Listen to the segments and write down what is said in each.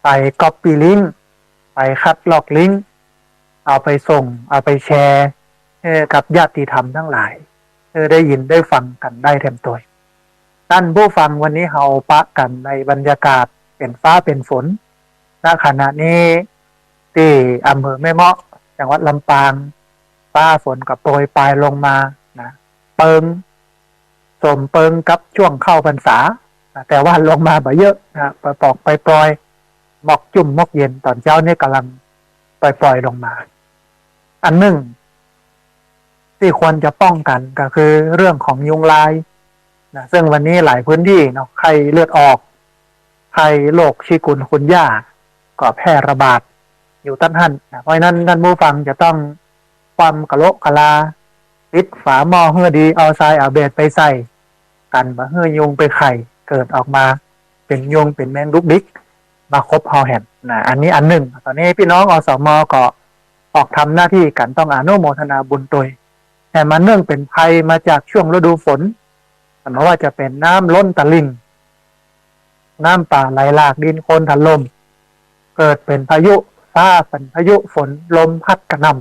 ไปก๊อปปี้ลิงก์ไปคัดลอกลิงก์เอาไปส่งเอาไปแชร์กับญาติธรรมทั้งหลายได้ยินได้ฟังกันได้เต็มตัวท่านผู้ฟังวันนี้เราปะกันในบรรยากาศเป็นฟ้าเป็นฝนณขณะนี้ที่อำเภอแม่เมาะจังหวัดลำปางฟ้าฝนกับโปรยปลายลงมานะเปิงสมเปิงกับช่วงเข้าพรรษาแต่ว่าลงมาบ่เยอะนะไปปอกไปปล่อยหมอกจุ่มหมอกเย็นตอนเช้านี่กำลังปล่อยลงมาอันหนึ่งที่ควรจะป้องกันก็คือเรื่องของยุงลายนะซึ่งวันนี้หลายพื้นที่เนาะไข้เลือดออกไข้โรคชิกุนคุนย่าก็แพร่ระบาดอยู่ตั้งหันนะเพราะนั้นท่านผู้ฟังจะต้องความกะโลกะลาปิดฝาหม้อเฮือดีเอาทรายเอาเบดไปใส่กันมาเฮือยุงไปไข่เกิดออกมาเป็นยุงเป็นแมงลุกดิกมาคบเฮาแห่นนะอันนี้อันหนึ่งตอนนี้พี่น้องอสม.ก็ออกทำหน้าที่กันต้องอนุโมทนาบุญตัวแต่มันเนื่องเป็นภัยมาจากช่วงฤดูฝนไม่ว่าจะเป็นน้ำล้นตลิ่งน้ำป่าไหลหลากดินโคลนถล่มเกิดเป็นพายุฟ้าเป็นพายุฝนลมพัดกระหน่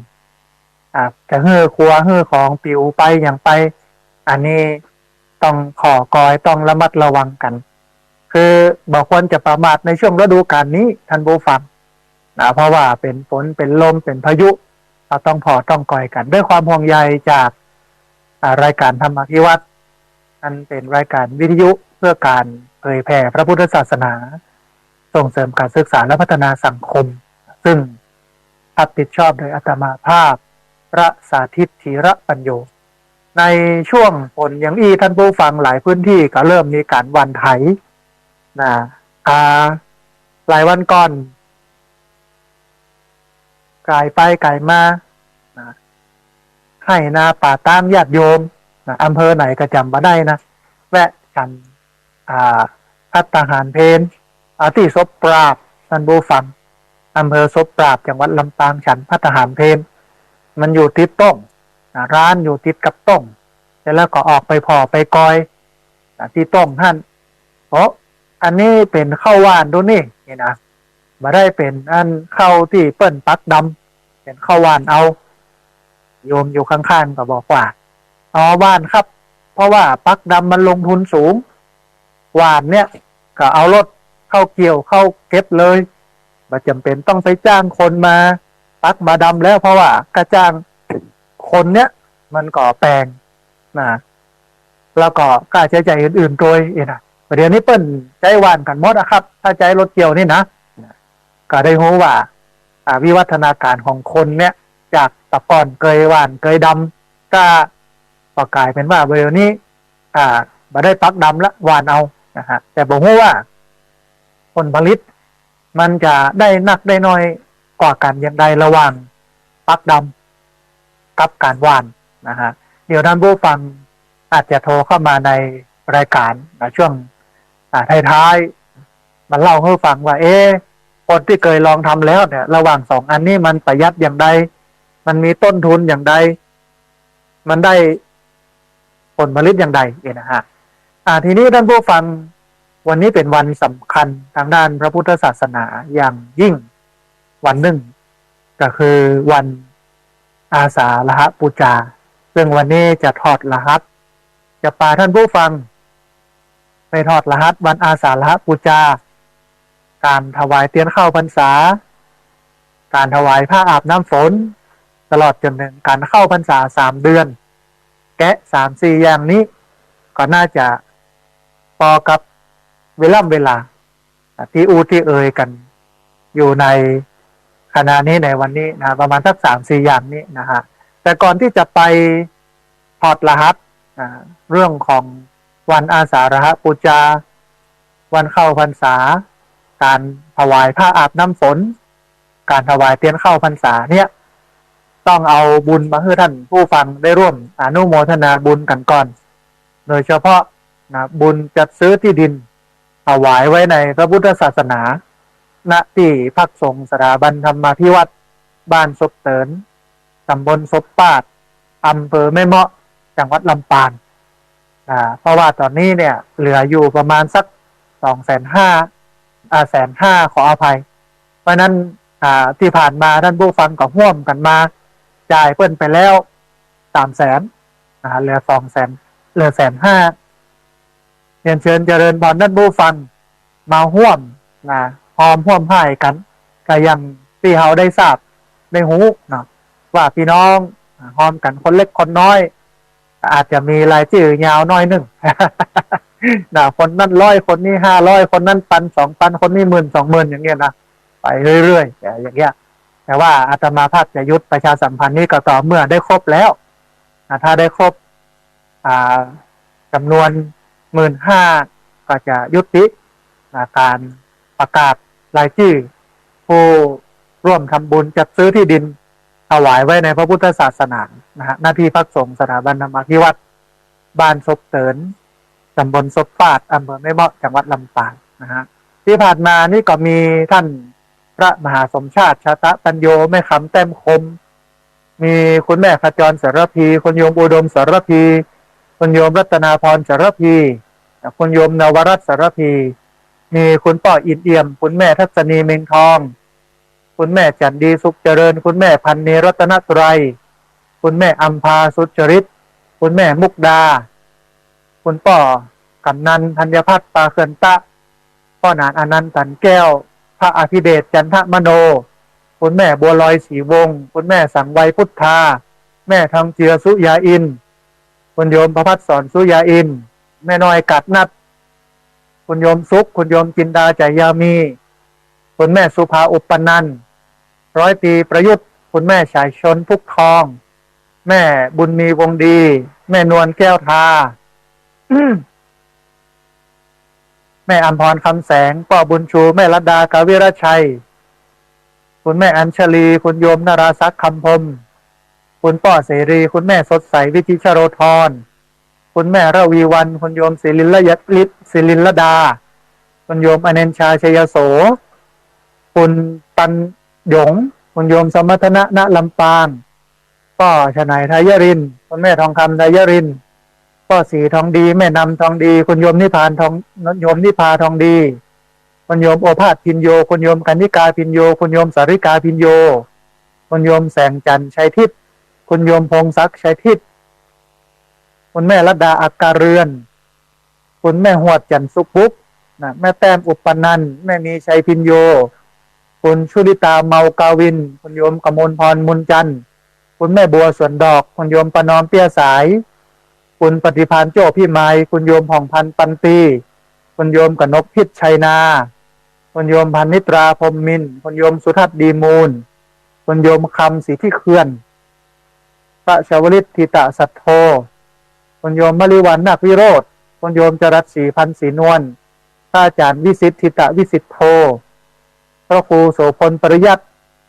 ำจะเฮือครัวเฮือของปิวไปอย่างไปอันนี้ต้องขอกอยต้องระมัดระวังกันคือบอกควรจะประมาทในช่วงฤดูกาลนี้ท่านผู้ฟังเพราะว่าเป็นฝนเป็นลมเป็นพายุเราต้องพอต้องกอยกันด้วยความห่วงใยจากรายการธรรมพิวัตรอันเป็นรายการวิทยุเพื่อการเผยแผ่พระพุทธศาสนาส่งเสริมการศึกษาและพัฒนาสังคมซึ่งรับผิดชอบโดยอาตมาภาพพระสาธิตธีระปัญโยในช่วงฝนอย่างท่านผู้ฟังหลายพื้นที่ก็เริ่มมีการหว่านไถนะหลายวันก่อนกายไปกายมาให้นาป่าตามญาติโยมอำเภอไหนก็จำมาได้นะแวะกันพัฒหารเพนที่ศพปราบท่านผู้ฟังอำเภอศพปราบจังหวัดลำปางฉันพัฒหารเพนมันอยู่ติดต้งร้านอยู่ติดกับต้งแล้วก็ออกไปพอไปกอยที่ต้งท่านเพราะอันนี้เป็นข้าวหวานดูนี่นะมาได้เป็นอันข้าวที่เปิ้นปักดำเป็นข้าวหวานเอาโยมอยู่ข้างๆก็บอกว่าหวานครับเพราะว่าปักดำมันลงทุนสูงหวานเนี่ยก็เอารถเข้าเกี่ยวเข้าเก็บเลยไม่จำเป็นต้องไปจ้างคนมาปักมาดำแล้วเพราะว่ากระจ้างคนเนี้ยมันก่อแปลงนะแล้วก็ค่าใช้จ่ายอื่นๆโดยนะประเดี๋ยวนี้เปิ้นใจหวานกันหมดนะครับถ้าใจรถเกี่ยวนี่นะก็ได้รู้ว่าวิวัฒนาการของคนเนี่ยจากตะกอนเกยหวานเกยดำก็กลายเป็นว่าเดี๋ยวนี้มาได้ปักดำละหวานเอานะฮะแต่บอกว่าผลผลิตมันจะได้นักได้น้อยกว่ากันอย่างใดระหว่างปักดำกับการหวานนะฮะเดี๋ยวท่านผู้ฟังอาจจะโทรเข้ามาในรายการช่วงท้ายๆมันเล่าให้ฟังว่าคนที่เคยลองทำแล้วเนี่ยระหว่างสองอันนี้มันประหยัดอย่างใดมันมีต้นทุนอย่างใดมันได้ผลผลิตอย่างใดนะฮะทีนี้ท่านผู้ฟังวันนี้เป็นวันสำคัญทางด้านพระพุทธศาสนาอย่างยิ่งวันหนึ่งก็คือวันอาสาฬหบูชาซึ่งวันนี้จะทอดรหัสจะพาท่านผู้ฟังไปทอดรหัสวันอาสาฬหบูชาการถวายเทียนเข้าพรรษาการถวายผ้าอาบน้ำฝนตลอดจนถึงการเข้าพรรษา3 เดือนแกะ3-4อย่างนี้ก็น่าจะพอกับเวลาที่ที่เอ่ยกันอยู่ในขณะนี้ในวันนี้นะประมาณสัก3-4อย่างนี้นะฮะแต่ก่อนที่จะไปถอดรหัสเรื่องของวันอาสาฬหบูชาวันเข้าพรรษาการถวายผ้าอาบน้ำฝนการถวายเทียนเข้าพรรษาเนี่ยต้องเอาบุญมาให้ท่านผู้ฟังได้ร่วมอนุโมทนาบุญกันก่อนโดยเฉพาะบุญจัดซื้อที่ดินถวายไว้ในพระพุทธศาสนาณที่พักสงฆ์สถาบันธรรมาภิวัตรบ้านศพเตินตำบลศพปาดอำเภอแม่เมาะจังหวัดลำปางเพราะว่าตอนนี้เนี่ยเหลืออยู่ประมาณสัก150,000 150,000ขออภัย ราะนั้นที่ผ่านมาท่านผู้ฟังก็ห่วมกันมาจ่ายเพิ่นไปแล้ว300,000เหลือ200,000เหลือ150,000เรียนเชิญเจริญพรท่านผู้ฟังมาห่วมหอมห่วมให้กันก็ยังที่เฮาได้ทราบได้หูเนาะว่าพี่น้องหอมกันคนเล็กคนน้อยอาจจะมีรายชื่อยาวน้อยหนึ่ง คนนั้น100คนนี้500คนนั้น1,000 2,000คนนี้10,000 20,000อย่างเงี้ยนะไปเรื่อยๆอย่างเงี้ยแต่ว่าอาตมาภาพจะยุดประชาสัมพันธ์นี้ก็ต่อเมื่อได้ครบแล้วถ้าได้ครบจำนวน15,000ก็จะยุติการประกาศรายชื่อผู้ร่วมทำบุญจัดซื้อที่ดินถวายไว้ในพระพุทธศาสนาหน้าที่พักสงฆ์สถาบันธรรมภิวัตรบ้านศพเตินตำบลศพฟาดอำเภอแม่เมาะจังหวัดลำปางที่ผ่านมานี่ก็มีท่านพระมหาสมชาติชาตะปัญโยแม่คำแต้มคมมีคุณแม่ขจรสารพีคุณโยมอุดมสารพีคุณโยมรัตนาพรสารพีคุณโยมนวรัตน์สารพีมีคุณป่ออินเอี่ยมคุณแม่ทัศนีเมงทองคุณแม่จันดีสุขเจริญคุณแม่พันนีรัตนตรัยคุณแม่อัมพาสุจริตคุณแม่มุกดาคุณป่อกำนันธัญพัฒน์ปาเขื่อนตะพ่อนานอนันต์ตันแก้วพระอภิเดชจันทมโนคุณแม่บัวลอยศรีวงศ์คุณแม่สังไวพุทธาแม่ทองเจือสุยาอินคุณโยมประภัสสรสุยาอินแม่น้อยกัดนัดคุณโยมสุขคุณโยมจินดาจายามีคุณแม่สุภาอุปนันท์100 ปีประยุทธ์คุณแม่ฉายชนพุกทองแม่บุญมีวงดีแม่นวลแก้วทา แม่อัมพรคำแสงป่อบุญชูแม่รัตดากาวิรชัยคุณแม่อัญชลีคุณโยมนราศักดิ์คำพมคุณป่อเสรีคุณแม่สดใสวิจิชโรธรคุณแม่ระวีวันคุณโยมศิลินละฤทธิ์ศิลินละดาคุณโยมอเนนชาชัยโสคุณตันหยงคุณโยมสมรรถนะณลำปางป่อชนายไทยรินคุณแม่ทองคำไทยรินป่อสีทองดีแม่นำทองดีคุณโยมนิพานทองโยมนิพาทองดีคุณโยมโอภาสพินโยคุณโยมกนิกาพินโยคุณโยมสาริกาพินโยคุณโยมแสงจันทร์ชัยทิพย์คุณโยมพงศักดิ์ชัยทิพย์คุณแม่รัตดาอักการเรือนคุณแม่หวดจันทร์สุปุ๊บแม่แต้มอุปนันท์แม่มีชัยพินโยคุณชุลิตาเมากาวินคุณโยมกมลพรมุนจันทร์คุณแม่บัวสวนดอกคุณโยมประนอมเปี้ยสายคุณปฏิพานโจ้พี่ไม้คุณโยมผ่องพันธ์ปันตีคุณโยมกนกพิษชัยนาคุณโยมพันนิตราพรหมมินคุณโยมสุทัศน์ดีมูลคุณโยมคำสีที่เขื่อนพระชวลิตทิตะสัทโธคุณโยมมลิวันนาควิโรธคุณโยมจรัสศรีพันธ์ศรีนวลพระอาจารย์วิสิทธิทิตะวิสิทธโธพระครูโสพลปริยัติ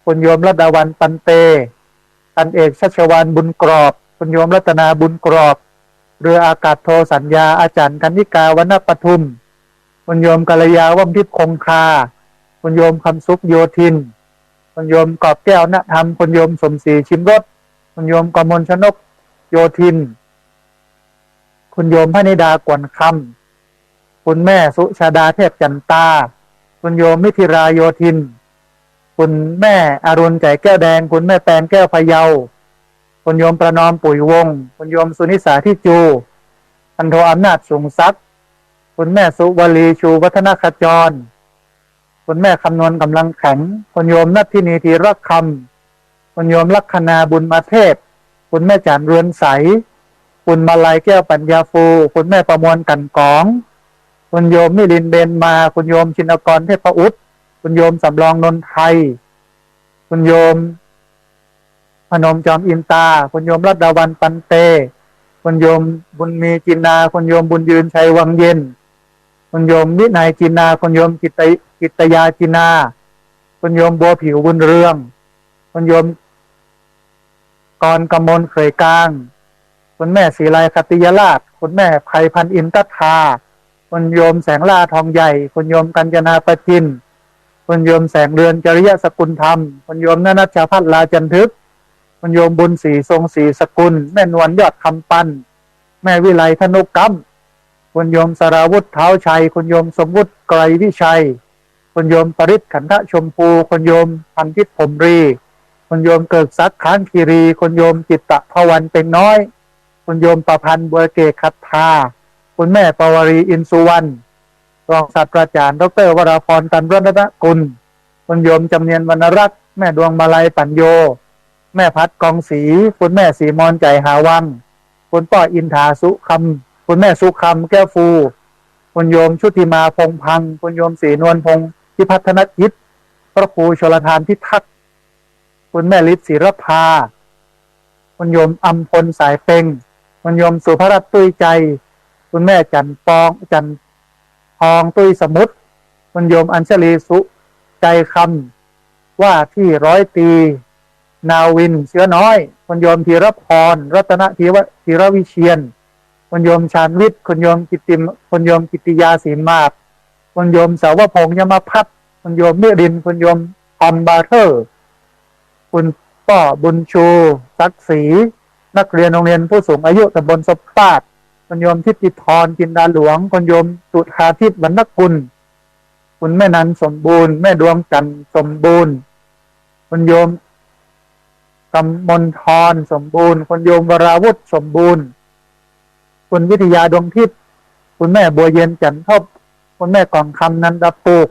คุณโยมรัตดาวันปันเตพันเอกชัชวานบุญกรอบคุณโยมรัตนาบุญกรอบเรืออากาศโทสัญญาอาจารย์กนิกาวรรณปทุมคุณโยมกัลยาว่ำทิพย์คงคาคุณโยมคำสุขโยธินคุณโยมกอบแก้วณธรรมคุณโยมสมศรีชิมรสคุณโยมกมลชนกโยธินคุณโยมพระนิดากวนคำคุณแม่สุชาดาเทพจันตาคุณโยมมิถิราโยธินคุณแม่อรุณใจแก้วแดงคุณแม่แปนแก้วพะเยาคุณโยมประนอมปุ๋ยวงคุณโยมสุนิสาที่จูพันโทอำนาจสูงทรัพย์คุณแม่สุวลีชูวัฒนขจรคุณแม่คำนวณกำลังแข็งคุณโยมนัทธินีธีรักคำคุณโยมลัคนาบุญมาเทพคุณแม่จันเรือนใสคุณมาลัยแก้วปัญญาฟูคุณแม่ประมวลกันกองคุณโยมมิลินเบนมาคุณโยมชินกรเทพอุตคุณโยมสำรองนนไทยคุณโยมพนมจอมอินตาคุณโยมรัตดาวันปันเตคุณโยมบุญมีจินนาคุณโยมบุญยืนชัยวังเย็นคุณโยมวินัยจินนาคุณโยมกิตยาจินาคุณโยมบัวผิวบุญเรืองคุณโยมกรกมลเขยกลางคุณแม่ศรีไลคติยราชคุณแม่ไพพันธ์อินทธาคุณโยมแสงล่าทองใหญ่คุณโยมกัญจนาประจินคุณโยมแสงเรือนจริยสกุลธรรมคุณโยมนนัชชาพัฒลาจันทึกคุณโยมบุญศรีทรงศรีสกุลแม่นวลยอดคำปันแม่วิไลธนุกรรมคุณโยมสราวุฒิเท้าชัยคุณโยมสมวุฒิไกรวิชัย คุณโยมปริศขันธชมพูคุณโยมพันทิพย์ผมรีคุณโยมเกิดศักดิ์ค้านคีรีคุณโยมจิตตะพวันเป็นน้อยคุณโยมประพันธ์บัวเกศคัตธาคุณแม่ปวารีอินสุวรรณรองศาสตราจารย์ดรวราพรตันรัตนกุลคุณโยมจำเนียนวรรณรักษ์แม่ดวงมาลัยปัญโยแม่พัดกองศรีคุณแม่ศรีมอนใจหาวังคุณป้ออินทาสุคำคุณแม่สุคำแก้วฟูคุณโยมชุติมาพงพังคุณโยมศรีนวลพงพิพัฒนจิตพระครูชลทานพิทักษ์คุณแม่ฤทธิ์ศิรภาคุณโยมอัมพลสายเพ็งคุณโยมสุภรัตน์ตุ้ยใจคุณแม่จันทองตุ้ยสมุทรคุณโยมอัญชลีสุใจคำว่าที่ร้อยตีนาวินเชื้อน้อยคุณโยมธีรพรรัตนธีรวิเชียนคุณโยมชาญวิทย์คุณโยมกิติยาศรีมาศคุณโยมสาวพงษ์ยมพัฒน์คุณโยมเมรินคุณโยมออมบาเทอร์คุณป้อบุญชูศักดิ์ศรีนักเรียนโรงเรียนผู้สูงอายุตำบลสบปาดคุณโยมทิติธรจินดาหลวงคุณโยมสุธาทิพย์วรรณกุลคุณแม่นันสมบูรณ์แม่ดวงจันทร์สมบูรณ์คุณโยมกำมลธรสมบูรณ์คุณโยมวราวุฒิสมบูรณ์คุณวิทยาดวงทิพย์คุณแม่บัวเย็นจันทบคุณแม่กองคำนันดาปูก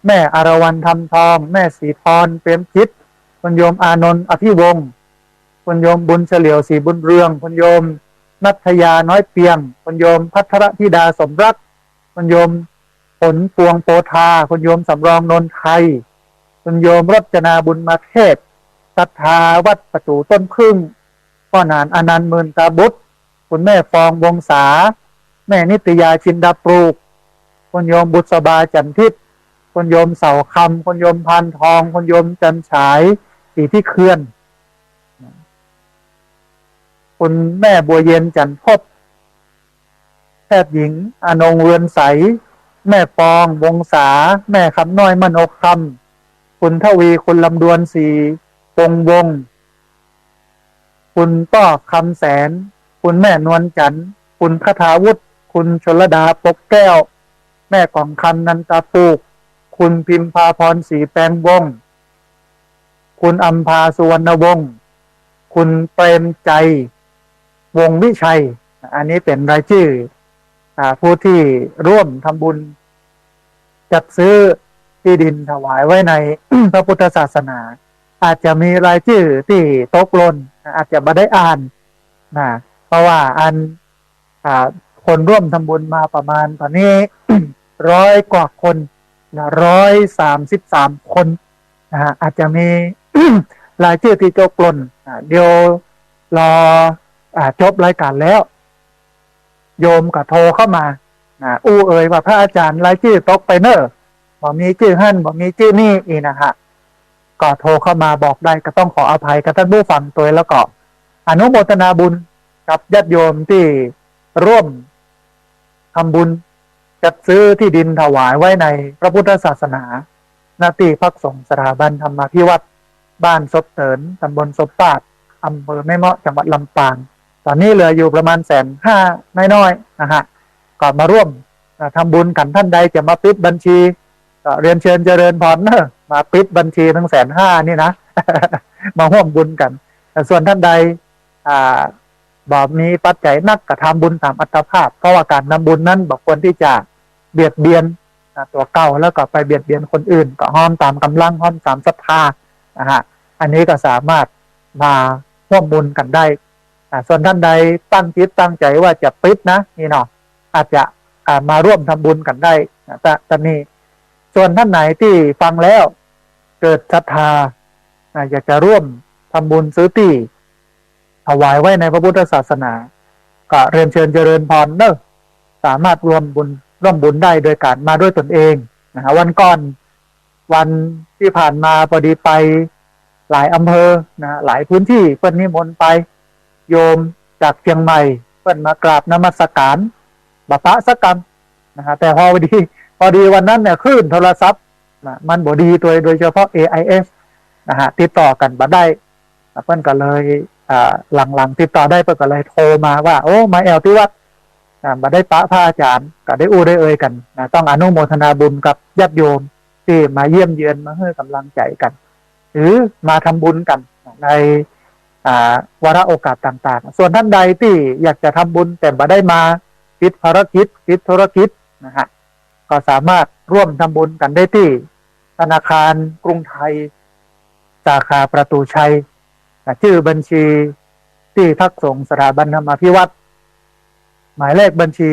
แม่อารวรรณธรรมทองแม่ศรีพรเปรมจิตคุณโยมอานนท์อภิวงศ์คุณโยมบุญเฉลียวศรีบุญเรืองคุณโยมนัทยาน้อยเปียงคุณโยมพัทรธิดาสมรักคุณโยมผลปวงโปธาคุณโยมสำรองนนไทยคุณโยมรจนาบุญมาเทศศรัทธาวัดประตูต้นพึ่งพ่อนานอนันต์หมื่นตาบุตรคุณแม่ฟองวงศาแม่นิตยาจินดาปลูกคุณโยมบุษบาจันทิพย์คุณโยมเสาคำคุณโยมพันทองคุณโยมจันฉายสีที่เคลื่อนคุณแม่บัวเย็นจันทบแพทย์หญิงอนงเรือนใสแม่ฟองวงศาแม่คำน้อยมโนคำคุณทวีคุณลำดวนสีปงวงคุณป้อคำแสนคุณแม่นวลจันทร์คุณคทาวุฒิคุณชลดาปกแก้วแม่กองคำนันตาปูกคุณพิมพาพรศรีแปลงวงคุณอัมพาสุวรรณวงศ์คุณเปรมใจวงวิชัยอันนี้เป็นรายชื่อผู้ที่ร่วมทำบุญจัดซื้อที่ดินถวายไว้ใน พระพุทธศาสนาอาจจะมีรายชื่อที่ตกหล่นอาจจะไม่ได้อ่านนะเพราะว่าคนร่วมทำบุญมาประมาณตอนนี้ 100 กว่าคนนะ133 คนนะอาจจะมี รายชื่อที่ตกหล่นเดี๋ยวรอจบรายการแล้วโยมก็โทรเข้ามาเอ่ยว่าพระอาจารย์รายชื่อตกไปเนอะบอกมีชื่อหั่นบอกมีชื่อนี่อีกนะฮะก็โทรเข้ามาบอกได้ก็ต้องขออภัยกับท่านผู้ฟังตัวแล้วก็อนุโมทนาบุญกับญาติโยมที่ร่วมทำบุญจัดซื้อที่ดินถวายไว้ในพระพุทธศาสนาณที่พักสงฆ์สถาบันธรรมาภิวัตรบ้านศพเตินตำบลศพปาดอำเภอแม่เมาะจังหวัดลำปางตอนนี้เหลืออยู่ประมาณ150,000น้อยๆนะฮะก็มาร่วมทำบุญกันท่านใดจะมาปิดบัญชีก็เรียนเชิญเจริญพรเนอะมาปิดบัญชีทั้ง150,000นี่นะ มาร่วมบุญกันแต่ส่วนท่านใดบอกมีปัจจัยนักกระทำบุญตามอัตภาพเพราะว่าการนำบุญนั้นบอกควรที่จะเบียดเบียนตัวเก่าแล้วก็ไปเบียดเบียนคนอื่นก็ห้อมตามกำลังห้อมตามศรัทธานะฮะอันนี้ก็สามารถมาร่วมบุญกันได้ส่วนท่านใดตั้งจิตตั้งใจว่าจะปิดนะนี่เนาะอาจจะมาร่วมทำบุญกันได้แต่นี้ส่วนท่านไหนที่ฟังแล้วเกิดศรัทธาอยากจะร่วมทำบุญซื้อที่ถวายไว้ในพระพุทธศาสนาก็เรียนเชิญเจริญพรเนอะสามารถร่วมบุญได้โดยการมาด้วยตนเองนะฮะวันก่อนวันที่ผ่านมาพอดีไปหลายอำเภอนะหลายพื้นที่เพิ่นนิมนต์ไปโยมจากเชียงใหม่เพิ่นมากราบนมัสการบัพพะสักกรรมนะฮะแต่พอดีวันนั้นเนี่ยคลื่นโทรศัพท์มันบ่ดีโดยเฉพาะ AIS นะฮะติดต่อกันบ่ได้เพิ่นก็เลยหลังติดต่อได้เพิ่นก็เลยโทรมาว่าโอ้มาแอลที่วัดบ่ได้ปะพระอาจารย์ก็ได้ได้เอ่ยกันต้องอนุโมทนาบุญกับญาติโยม ที่มาเยี่ยมเยือนมาให้กำลังใจกัน หรือมาทำบุญกันในวาระโอกาสต่างๆส่วนท่านใดที่อยากจะทำบุญแต่ไม่ได้มาติดภารกิจติดธุรกิจนะฮะก็สามารถร่วมทำบุญกันได้ที่ธนาคารกรุงไทยสาขาประตูชัยชื่อบัญชีที่พักสงฆ์สถาบันธรรมาภิวัตรหมายเลขบัญชี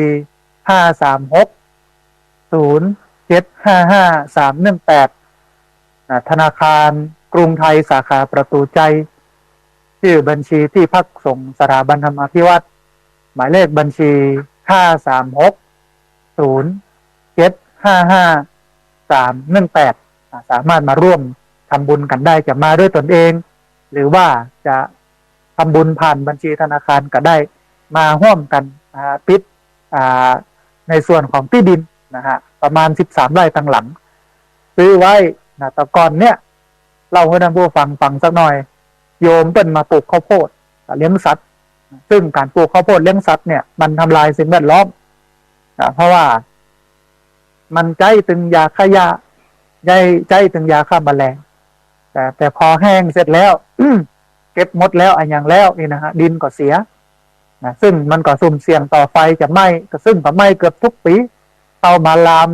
5360755-318ธนาคารกรุงไทยสาขาประตูใจชื่อบัญชีที่พักสงฆ์สถาบันธรรมาภิวัตรหมายเลขบัญชี5360755-318สามารถมาร่วมทำบุญกันได้จะมาด้วยตนเองหรือว่าจะทำบุญผ่านบัญชีธนาคารก็ได้มาร่วมกันปิดในส่วนของที่ดินนะฮะประมาณ13 ไร่ตั้งหลังซื้อไว้นะตะกอนเนี่ยเล่าให้ท่านผู้ฟังสักหน่อยโยมเป็นมาปลูกข้าวโพดเลี้ยงสัตว์ซึ่งการปลูกข้าวโพดเลี้ยงสัตว์เนี่ยมันทำลายสิ่งแวดล้อมเพราะว่ามันใจตึงยาฆ่าหญ้าใจตึงยาฆ่าแมลงแต่พอแห้งเสร็จแล้ว เก็บหมดแล้วอย่างแล้วนี่นะฮะดินก็เสียนะซึ่งมันก็สุ่มเสี่ยงต่อไฟจะไหม้ก็ซึ่งก็ไหม้เกือบทุกปีเข้ามาลาม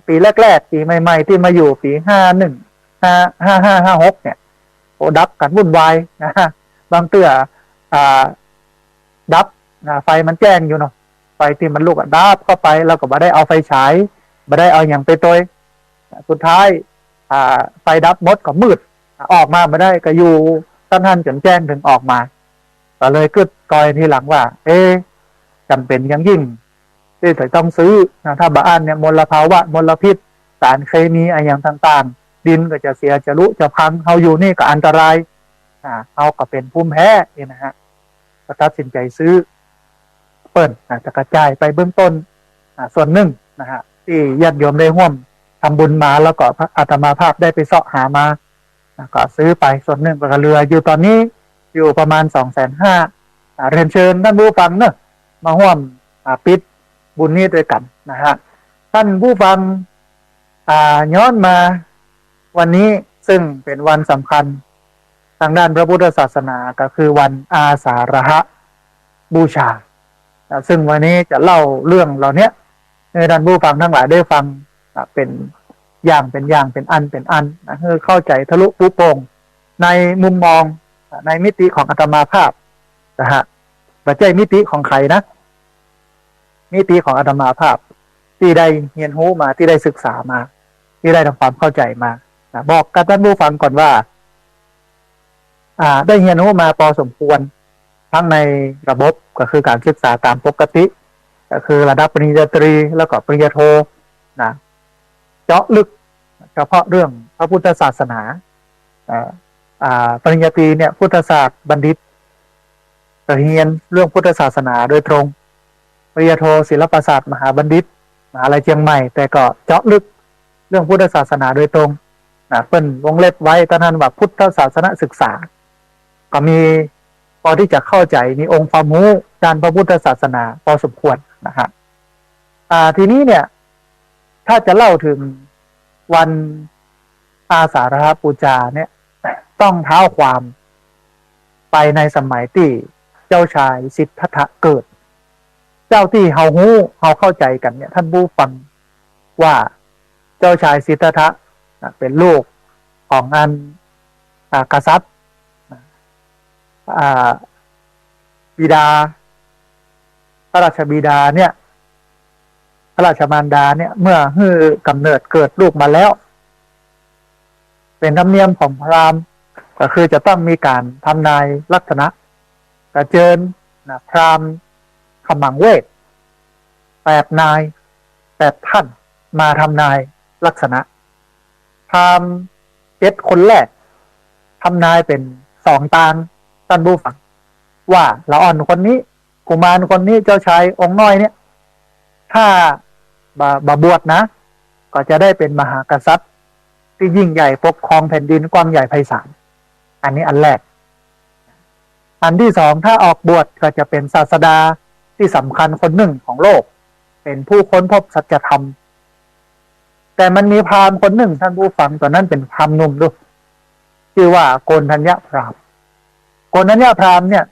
ปีแรกๆปีใหม่ๆที่มาอยู่ปี515556เนี่ยโอ้ดับกันวุ่นวายนะฮะบางเตื้อดับไฟมันแจ้งอยู่เนาะไฟที่มันลุกดับเข้าไปแล้วก็ไม่ได้เอาไฟฉายไม่ได้เอาอย่างไปตัวสุดท้ายไฟดับหมดก็มืดออกมาไม่ได้ก็อยู่ท่านจนแจ้งถึงออกมาก็เลยกึดกอยทีหลังว่าจำเป็นอย่างยิ่งที่จะต้องซื้อนะถ้าบ้านเนี่ยมลภาวะมลพิษสารเคมีอะไรอย่างต่างๆดินก็จะเสียจะรุจะพังเขาอยู่นี่ก็อันตรายเขาก็เป็นภูมิแพ้นี่นะฮะก็ตัดสินใจซื้อเปิ้ลจะกระจายไปเบื้องต้นส่วนหนึ่งนะฮะที่ญาติโยมได้ร่วมทำบุญมาแล้วก็อาตมาภาพได้ไปเสาะหามาก็ซื้อไปส่วนหนึ่งก็เรืออยู่ตอนนี้อยู่ประมาณ250,000เรียนเชิญท่านผู้ฟังเนอะมาร่วมปิดบุญนี้ด้วยกันนะฮะท่านผู้ฟังย้อนมาวันนี้ซึ่งเป็นวันสำคัญทางด้านพระพุทธศาสนาก็คือวันอาสาฬหบูชาซึ่งวันนี้จะเล่าเรื่องเหล่านี้ให้ท่านผู้ฟังทั้งหลายได้ฟังเป็นอย่างเป็นอันนะคือเข้าใจทะลุปุโปร่งในมุมมองในมิติของอาตมาภาพนะฮะไม่ใช่มิติของใครนะมิติของอาตมาภาพที่ได้เรียนรู้มาที่ได้ศึกษามาที่ได้ทำความเข้าใจมาบอกกับท่านผู้ฟังก่อนว่าได้เรียนรู้มาพอสมควรทั้งในระบบก็คือการศึกษาตามปกติก็คือระดับปริญญาตรีแล้วก็ปริญญาโทนะเจาะลึกเฉพาะเรื่องพระพุทธศาสนาปริญญาตรีเนี่ยพุทธศาสตร์บัณฑิตเรียนเรื่องพุทธศาสนาโดยตรงปริญญาโทศิลปศาสตร์มหาบัณฑิตมหาลัยเชียงใหม่แต่ก็เจาะลึกเรื่องพุทธศาสนาโดยตรงเพิ่นวงเล็บไว้ท่านว่าพุทธศาสนศึกษาก็มีพอที่จะเข้าใจมีองค์ความรู้ด้านพระพุทธศาสนาพอสมควรนะฮะทีนี้เนี่ยถ้าจะเล่าถึงวันอาสาฬหบูชาเนี่ยต้องเท้าความไปในสมัยที่เจ้าชายสิทธัตถะเกิดเจ้าที่เฮาฮู้เฮาเข้าใจกันเนี่ยท่านผู้ฟังว่าเจ้าชายสิทธัตถะเป็นลูกของกษัตริย์บิดาพระราชบิดาเนี่ยพระราชมารดาเนี่ยเมื่อกำเนิดเกิดลูกมาแล้วเป็นธรรมเนียมของพราหมณ์ก็คือจะต้องมีการทำนายลัคนะกระเจิญพราหมณ์ขมังเวท8 นาย8 ท่านมาทำนายลักษณะพราหมณ์7 คนแรกทำนายเป็น2 ตางท่านผู้ฟังว่าละอ่อนคนนี้กุมารคนนี้เจ้าชายองค์น้อยเนี่ยถ้าบวชนะก็จะได้เป็นมหากษัตริย์ที่ยิ่งใหญ่ปกครองแผ่นดินกว้างใหญ่ไพศาลอันนี้อันแรกอันที่ 2ถ้าออกบวชก็จะเป็นศาสดาที่สำคัญคนหนึ่งของโลกเป็นผู้ค้นพบสัจธรรม แต่มันมีพราหมณ์คนหนึ่งท่านผู้ฟังตอนนั้นเป็นพราหมณ์หนุ่มด้วยชื่อว่าโกณทัญญพราหมณ์โกณทัญญพราหมณ์เนี่ย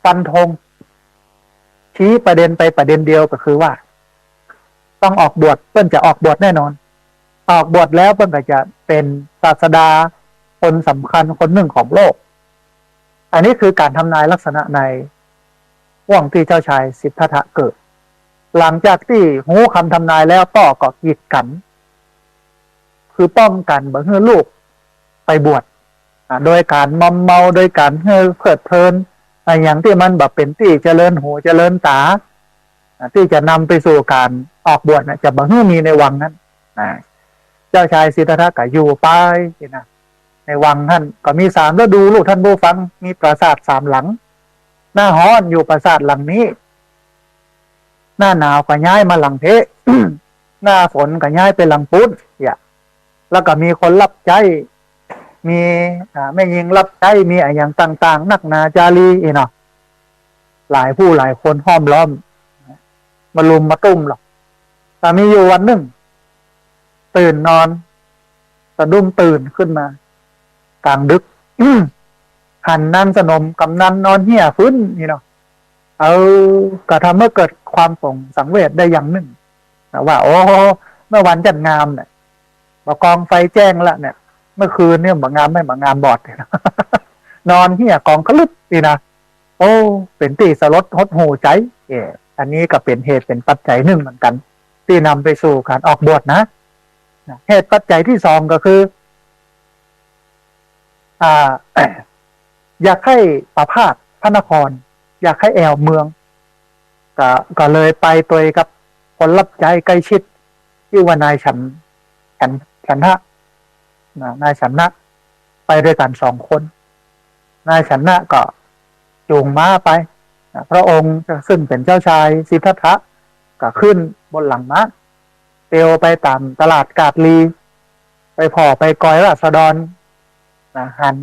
ฟันธงชี้ประเด็นไปประเด็นเดียวก็คือว่าต้องออกบวชเพิ่นจะออกบวชแน่นอนออกบวชแล้วเพิ่นก็จะเป็นศาสดาคนสำคัญคนหนึ่งของโลกอันนี้คือการทำนายลักษณะในห่วงที่เจ้าชายสิทธัตถะเกิดหลังจากที่หูคำทำนายแล้วต่อก็กีดกันคือป้องกันบ่ให้ลูกไปบวชโดยการมอมเมาโดยการให้เพลิดเพลินอย่างที่มันแบบเป็นที่เจริญหูเจริญตาที่จะนำไปสู่การออกบวชจะบ่ให้มีในวังนั้นเจ้าชายสิทธัตถะก็อยู่ไปนะในวังท่านก็มี3ฤดูลูกท่านผู้ฟังมีปราสาท3หลังหน้าฮ้อนอยู่ปราสาทหลังนี้หน้าหนาวก็ย้ายมาหลังเพ หน้าฝนก็ย้ายไปหลังปุ้นแล้วก็มีคนรับใช้มีแม่หญิงรับใช้มีอะไรอย่างต่างๆนักนาจารีเนาะหลายผู้หลายคนห้อมล้อมมาลุมมาตุ้มหรอกแต่มีอยู่วันหนึ่งตื่นนอนสะดุ้งตื่นขึ้นมากลางดึก หันนั่นสนมกำนันนอนเหี้ยฟื้นนี่เนาะก็ทำเมื่อเกิดความสงสังเวชได้อย่างหนึ่งว่าโอ้เมื่อวันจัดงามเนี่ยบอกกองไฟแจ้งละเนี่ยเมื่อคืนเนี่ยบางงามไม่บางงามบอด นอนเหี้ยกองขลึบนี่นะโอ้เป็นตีสลดหดหูใจอันนี้ก็เป็นเหตุเป็นปัจจัยหนึ่งเหมือนกันที่นำไปสู่การออกบวชนะเหตุปัจจัยที่2ก็คืออยากให้ประพาสพระนครอยากให้แอวเมืองก็เลยไปตัวกับคนรับใจใกล้ชิดชื่อว่านายฉันทะนายฉันทะไปด้วยกัน2คนนายฉันทะก็จูงม้าไปพระองค์ซึ่งเป็นเจ้าชายสิทธัตถะก็ขึ้นบนหลังม้าเตียวไปตามตลาดกาดลีไปพ่อไปกอยราษฎรหัน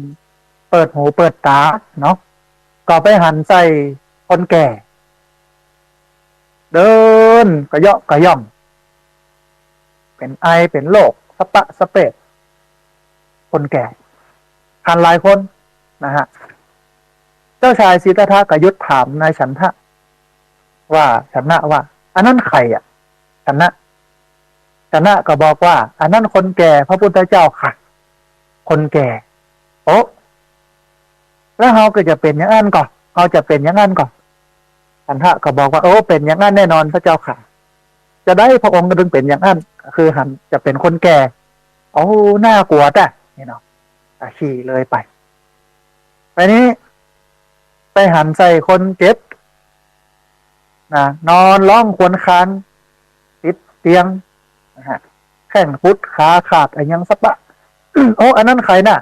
เปิดหูเปิดตาเนาะก็ไปหันใส่คนแก่เดินกระเยาะกระย่องเป็นไอเป็นโรคสปะสเปะคนแก่หันหลายคนนะฮะเจ้าชายสิทธัตถะก็ยุดถามนายฉันทะว่าฉันทะว่าอันนั้นใครฉันทะก็บอกว่าอันนั้นคนแก่พระพุทธเจ้าค่ะคนแก่โอ้แล้วเขาก็จะเป็นอย่างนั้นก่อนเขาจะเป็นอย่างนั้นก่อนฉันทะก็บอกว่าโอ้เป็นอย่างนั้นแน่นอนพระเจ้าค่ะจะได้พระองค์ก็ดึงเป็นอย่างนั้นคือหันจะเป็นคนแก่โอ้น่ากลัวแต่นี่เนาะขี่เลยไปนี้ไปหันใส่คนเจ็บนอนร้องครวญครางติดเตียงแข้งพุทธขาขาดอะไรยังสักปะ โอ้อันนั้นใครน่ะ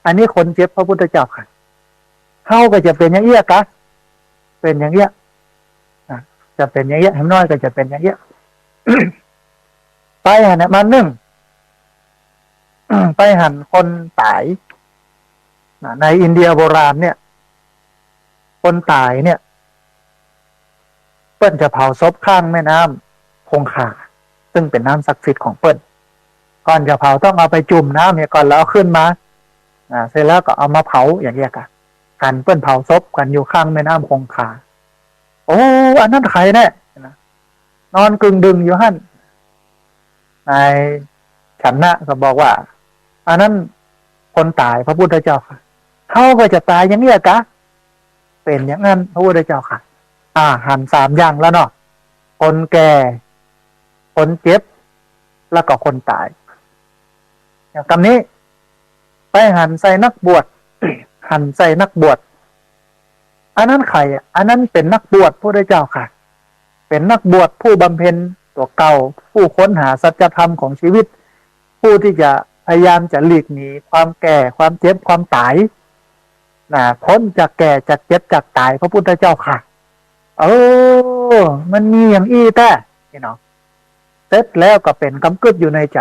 อันนี้คนเจ็บพระพุทธเจ้าค่ะเขาก็จะเป็นอย่างเอี้ยกะเป็นอย่างเอี้ยจะเป็นอย่างเอี้ยให้น้อยก็จะเป็นอย่างเอี้ย ไปหันเนี่ยมานึ่ง ไปหันคนตายในอินเดียโบราณเนี่ยคนตายเนี่ยเปิ้ลจะเผาศพข้างแม่น้ำคงคาซึ่งเป็นน้ำศักดิ์สิทธิ์ของเปิ้ลก่อนจะเผาต้องเอาไปจุ่มน้ำเนี่ยก่อนแล้วเอาขึ้นมาเสร็จแล้วก็เอามาเผาอย่างเงี้ยกันเปิ้ลเผาศพกันอยู่ข้างแม่น้ำคงคาโอ้อันนั้นใครแน่นอนกึ่งดึงอยู่หั่นนายฉันนะก็บอกว่าอันนั้นคนตายพระพุทธเจ้าค่ะเขาก็จะตายอย่างนี้กะเป็นอย่างนั้นพระพุทธเจ้าค่ะหัน3อย่างแล้วเนาะคนแก่คนเจ็บแล้วก็คนตายอย่างคำนี้ไปหันใส่นักบวช หันใส่นักบวชอันนั้นใครอันนั้นเป็นนักบวชพระพุทธเจ้าค่ะเป็นนักบวชผู้บำเพ็ญตัวเก่าผู้ค้นหาสัจธรรมของชีวิตผู้ที่จะพยายามจะหลีกหนีความแก่ความเจ็บความตายพ้นจากแก่จากเจ็บจากตายพระพุทธเจ้าค่ะมันมีอย่างอี้แต่เนาะเสร็จแล้วก็เป็นกำกึบอยู่ในใจ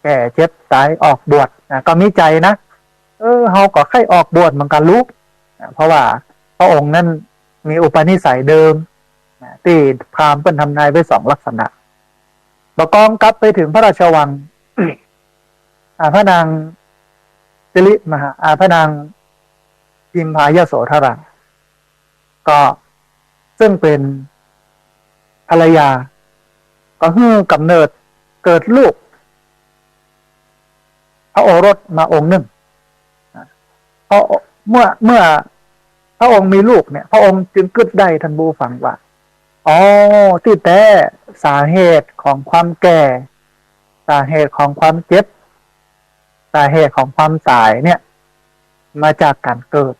แก่เจ็บตายออกบวชก็มีใจนะเฮาก็ค่อยออกบวชเหมือนกันลูกเพราะว่าพระองค์นั้นมีอุปนิสัยเดิมที่พราหมณ์เพิ่นทำนายไว้2ลักษณะ ประกองกลับไปถึงพระราชวัง พระนางสิริมหาพระนางพิมพายโสธราก็ซึ่งเป็นภรรยาก็ฮื้อกำเนิดเกิดลูกพระโอรสมาองค์หนึ่งเพราะเมื่อพระองค์มีลูกเนี่ยพระองค์จึงกึดได้ท่านผู้ฟังว่าอ๋อที่แต่สาเหตุของความแก่สาเหตุของความเจ็บสาเหตุของความตายเนี่ยมาจากการเกิด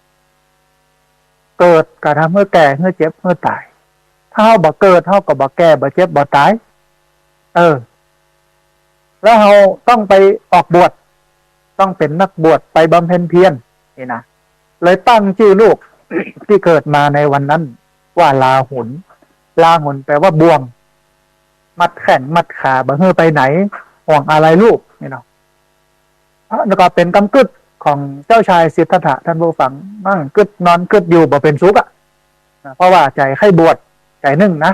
กระทำเมื่อแก่เมื่อเจ็บเมื่อตายถ้าเฮาบ่เกิดเฮาก็บ่แก่บ่เจ็บบ่ตายแล้วเราต้องไปออกบวชต้องเป็นนักบวชไปบำเพ็ญเพียรนี่นะเลยตั้งชื่อลูก ที่เกิดมาในวันนั้นว่าลาหุนแปลว่าบ่วงมัดแขนมัดขาบ่เฮือไปไหนห่วงอะไรลูกนี่เนาะแล้วก็เป็นกำกึดของเจ้าชายสิทธัตถะท่านผู้ฟังนั่งกึดนอนกึดอยู่บ่เป็นสุขเพราะว่าใจให้บวชใจหนึ่งนะ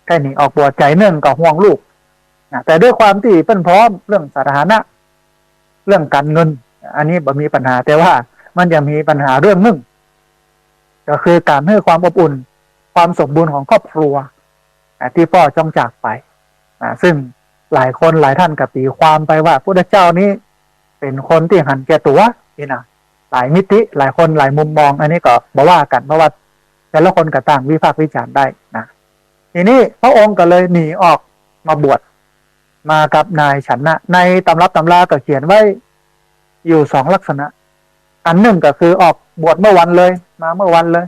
แค่นี้ออกบวชใจหนึ่งก็ห่วงลูกแต่ด้วยความที่เพิ่นพร้อมเรื่องสถานะเรื่องการเงินอันนี้บ่มีปัญหาแต่ว่ามันจะมีปัญหาเรื่องหนึ่งก็คือการให้ความอบอุ่นความสมบูรณ์ของครอบครัวที่พ่อจ้องจากไปซึ่งหลายคนหลายท่านก็ตีความไปว่าพระพุทธเจ้านี้เป็นคนที่หันแก่ตัวนี่นะหลายมิติหลายคนหลายมุมมองอันนี้ก็บอกว่ากันเพราะว่าแต่ละคนก็ต่างวิพากษ์วิจารณ์ได้นะทีนี้พระองค์ก็เลยหนีออกมาบวชมากับนายฉันนะในตำรับตำราก็เขียนไว้อยู่สองลักษณะอันหนึ่งก็คือออกบวชเมื่อวันเลยมาเมื่อวันเลย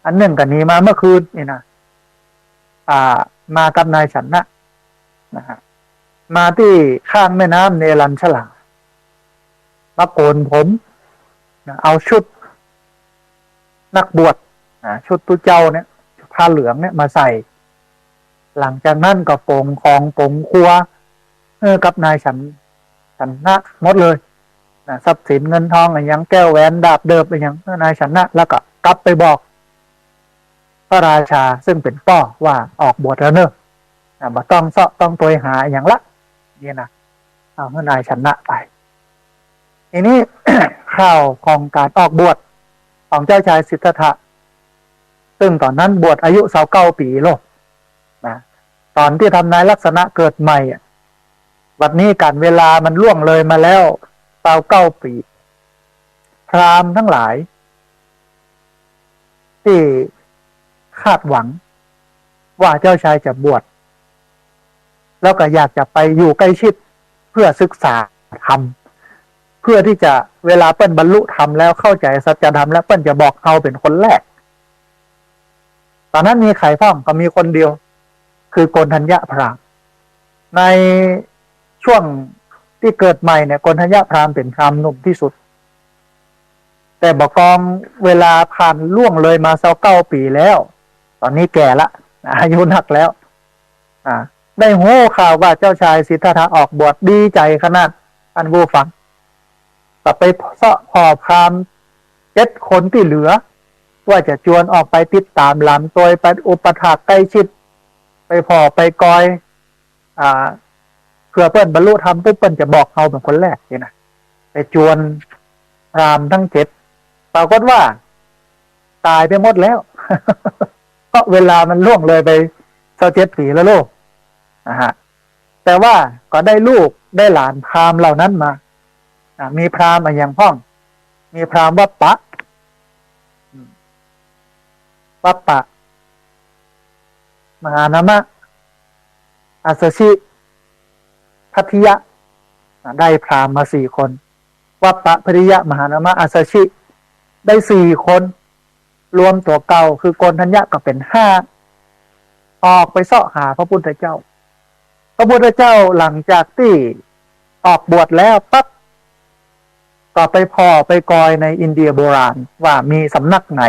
อันหนึ่งก็หนีมาเมื่อคืนนี่นะมากับนายฉันนะฮะมาที่ข้างแม่น้ำเนรัญชลามาโกนผมเอาชุดนักบวชชุดตุเจ้าเนี่ยผ้าเหลืองเนี่ยมาใส่หลังจากนั้นก็ปงของปงครัวกับนายฉันนะหมดเลยทรัพย์สินเงินทองอะไรอย่างแก้วแหวนดาบเดิบอะไรอย่างนายฉันนะแล้วก็กลับไปบอกพระราชาซึ่งเป็นป้อว่าออกบวชแล้วเนอะบ่ต้องเสาะต้องตัวหาอย่างละนี่นะเอาให้นายฉันนะไปทีนี้ ข่าวของการออกบวชของเจ้าชายสิทธัตถะซึ่งตอนนั้นบวชอายุ29 ปีโลกนะตอนที่ทำนายลักษณะเกิดใหม่วันนี้การเวลามันล่วงเลยมาแล้ว29 ปีพราหมณ์ทั้งหลายที่คาดหวังว่าเจ้าชายจะบวชแล้วก็อยากจะไปอยู่ใกล้ชิดเพื่อศึกษาธรรมเพื่อที่จะเวลาเปิ้นบรรลุธรรมแล้วเข้าใจสัจธรรมแล้วเปิ้นจะบอกเอาเป็นคนแรกตอนนั้นมีใครพ้องก็มีคนเดียวคือโกณฑัญญพราหมณ์ในช่วงที่เกิดใหม่เนี่ยโกณฑัญญพราหมณ์เป็นพราหมณ์หนุ่มที่สุดแต่บอกกองเวลาผ่านล่วงเลยมา29 ปีแล้วตอนนี้แก่ละอายุหนักแล้วได้หูข่าวว่าเจ้าชายสิทธัตถะออกบวชดีใจขนาดอันผู้ฟังแต่ไปเสาะพอพราหมณ์7 คนที่เหลือว่าจะจวนออกไปติดตามลำตัวไปอุปถากใกล้ชิดไปพอไปกอยเพื่อเปิ้นบรรลุธรรมปุ๊บเปิ้นจะบอกเขาเป็นคนแรกนี่นะไปจวนพราหมณ์ทั้ง7ปรากฏว่าตายไปหมดแล้ว เพราะเวลามันล่วงเลยไป27 ปีแล้วโลกแต่ว่าก็ได้ลูกได้หลานพราหมณ์เหล่านั้นมามีพราหมณ์อย่างพ้องมีพราหมณ์วัปปะมหานามะอัสสชิพัทธิยะได้พราหมณ์มา4 คนวัปปะพัทธิยะมหานามะอัสสชิได้4 คนรวมตัวเก่าคือโกณฑัญญะก็เป็น5ออกไปเสาะหาพระพุทธเจ้าหลังจากที่ออกบวชแล้วปั๊บก็ไปพอไปกอยในอินเดียโบราณว่ามีสำนักไหน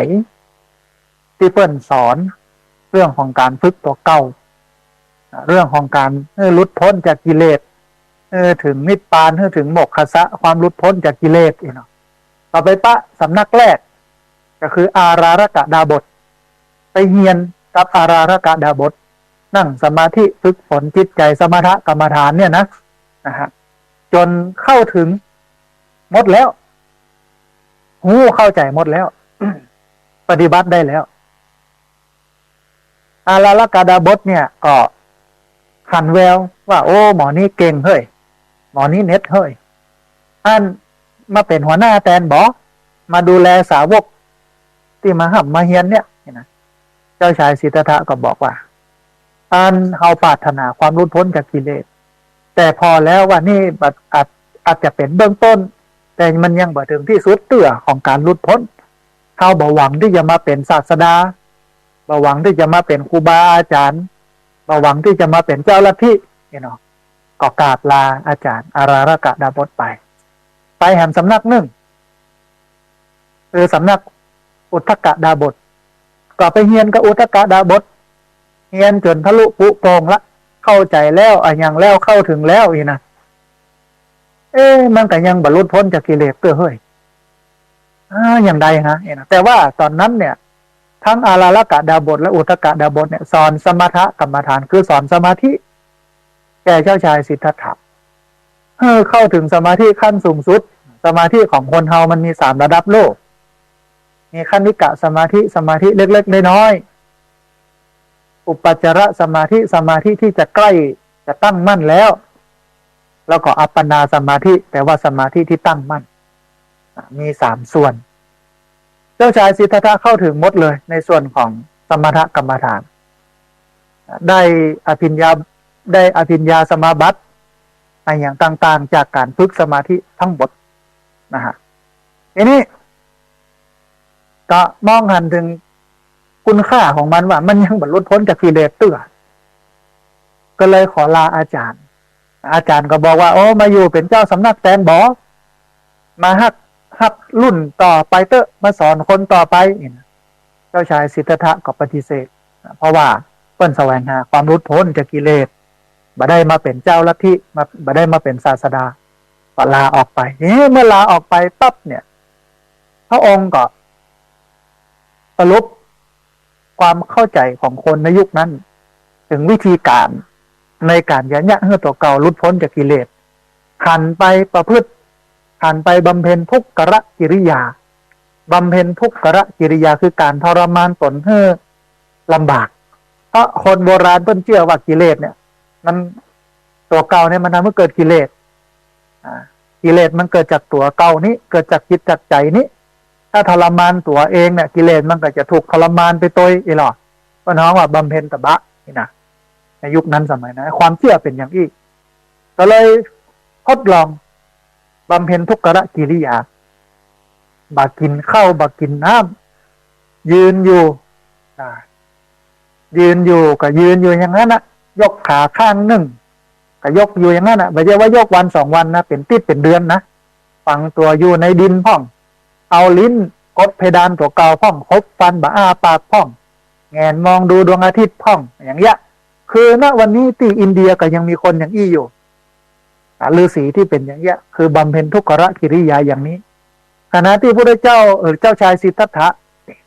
ที่เปิ้นสอนเรื่องของการฝึกตัวเก่าเรื่องของการหลุดพ้นจากกิเลสถึงนิพพานถึงโมกขสะความหลุดพ้นจากกิเลสเนาะต่อไปปะสำนักแรกก็คืออารารกะดาบทไปเฮียนกับอารารกะดาบท นั่งสมาธิฝึกฝนจิตใจสมถกรรมฐานเนี่ยนะฮะจนเข้าถึงหมดแล้วเข้าใจหมดแล้ว ปฏิบัติได้แล้วอาลาลกาดาบทเนี่ยก็หันแววว่าโอ้หมอนี่เก่งเฮ้ยหมอนี่เน็ตเฮ้ยอันมาเป็นหัวหน้าแตนบอมาดูแลสาวกที่มาหับมาเฮียนเนี่ยนะเจ้าชายสิทธัตถะก็บอกว่าอันเฮาปรารถนาความรุดพ้นจากกิเลสแต่พอแล้วว่านี่อาจจะเป็นเบื้องต้นแต่มันยังบ่ถึงที่สุดเตื้อของการรุดพ้นเฮาบ่หวังที่จะมาเป็นศาสดาบ่หวังที่จะมาเป็นครูบาอาจารย์บ่หวังที่จะมาเป็นเจ้าลัทธิเนาะก็กราบลาอาจารย์อาราระกะดาบทไปแห่งสำนักหนึ่งสำนักอุทธกะดาบทก็ไปเฮียนกับอุทธกะดาบทเฮียนจนทะลุปุโปร่งละเข้าใจแล้วอย่างแล้วเข้าถึงแล้วนะมันก็ยังบรรลุพ้นจากกิเลสเฮ้ยอย่างใดฮะแต่ว่าตอนนั้นเนี่ยทั้งอาราละกะดาบทและอุทธกะดาบทเนี่ยสอนสมถกรรมฐานคือสอนสมาธิแก่เจ้าชายสิทธัตถะเข้าถึงสมาธิขั้นสูงสุดสมาธิของคนเฮามันมี3ระดับโลกมีขั้นนิกะสมาธิเล็กๆน้อยๆอุปจารสมาธิที่จะใกล้จะตั้งมั่นแล้วก็อัปปนาสมาธิแปลว่าสมาธิที่ตั้งมั่นมี3ส่วนเจ้าชายสิทธัตถะเข้าถึงหมดเลยในส่วนของสมถกรรมฐานได้อภิญญาสมาบัติอย่างต่างๆจากการฝึกสมาธิทั้งหมดนะฮะทีนี้ก็มองหันถึงคุณค่าของมันว่ามันยังบรรลุพ้นจากกิเลสเตื้อก็เลยขอลาอาจารย์ก็บอกว่าโอ้มาอยู่เป็นเจ้าสำนักแตนบอมาฮักรุ่นต่อไปเตอะมาสอนคนต่อไปเจ้าชายสิทธัตถะก็ปฏิเสธเพราะว่าเปิ้นแสวงหาความรุดพ้นจากกิเลสบ่ได้มาเป็นเจ้าลัทธิบ่ได้มาเป็นศาสดาก็ลาออกไปเมื่อลาออกไปปั๊บเนี่ยพระองค์ก็สรุปความเข้าใจของคนในยุคนั้นถึงวิธีการในการยันยะให้ตัวเก่ารุดพ้นจากกิเลสหันไปประพฤติหันไปบำเพ็ญทุกขกิริยาบำเพ็ญทุกขกิริยาคือการทรมานตนให้ลำบากเพราะคนโบราณเพิ่นเชื่อว่ากิเลสเนี่ยมันตัวเก่าเนี่ยมันทำให้เกิดกิเลสกิเลสมันเกิดจากตัวเก่านี้เกิดจากจิตจากใจนี้ถ้าทรมานตัวเองเนี่ยกิเลสมันก็จะถูกทรมานไปตัวอีหรอก็น้องว่าบำเพ็ญตบะนี่นะในยุคนั้นสมัยนั้นความเชื่อเป็นอย่างนี้ก็เลยทดลองบำเพ็ญทุกขกิริยาบากินข้าวบากินน้ำยืนอยู่ก็ยืนอยู่อย่างนั้นนะยกขาข้างหนึ่งก็ยกอยู่อย่างนั้นนะไม่ใช่ว่ายกวัน2 วันนะเป็นติดเป็นเดือนนะฝังตัวอยู่ในดินพ่องเอาลิ้นกดเพดานตัวเก่าพ่องคบฟันบ่าอ้าปากพ่องแงนมองดูดวงอาทิตย์พ่องอย่างเงี้ยคือณวันนี้ที่อินเดียก็ยังมีคนอย่างอี้อยู่ฤาษีที่เป็นอย่างเงี้ยคือบำเพ็ญทุกขกิริยาอย่างนี้ขณะที่พระเจ้าเจ้าชายสิทธัตถะ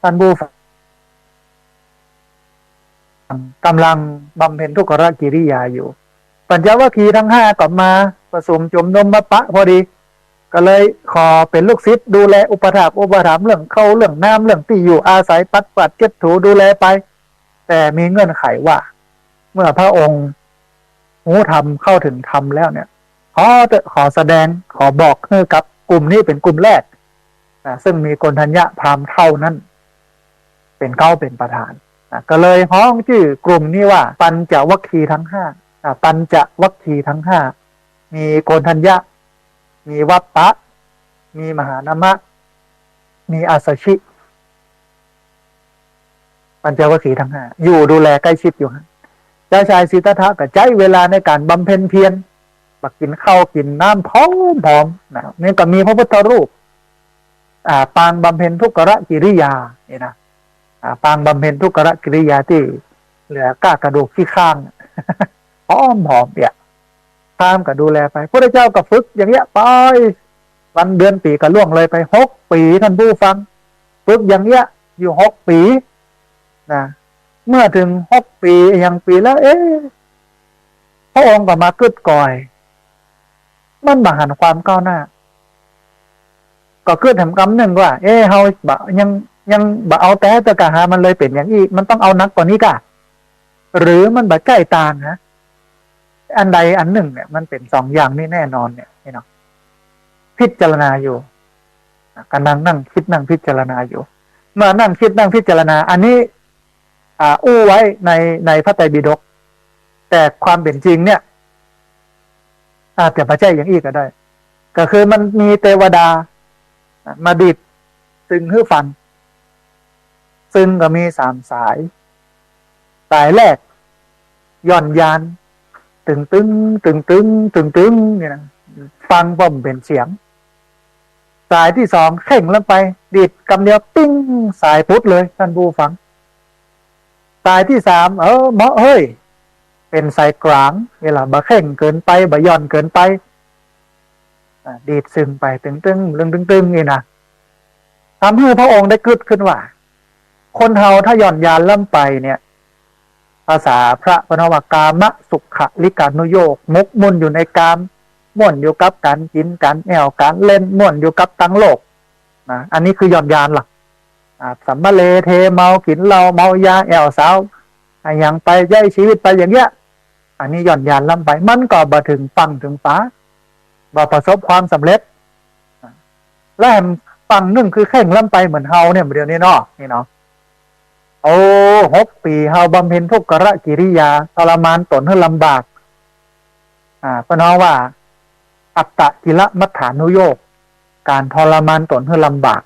ท่านผู้ฟังกำลังบำเพ็ญทุกขกิริยาอยู่ปัญจวัคคีย์ทั้ง5ก็มาประสมจมนมมาปะพอดีก็เลยขอเป็นลูกศิษย์ดูแลอุปถัมภ์เรื่องเข้าเรื่องน้ำเรื่องที่อยู่อาศัยปัดเก็บถูดูแลไปแต่มีเงื่อนไขว่าเมื่อพระองค์หูธรรมเข้าถึงธรรมแล้วเนี่ยขอแสดงขอบอกให้กับกลุ่มนี้เป็นกลุ่มแรกซึ่งมีโกณฑัญญะพราหมณ์เท่านั้นเป็นประธานก็เลยฮ้องชื่อกลุ่มนี้ว่าปัญจวัคคีย์ทั้ง5ปัญจวัคคีย์ทั้ง5มีโกณฑัญญะมีวัปปะมีมหานามะมีอาสชิปัญจวัคคีย์ทั้ง5อยู่ดูแลใกล้ชิดอยู่เจ้าชายสิทธัตถะก็ใช้เวลาในการบำเพ็ญเพียรกินข้าวกินน้ำพร้อมนะนี่ก็มีพระพุทธรูปปางบำเพ็ญทุกขกิริยาเนี่ยนะปางบำเพ็ญทุกขกิริยาที่เหลือก้ากระดูกที่ข้างพร้อมเนี่ยตามก็ดูแลไปพระเจ้าก็ฝึกอย่างเงี้ยไปวันเดือนปีก็ล่วงเลยไป6 ปีท่านผู้ฟังฝึกอย่างเงี้ยอยู่6 ปีนะ เมื่อถึง6 ปียังปีแล้วพระองค์ก็มากึดก่อยมันบาหันความก้าวหน้าก็คือทำกำหนึ่งว่าเฮาบะยังบะเอาแต่ตะกะหามันเลยเป็นอย่างอีกมันต้องเอานักกว่านี้กะหรือมันบะใกล้ตางฮะอันใดอันหนึ่งเนี่ยมันเป็นสองอย่างนี่แน่นอนเนี่ยเนาะพิจารณาอยู่กำลังนั่งคิดนั่งพิจารณาอยู่เมื่อนั่งคิดนั่งพิจารณาอันนี้อู้ไว้ในพระไตรปิฎกแต่ความเป็นจริงเนี่ยอาจจะไม่ใช่อย่างอีกก็ได้ก็คือมันมีเทวดามาดิดซึ่งหื้อฟังซึ่งก็มี3 สายแรกย่อนยานตึงตึงตึงตึงตึงตึงเนี่ยนะฟังบ่มเป็นเสียงสายที่2เข่งลงไปดิดกำเดียวปิ้งสายพุทธเลยท่านผู้ฟังสายที่3เหมาะเฮ้ยเป็นสายกลางเวลาบะเข่งเกินไปบะย่อนเกินไปดีดซึงไปตึงตึงตึงตึงตึงนี่นะทำให้พระองค์ได้กึดขึ้นว่าคนเฮาถ้าย่อนยานล่ำไปเนี่ยภาษาพระพนวกามะสุขลิกานุโยกมกมุ่นอยู่ในกามม่วนอยู่กับการกินการแอวการเล่นม่วนอยู่กับตั้งโลกนะอันนี้คือย่อนยานล่ะสัมมาเลเทเมากินเหล้าเมายาแอวสาวอย่างไปใช้ชีวิตไปอย่างเงี้ยอันนี้ย่อนยานล่ำไปมันก็บ่ถึงฟังถึงฟ้าบ่ประสบความสำเร็จและฟังนึ่งคือแข่งล่ำไปเหมือนเฮาเนี่ยเดี๋ยวนี้เนาะนี่เนาะ6 ปีเฮาบำเพ็ญทุกขกิริยาทรมานตนให้ลำบากเพราะน้องว่าอัตตกิลมัฏฐานุโยกการทรมานตนให้ลำบาก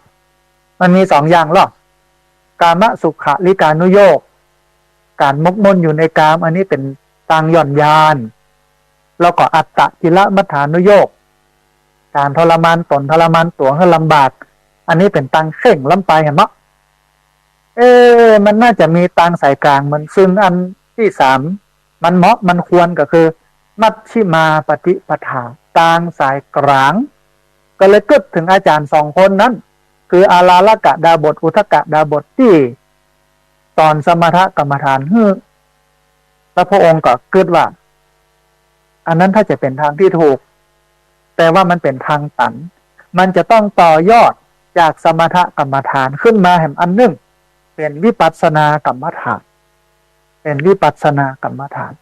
มันมี2 อย่างหรอกกามสุขลิกานุโยกการมกมุ่นอยู่ในกามอันนี้เป็นตังย่อนยานแล้วก็อัตตกิลมัฏฐานุโยกการทรมานตนทรมานตัวให้ลำบากอันนี้เป็นตังเข่งล้ำไปเห็นไหมมันน่าจะมีตังสายกลางมันซึ่งอันที่3มันเหมาะมันควรก็คือมัชชิมาปฏิปทาตังสายกลางก็เลยกึดถึงอาจารย์2 คนนั้นคืออาลาลกะดาบทอุทกะดาบทที่ตอนสมถกรรมฐานแล้วพระองค์ก็กึดว่าอันนั้นถ้าจะเป็นทางที่ถูกแต่ว่ามันเป็นทางตันมันจะต้องต่อยอดจากสมถกรรมฐานขึ้นมาแห่งอันหนึ่งเป็นวิปัสสนากรรมฐานเป็นวิปัสสนากรรมฐาน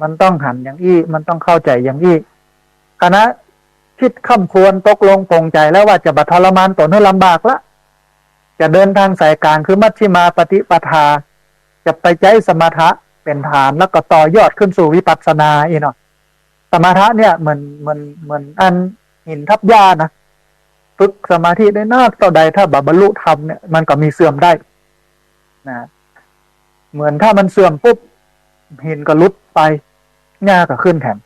มันต้องหันอย่างอี้มันต้องเข้าใจอย่างอี้คณะคิดค่ำควรตกลงปรงใจแล้วว่าจะบัดทรมานตนให้ลำบากละจะเดินทางสายกลางคือมัชฌิมาปฏิปทาจะไปใจสมถะเป็นฐานแล้วก็ต่อยอดขึ้นสู่วิปัสสนาอีกเนาะสมถะเนี่ยเหมือนอันหินทับหญ้านะฝึกสมาธิได้นากต่อใดถ้าบรรลุธรรมเนี่ยมันก็มีเสื่อมได้นะเหมือนถ้ามันเสื่อมปุ๊บหินก็ลุดไปหญ้าก็ขึ้นแทน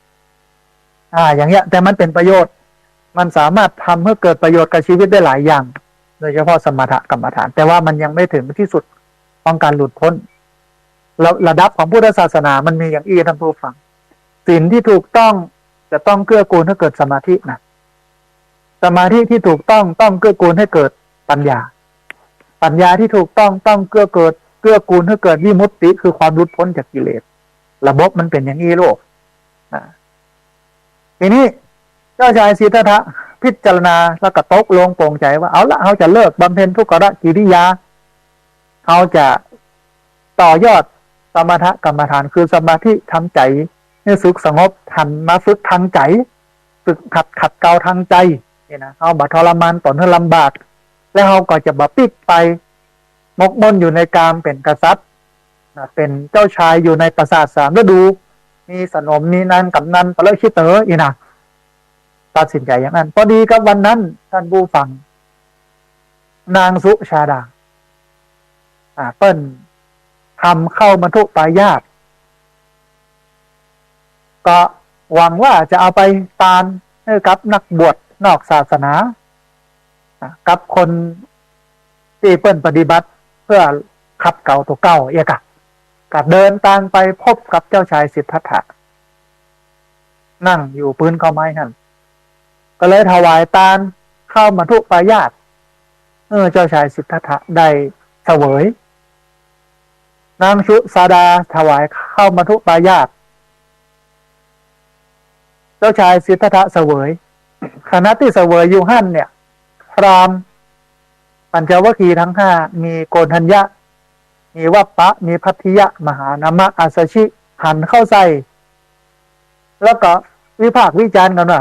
อย่างเงี้ยแต่มันเป็นประโยชน์มันสามารถทำให้เกิดประโยชน์กับชีวิตได้หลายอย่างโดยเฉพาะสมถกรรมฐานแต่ว่ามันยังไม่ถึงที่สุดของการหลุดพ้นแล้วระดับของพุทธศาสนามันมีอย่างอี้ท่านผู้ฟังศีลที่ถูกต้องจะต้องเกื้อกูลให้เกิดสมาธินะสมาธิที่ถูกต้องเกื้อกูลให้เกิดปัญญาที่ถูกต้องเกื้อกูลให้เกิดวิมุตติคือความหลุดพ้นจากกิเลสระบบมันเป็นอย่างนี้โลกทีนี้เจ้าชายสิทธัตถะพิจารณาแล้วก็ตกลงปรงใจว่าเอาละเขาจะเลิกบำเพ็ญทุกขกิริยาเขาจะต่อยอดสมถกรรมฐานคือสมาธิทำใจให้สุขสงบทันมาฝึกทางใจฝึกขัดเกลาทางใจนี่นะเขาบัดทรมานตนให้ลำบากแล้วเขาก็จะบัดปิดไปมกมุ่นอยู่ในกามเป็นกษัตริย์เป็นเจ้าชายอยู่ในปราสาท3 ฤดูมีสนมมีนันกับนันปะเลชิเตออีนะตัดสินใจอย่างนั้นพอดีกับวันนั้นท่านผู้ฟังนางสุชาดาเปิ้นทำเข้ามาทุปายาตก็หวังว่าจะเอาไปตานให้กับนักบวชนอกศาสนากับคนที่เปิ้นปฏิบัติเพื่อขัดเกลาตัวเก่าเอกะก็เดินทางไปพบกับเจ้าชายสิทธัตถะนั่งอยู่ปืนข้าไม้นั่นก็เลยถวายตาลเข้ามาทุปายาตเจ้าชายสิทธัตถะได้เสวย นางชุสาดาถวายข้าวมัทุปายาตเจ้าชายสิทธัตถะเสวยขณะที่เสวยอยู่หั่นเนี่ยพราหมณ์ปัญจวัคคีย์ทั้งห้ามีโกณฑัญญะมีวัปปะมีพัทธิยะมหานามะอาสชิหันเข้าใส่แล้วก็วิพากษ์วิจารณ์กันว่า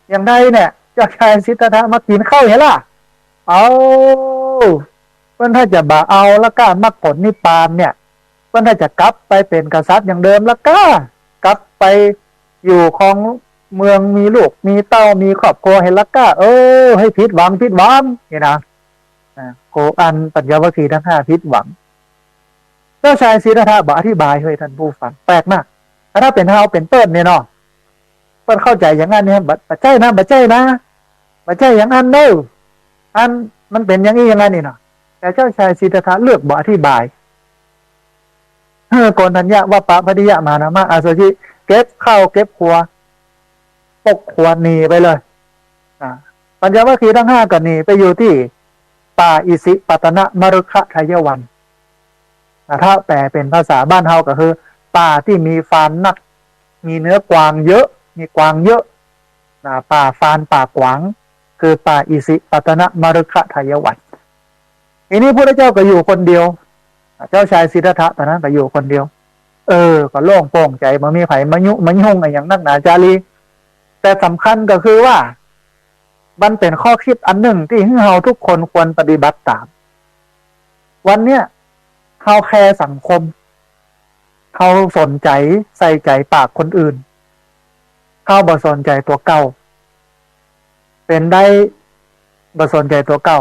อย่างไรเนี่ยเจ้าชายสิทธัตถะมากินข้าวเห็นล่ะเอาเพื่อนถ้าจะบ่าเอาแล้วก็มรรคผลนิพพานเนี่ยเพื่อนถ้าจะกลับไปเป็นกษัตริย์อย่างเดิมแล้วก็กลับไปอยู่ของเมืองมีลูกมีเต้ามีครอบครัวเห็นแล้วก็ให้ผิดหวังนี่นะโกอันปัญญวัคคีย์ทั้งห้าผิดหวังเจ้าชายสิทธัตถะบอกอธิบายให้ท่านผู้ฟังแปลกมากถ้าเป็นเฮาเป็นเปิ้ลเนี่ยเนาะเปิ้ลเข้าใจอย่างนั้นเนี่ยบัดใจนะอย่างนั้นเนอะอันมันเป็นอย่างนี้อย่างนั้นนี่เนาะแต่เจ้าชายสิทธัตถะเลือกบอกอธิบายโกณฑัญญะว่าปะพัทธิยะมหานามะอาสชิเก็บข้าวเก็บครัวปกขวดหนีไปเลยปัญญวัคคีย์ทั้งห้าก็หนีไปอยู่ที่ป่าอิสิปตนะมฤคทายวันถ้าแปลเป็นภาษาบ้านเฮาก็คือป่าที่มีฟานนักมีเนื้อกวางเยอะมีกวางเยอะป่าฟานป่ากวางคือป่าอิสิปตนะมฤคทายวันทีนี้พระเจ้าก็อยู่คนเดียวเจ้าชายสิทธัตถะตอนนั้นก็อยู่คนเดียวก็โล่งโปร่งใจมันมีไผมายุ่งอะไรอย่างนักหนาจารีแต่สำคัญก็คือว่ามันเป็นข้อคิดอันหนึ่งที่เราทุกคนควรปฏิบัติตามวันเนี้ยเราแคร์สังคมเราสนใจใส่ใจปากคนอื่นเราบ่สนใจตัวเก่าเป็นได้บ่สนใจตัวเก่า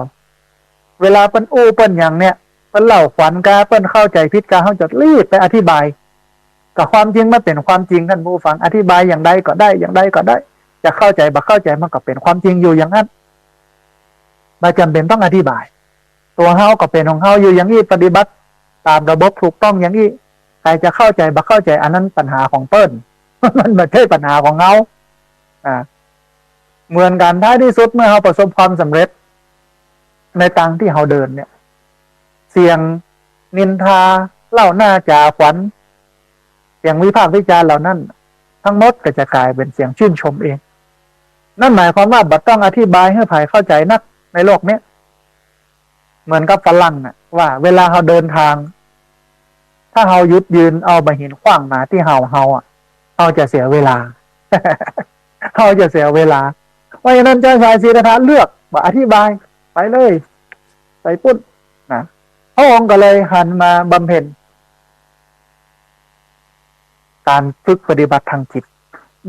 เวลาเปิ้นอู้เปิ้นอย่างเนี้ยเปิ้นเล่าขวัญกาเปิ้นเข้าใจผิดกาเขาจะรีบไปอธิบายกับความจริงมันเป็นความจริงท่านผู้ฟังอธิบายอย่างใดก็ได้อย่างใดก็ได้จะเข้าใจบ่เข้าใจมันก็เป็นความจริงอยู่อย่างนั้นไม่จำเป็นต้องอธิบายตัวเฮาก็เป็นของเฮาอยู่อย่างนี้ปฏิบัติตามระบบถูกต้องอย่างนี้ใครจะเข้าใจบ่เข้าใจอันนั้นปัญหาของเปิ้น มันไม่ใช่ปัญหาของเฮาเหมือนกันท้ายที่สุดเมื่อเฮาประสบความสำเร็จในทางที่เฮาเดินเนี่ยเสียงนินทาเล่าหน้าจ่าขวัญเสียงวิพากษ์วิจารณ์เหล่านั้นทั้งหมดก็จะกลายเป็นเสียงชื่นชมเองนั่นหมายความว่าบัดต้องอธิบายให้ใครเข้าใจนักในโลกนี้เหมือนกับฝรั่งว่าเวลาเราเดินทางถ้าเราหยุดยืนเอาใบหินขว้างมาที่เราจะเสียเวลา เราจะเสียเวลาเพราะฉะนั้นเจ้าชายสิทธัตถะเลือกว่าอธิบายไปเลยไปปุ๊บนะพระองค์ก็เลยหันมาบำเพ็ญการฝึกปฏิบัติทางจิต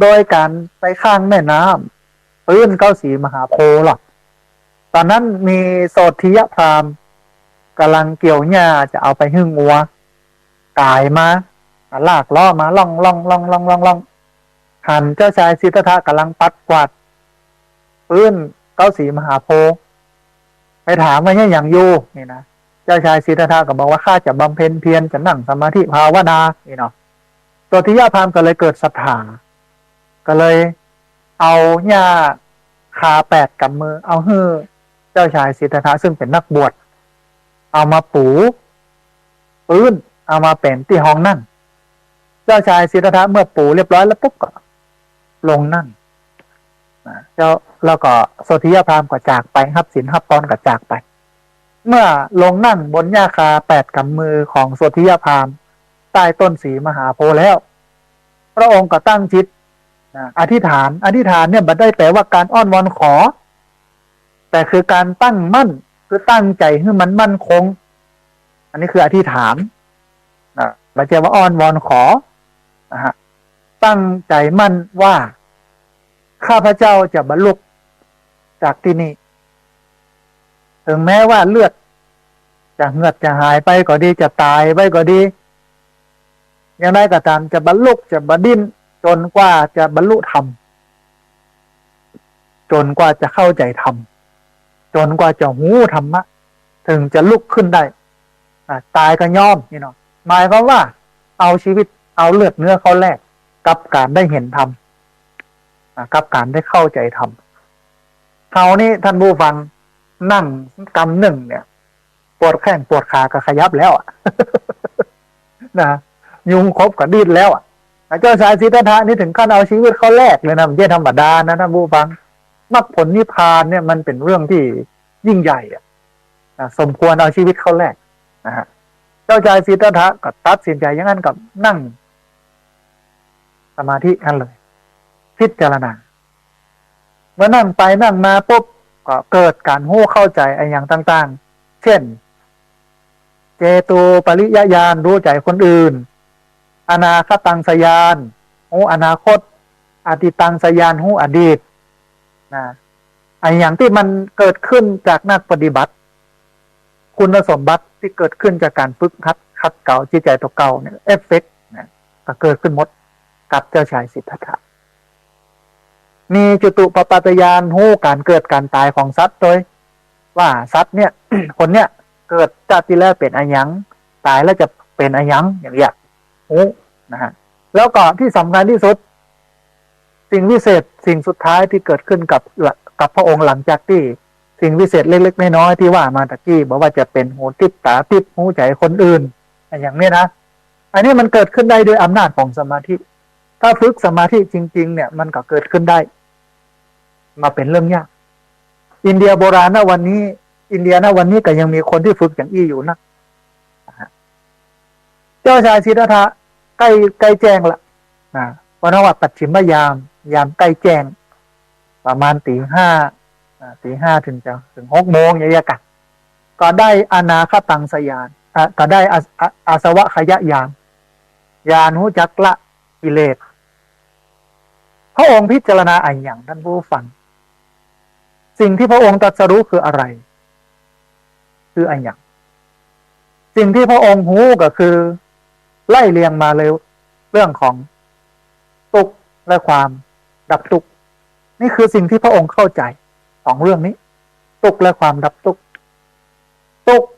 โดยการไปข้างแม่น้ำปื้นเก้าสีมหาโพธิ์หรอกตอนนั้นมีโสธิยพราหมณ์กำลังเกี่ยวหญ้าจะเอาไปหึ่งงัวกายมาลากล้อมาล่องหันเจ้าชายสิทธัตถะกำลังปัดกวาดปื้นเก้าสีมหาโพธิ์ไปถามว่าเนี่ยอย่างอยู่นี่นะเจ้าชายสิทธัตถะก็บอกว่าข้าจะบำเพ็ญเพียรจะนั่งสมาธิภาวนานี่เนาะโสธิยพราหมณ์ก็เลยเกิดศรัทธาก็เลยเอาหญ้าคา8 กำมือเอาฮื้อเจ้าชายสิทธัตถะซึ่งเป็นนักบวชเอามาปูปื้นเอามาเป็นที่ห้องนั่งเจ้าชายสิทธัตถะเมื่อปูเรียบร้อยแล้วปุ๊บก็ลงนั่งแล้วก็โสธิยพราหมณ์ก็จากไปรับศีลรับพรก็จากไปเมื่อลงนั่งบนหญ้าคา8 กำมือของโสธิยพราหมณ์ใต้ต้นสีมหาโพธิ์แล้วพระองค์ก็ตั้งจิตอธิษฐานเนี่ยบัดได้แปลว่าการอ้อนวอนขอแต่คือการตั้งมั่นคือตั้งใจให้มันมั่นคงอันนี้คืออธิษฐานบัดเจว่าอ้อนวอนขอนะฮะตั้งใจมั่นว่าข้าพเจ้าจะบรรลุจากที่นี่ถึงแม้ว่าเลือดจะเหือดจะหายไปก็ดีจะตายไปก็ดีอย่างไรก็ตามจะบรรลุจะบดิ้นจนกว่าจะบรรลุธรรมจนกว่าจะเข้าใจธรรมจนกว่าจะหูธรรมะถึงจะลุกขึ้นได้ตายก็ยอมนี่เนาะหมายความว่าเอาชีวิตเอาเลือดเนื้อเขาแลกกับการได้เห็นธรรมกับการได้เข้าใจธรรมเขานี่ท่านผู้ฟังนั่งกำหนึ่งเนี่ยปวดแข้งปวดขาก็ขยับแล้ว นะยุงครบกับดิ้นแล้วอ่ะเจ้าชายสิทธัตถะนี่ถึงขั้นเอาชีวิตเขาแลกเลยนะไม่ใช่ธรรมดานะท่านผู้ฟังมรรคผลนิพพานเนี่ยมันเป็นเรื่องที่ยิ่งใหญ่อ่ะสมควรเอาชีวิตเขาแลกนะฮะเจ้าชายสิทธัตถะก็ตัดสินใจอย่างนั้นกับนั่งสมาธิกันเลยพิจารณาเมื่อนั่งไปนั่งมาปุ๊บก็เกิดการหู้เข้าใจไอ้อย่างต่างๆเช่นเจโตปริยญาณรู้ใจคนอื่นอนาคตังสยานหู้อนาคตอดีตังสยานหู้อดีตนะไอ้อย่างที่มันเกิดขึ้นจากนักปฏิบัติคุณสมบัติที่เกิดขึ้นจากการฝึกคัดเก่าจิตใจตัวเก่าเนี่ยเอฟเฟกต์นะก็เกิดขึ้นหมดกับเจ้าชายสิทธัตถะมีจุตุปปัตตญาณหู้การเกิดการตายของสัตว์โดยว่าสัตว์เนี่ย คนเนี่ยเกิดชาติที่แล้วเป็นอายังตายแล้วจะเป็นอายังอย่างเงี้ยหู้นะฮะแล้วก็ที่สำคัญที่สุดสิ่งวิเศษสิ่งสุดท้ายที่เกิดขึ้นกับพระองค์หลังจากที่สิ่งวิเศษเล็กๆน้อยๆที่ว่ามาตะกี้บอกว่าจะเป็นหูทิพตาทิพหูใจคนอื่นอย่างนี้นะอันนี้มันเกิดขึ้นได้ด้วยอำนาจของสมาธิถ้าฝึกสมาธิจริงๆเนี่ยมันก็เกิดขึ้นได้มาเป็นเรื่องยากอินเดียโบราณณวันนี้อินเดียณวันนี้ก็ยังมีคนที่ฝึกอย่างอี้อยู่นะเจ้าชายสิทธัตถะใกล้แจ้งละวันว่าปัจฉิมยามใกล้แจ้งประมาณตีห้าถึง6 โมงอย่างเงี้ยกันก็ได้อนาคตังสยานก็ได้อาสวะขยะญาณหูจักละกิเลสพระองค์พิจารณาอะไรอย่างท่านผู้ฟังสิ่งที่พระองค์ตรัสรู้คืออะไรคืออะไรอย่างสิ่งที่พระองค์หูก็คือไล่เรียงมาเลยเรื่องของทุกข์และความดับทุกข์นี่คือสิ่งที่พระองค์เข้าใจของเรื่องนี้ทุกข์และความดับทุกข์ทุกข์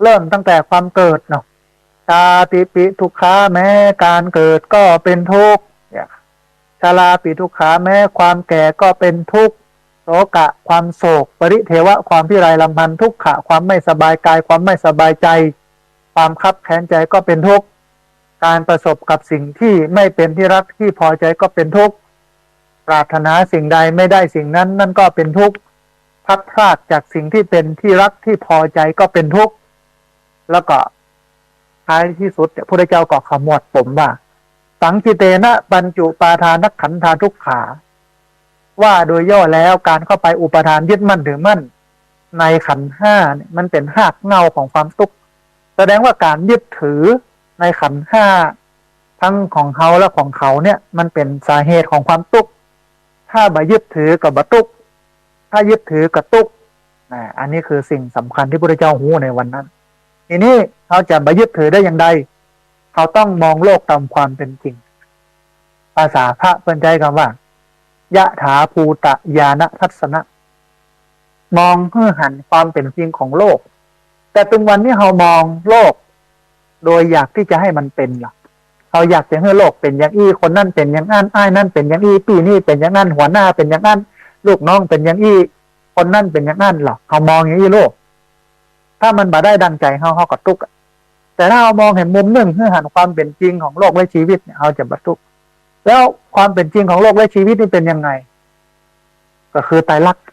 เริ่มตั้งแต่ความเกิดเนาะชาติปิทุกขาแม้การเกิดก็เป็นทุกข์ชราปิทุกขาแม้ความแก่ก็เป็นทุกข์โศกะความโศกปริเทวะความพิไรลำพันธ์ทุกขะความไม่สบายกายความไม่สบายใจความคับแค้นใจก็เป็นทุกข์การประสบกับสิ่งที่ไม่เป็นที่รักที่พอใจก็เป็นทุกข์ปรารถนาสิ่งใดไม่ได้สิ่งนั้นนั่นก็เป็นทุกข์พัดพลาดจากสิ่งที่เป็นที่รักที่พอใจก็เป็นทุกข์แล้วก็ท้ายที่สุดพระพุทธเจ้าก็ขมวดปมว่าสังคิเตนะปัญจุปาทานักขันธาทุกขาว่าโดยย่อแล้วการเข้าไปอุปทานยึดมั่นถือมั่นในขันธ์ห้าเนี่ยมันเป็นหากเงาของความทุกข์แสดงว่าการยึดถือในขันธ์ห้าทั้งของเขาและของเขาเนี่ยมันเป็นสาเหตุของความทุกข์ถ้าบ่ยึดถือกับบทุกข์ถ้ายึดถือกับทุกข์อันนี้คือสิ่งสำคัญที่พระพุทธเจ้าหูในวันนั้นทีนี้เขาจะบ่ยึดถือได้อย่างไรเขาต้องมองโลกตามความเป็นจริงภาษาพระเป็นใจคำว่ายะถาภูตะญาณทัศนะมองเพื่อหันความเป็นจริงของโลกแต่เป็นวันที่เรามองโลกโดยอยากที่จะให้มันเป็นล่ะเราอยากจะให้โลกเป็นอย่างอี้คนนั่นเป็นอย่างนั้นอ้ายนั่นเป็นอย่างอี้ปีนี่เป็นอย่างนั้นหัวหน้าเป็นอย่างนั้นลูกน้องเป็นอย่างอี้คนนั่นเป็นอย่างนั้นหรอเรามองอย่างอี้โลกถ้ามันบ่ได้ดังใจเขาก็ทุกข์แต่ถ้าเรามองเห็นมุมหนึ่งเพื่อหันความเป็นจริงของโลกและชีวิตเนี่ยเราจะบรรลุแล้วความเป็นจริงของโลกและชีวิตนี่เป็นยังไงก็คือไตรลักษณ์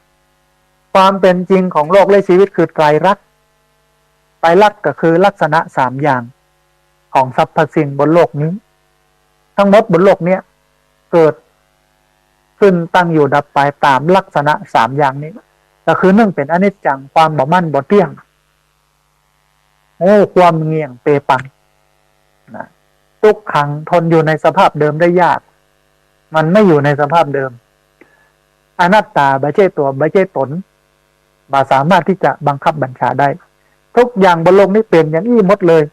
ความเป็นจริงของโลกและชีวิตคือไตรลักษณ์ไตรลักษณ์ก็คือลักษณะ3อย่างของสรรพสิ่งบนโลกนี้ทั้งหมดบนโลกเนี้ยเกิดขึ้นตั้งอยู่ดับไปตามลักษณะ3อย่างนี้ก็คือ1เป็นอนิจจังความบ่มั่นบ่เที่ยงความเงี่ยงเปปังนะทุกขังทนอยู่ในสภาพเดิมได้ยากมันไม่อยู่ในสภาพเดิมอนัตตาไม่ใช่ตัวไม่ใช่ตนบ่สามารถที่จะบังคับบัญชาได้ทุกอย่างบนโลกนี้เป็นอย่างอี้หมดเลย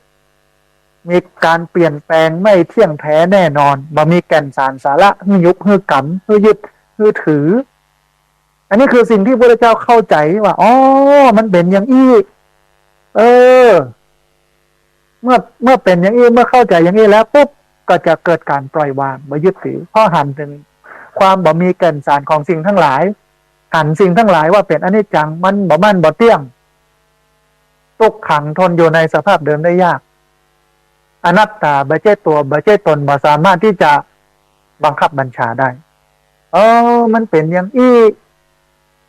มีการเปลี่ยนแปลงไม่เที่ยงแท้แน่นอนบ่มีแก่นสารสาระหื้อยุบหื้อกำหื้อยึดหื้อถืออันนี้คือสิ่งที่พระเจ้าเข้าใจว่าอ๋อมันเป็นอย่างอี้เมื่อเป็นอย่างนี้เมื่อเข้าใจอย่างนี้แล้วปุ๊บก็จะเกิดการปล่อยวางบ่ยึดถือพอหันถึงความบ่มีแก่นสารของสิ่งทั้งหลายหันสิ่งทั้งหลายว่าเป็นอนิจจังมันบ่มั่นบ่เที่ยงทุกขังทนอยู่ในสภาพเดิมได้ยาก อนัตตาบ่ใช่ตัวบ่ใช่ตนบ่สามารถที่จะบังคับบัญชาได้มันเป็นอย่างอี้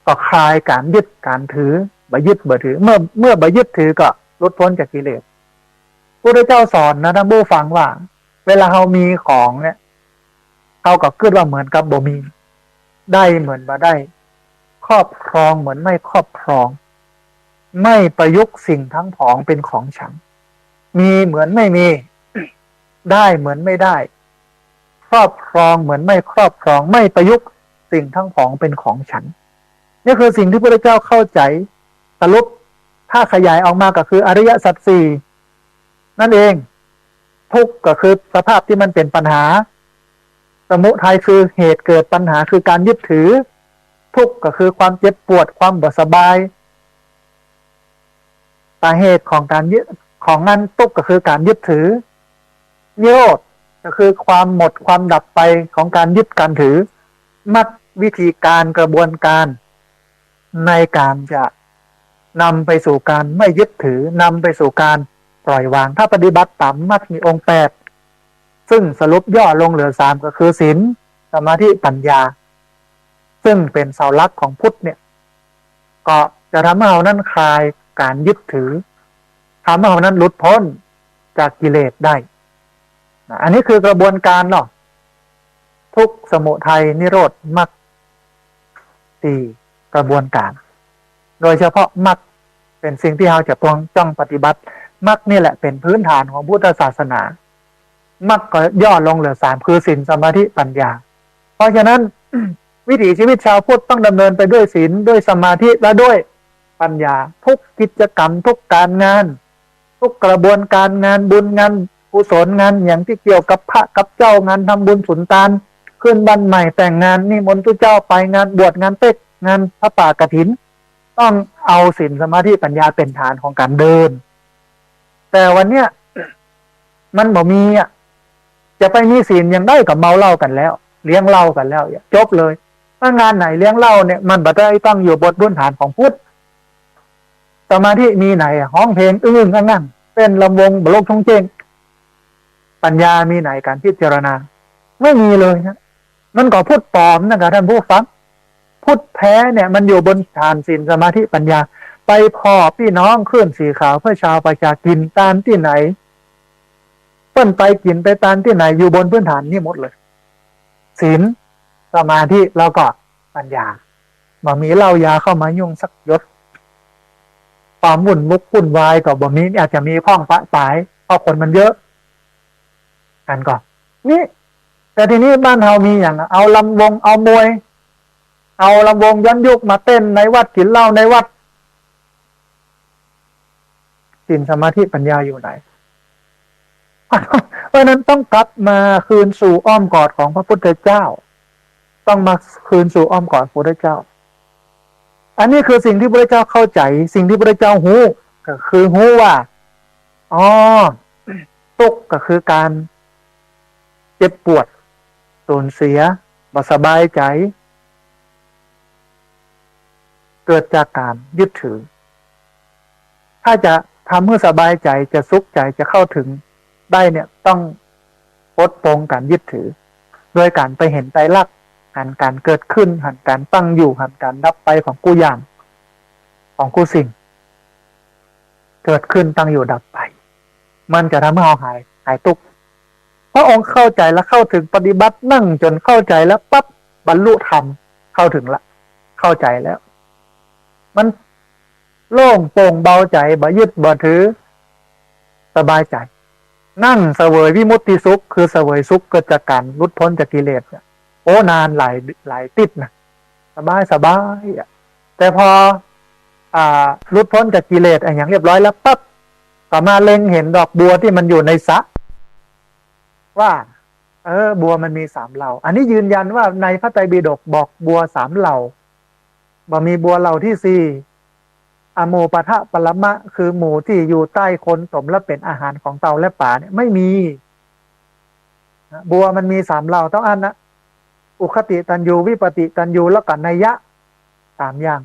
ก็คลายการยึดการถือบ่ยึดบ่ถือเมื่อบ่ยึดถือก็หลุดพ้นจากกิเลสพระพุทธเจ้าสอนนะท่านผู้ฟังว่าเวลาเรามีของเนี่ยเราก็คิดว่าเหมือนกับบ่มีได้เหมือนบ่ได้ครอบครองเหมือนไม่ครอบครองไม่ประยุกต์สิ่งทั้งผองเป็นของฉันมีเหมือนไม่มีได้เหมือนไม่ได้ครอบครองเหมือนไม่ครอบครองไม่ประยุกต์สิ่งทั้งผองเป็นของฉันนี่คือสิ่งที่พระพุทธเจ้าเข้าใจสรุปถ้าขยายออกมาก็คืออริยสัจสี่นั่นเองทุกข์ก็คือสภาพที่มันเป็นปัญหาสมุทัยคือเหตุเกิดปัญหาคือการยึดถือทุกข์ก็คือความเจ็บปวดความบ่สบายสาเหตุของการยึดของนั้นทุกข์ก็คือการยึดถือนิโรธก็คือความหมดความดับไปของการยึดการถือมรรควิธีการกระบวนการในการจะนำไปสู่การไม่ยึดถือนำไปสู่การปล่อยวางถ้าปฏิบัติตามมรรคมีองค์8ซึ่งสรุปย่อลงเหลือ3ก็คือศีลสมาธิปัญญาซึ่งเป็นเสาหลักของพุทธเนี่ยก็จะทำให้เรานั้นคลายการยึดถือทำให้เรานั้นหลุดพ้นจากกิเลสได้อันนี้คือกระบวนการเนาะทุกข์สมุทัยนิโรธมรรค4กระบวนการโดยเฉพาะมรรคเป็นสิ่งที่เราจะต้องปฏิบัติมรรคนี่แหละเป็นพื้นฐานของพุทธศาสนามรรคก็ย่อลงเหลือ3คือศีลสมาธิปัญญาเพราะฉะนั้น วิถีชีวิตชาวพุทธต้องดำเนินไปด้วยศีลด้วยสมาธิและด้วยปัญญาทุกกิจกรรมทุกการงานทุกกระบวนการงานบุญงานกุศลงานอย่างที่เกี่ยวกับพระกับเจ้างานทำบุญสุนทานขึ้นบ้านใหม่แต่งงานนิมนต์พระเจ้าไปงานบวชงานเต็กงานพระป่ากฐินต้องเอาศีลสมาธิปัญญาเป็นฐานของการเดินแต่วันเนี้ยมันบ่มีจะไปมีศีลยังได้กับเมาเหล้ากันแล้วเลี้ยงเหล้ากันแล้วจบเลยถ้างานไหนเลี้ยงเหล้าเนี่ยมันบ่ได้ตั้งอยู่บนพื้นฐานของพุทธสมาธิมีไหนห้องเพลงงั้นเต้นลำวงบโลกชงเจงปัญญามีไหนการพิจารณาไม่มีเลยนะมันก็พูดปลอมนะครับท่านผู้ฟังพูดแท้เนี่ยมันอยู่บนฐานศีลสมาธิปัญญาไปพ่อพี่น้องเคลื่อนสีขาวเพื่อชาวประชากินตามที่ไหนเปิ้นไปกินไปตามที่ไหนอยู่บนพื้นฐานนี่หมดเลยศีลสมาธิแล้วก็ปัญญาบ่มีเหล้ายาเข้ามายุ่งสักยศความวุ่นมุกวุ่นวายก็บ่มีอาจจะมีข้องปะปายเพราะคนมันเยอะกันก่อนนี่แต่ทีนี้บ้านเฮามีอย่างเอาลำวงเอามวยเอาลำวงย้อนยุคมาเต้นในวัดกินเหล้าในวัดศีลสมาธิปัญญาอยู่ไหนเพราะนั้นต้องกลับมาคืนสู่อ้อมกอดของพระพุทธเจ้าต้องมาคืนสู่อ้อมกอดพระพุทธเจ้าอันนี้คือสิ่งที่พระพุทธเจ้าเข้าใจสิ่งที่พระพุทธเจ้าหูก็คือหูว่าทุกข์ก็คือการเจ็บปวดสูญเสียบ่สบายใจเกิดจากการยึดถือถ้าจะทำให้สบายใจจะสุขใจจะเข้าถึงได้เนี่ยต้องปลดปลงการยึดถือโดยการไปเห็นไตรลักษณ์หันการเกิดขึ้นหันการตั้งอยู่หันการดับไปของกู้อย่างของกู้สิ่งเกิดขึ้นตั้งอยู่ดับไปมันจะทำให้เราหายทุกข์พระองค์เข้าใจและเข้าถึงปฏิบัตินั่งจนเข้าใจแล้วปั๊บบรรลุธรรมเข้าถึงละเข้าใจแล้วมันโล่งโปร่งเบาใจบ่ยึดบ่ถือสบายใจนั่งเสวยวิมุตติสุขคือเสวยสุขเกิดจากการหลุดพ้นจากกิเลสโอ้นานหลายติดนะสบายแต่พอหลุดพ้นจากกิเลสอย่างเรียบร้อยแล้วปั๊บก็มาเล็งเห็นดอกบัวที่มันอยู่ในสระว่าบัวมันมี3เหล่าอันนี้ยืนยันว่าในพระไตรปิฎกบอกบัว3เหล่าบ่มีบัวเหล่าที่4อโมปะทะปรมะคือหมูที่อยู่ใต้คนสมและเป็นอาหารของเต่าและป่าเนี่ยไม่มีบัวมันมี3เหล่าต้องอันนะอุคติตันยูวิปติตันยูแล้วก็นัยยะ3อย่าง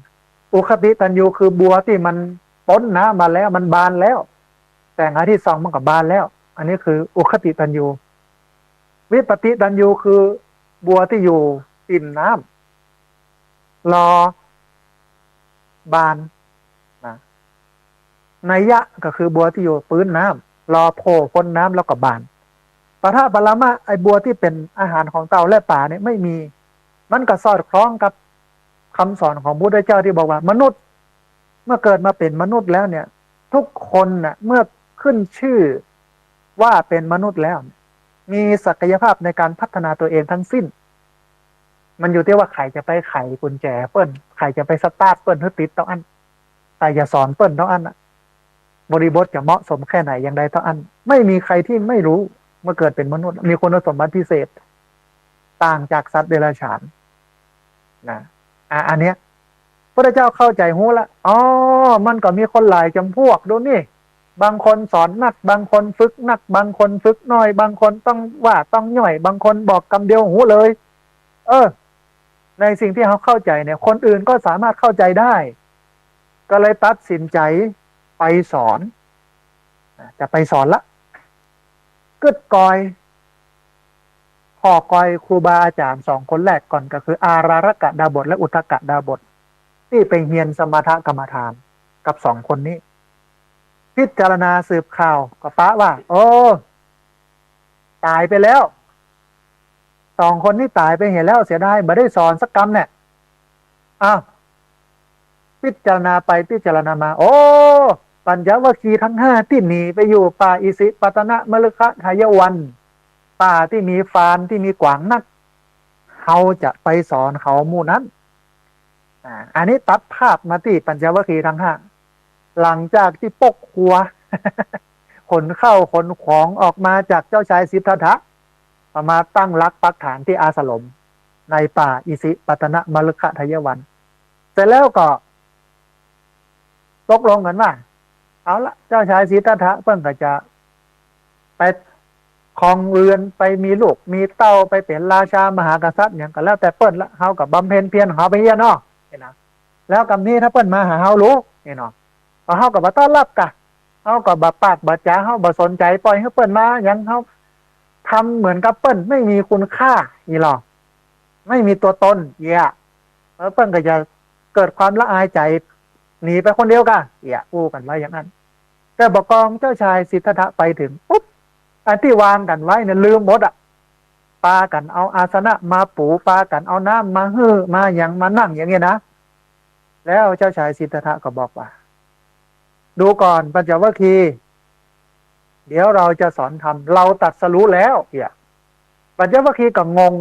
อุคติตันยูคือบัวที่มันพ้นนะมาแล้วมันบานแล้วแต่งอาทิตย์2มันก็บานแล้ว อันนี้คืออุคติตันยูวิปติตันยูคือบัวที่อยู่ติ่มน้ำรอบานนะนัยยะก็คือบัวที่อยู่พื้นน้ำรอโผล่พ้นน้ำแล้วก็บานปะทะปรมะไอบัวที่เป็นอาหารของเต่าและป่าเนี่ยไม่มีมันก็สอดคล้องกับคำสอนของพระพุทธเจ้าที่บอกว่ามนุษย์เมื่อเกิดมาเป็นมนุษย์แล้วเนี่ยทุกคนน่ะเมื่อขึ้นชื่อว่าเป็นมนุษย์แล้วมีศักยภาพในการพัฒนาตัวเองทั้งสิ้นมันอยู่ที่ว่าใครจะไปไขกุญแจเปิ้ลใครจะไปสตาร์ทเปิ้ลให้ติดต้องอันแต่อย่าสอนเปิ้ลต้องอันบริบทจะเหมาะสมแค่ไหนอย่างใดต้องอันไม่มีใครที่ไม่รู้เมื่อเกิดเป็นมนุษย์มีคุณสมบัติพิเศษต่างจากสัตว์เดรัจฉานนะอันเนี้ยพระเจ้าเข้าใจหูละอ๋อมันก็มีคนหลายจำพวกดูนี่บางคนสอนนักบางคนฝึกนักบางคนฝึกน้อยบางคนต้องว่าต้องย่อยบางคนบอกคำเดียวหูเลยในสิ่งที่เขาเข้าใจเนี่ยคนอื่นก็สามารถเข้าใจได้ก็เลยตัดสินใจไปสอนจะไปสอนละกึดกอยพ่อกอยครูบาอาจารย์สองคนแรกก่อนก็คืออารารกะดาบทและอุทกะดาบทที่ไปเรียนสมถกรรมฐานกับสองคนนี้พิจารณาสืบข่าวกับป้าว่าโอ้ตายไปแล้วสองคนนี้ตายไปเห็นแล้วเสียดายไม่ได้สอนสักคำเนี่ยพิจารณาไปพิจารณามาโอ้ปัญจวัคคีย์ทั้งห้าที่หนีไปอยู่ป่าอิสิปตนะมฤคทายวันป่าที่มีฟานที่มีกวางนักเขาจะไปสอนเขาหมู่นั้นอันนี้ตัดภาพมาที่ปัญจวัคคีย์ทั้งห้าหลังจากที่ปกครัว ขนเข้าขนของออกมาจากเจ้าชายสิทธัตถะมาตั้งรักปักฐานที่อาสลมในป่าอิสิปตนะมฤคทายวันเสร็จแล้วก็ตกลงกันว่าเอาละเจ้าชายสิทธัตถะเพิ่งก็จะไปครองเรือนไปมีลูกมีเต้าไปเป็นราชามหากษัตริย์อย่างก็แล้วแต่เปิ้ลละเฮากับบำเพ็ญเพียรของเขาไปเฮียเนาะนะแล้วกำนี้ถ้าเปิ้ลมาหาเฮารู้เนาะพอเฮากับต้อนรับกะเฮากับปากบัดจ้าเฮาบ่สนใจปล่อยให้เปิ้ลมาอย่างเฮาทำเหมือนกับเปิ้ลไม่มีคุณค่าอีหรอไม่มีตัวตนเหี้ยเปิ้ลก็จะเกิดความละอายใจหนีไปคนเดียวกันอู้กันไว้อย่างนั้นแต่บอกกองเจ้าชายสิทธัตถะไปถึงปุ๊บอันที่วางกันไว้เนี่ยลืมหมดปากันเอาอาสนะมาปูปากันเอาน้ำมาฮื้อมาอย่างมานั่งอย่างเงี้ยนะแล้วเจ้าชายสิทธัตถะก็บอกว่าดูก่อนปัญจวัคคีย์เดี๋ยวเราจะสอนธรรมเราตรัสรู้แล้วปัญจวัคคีย์ก็งง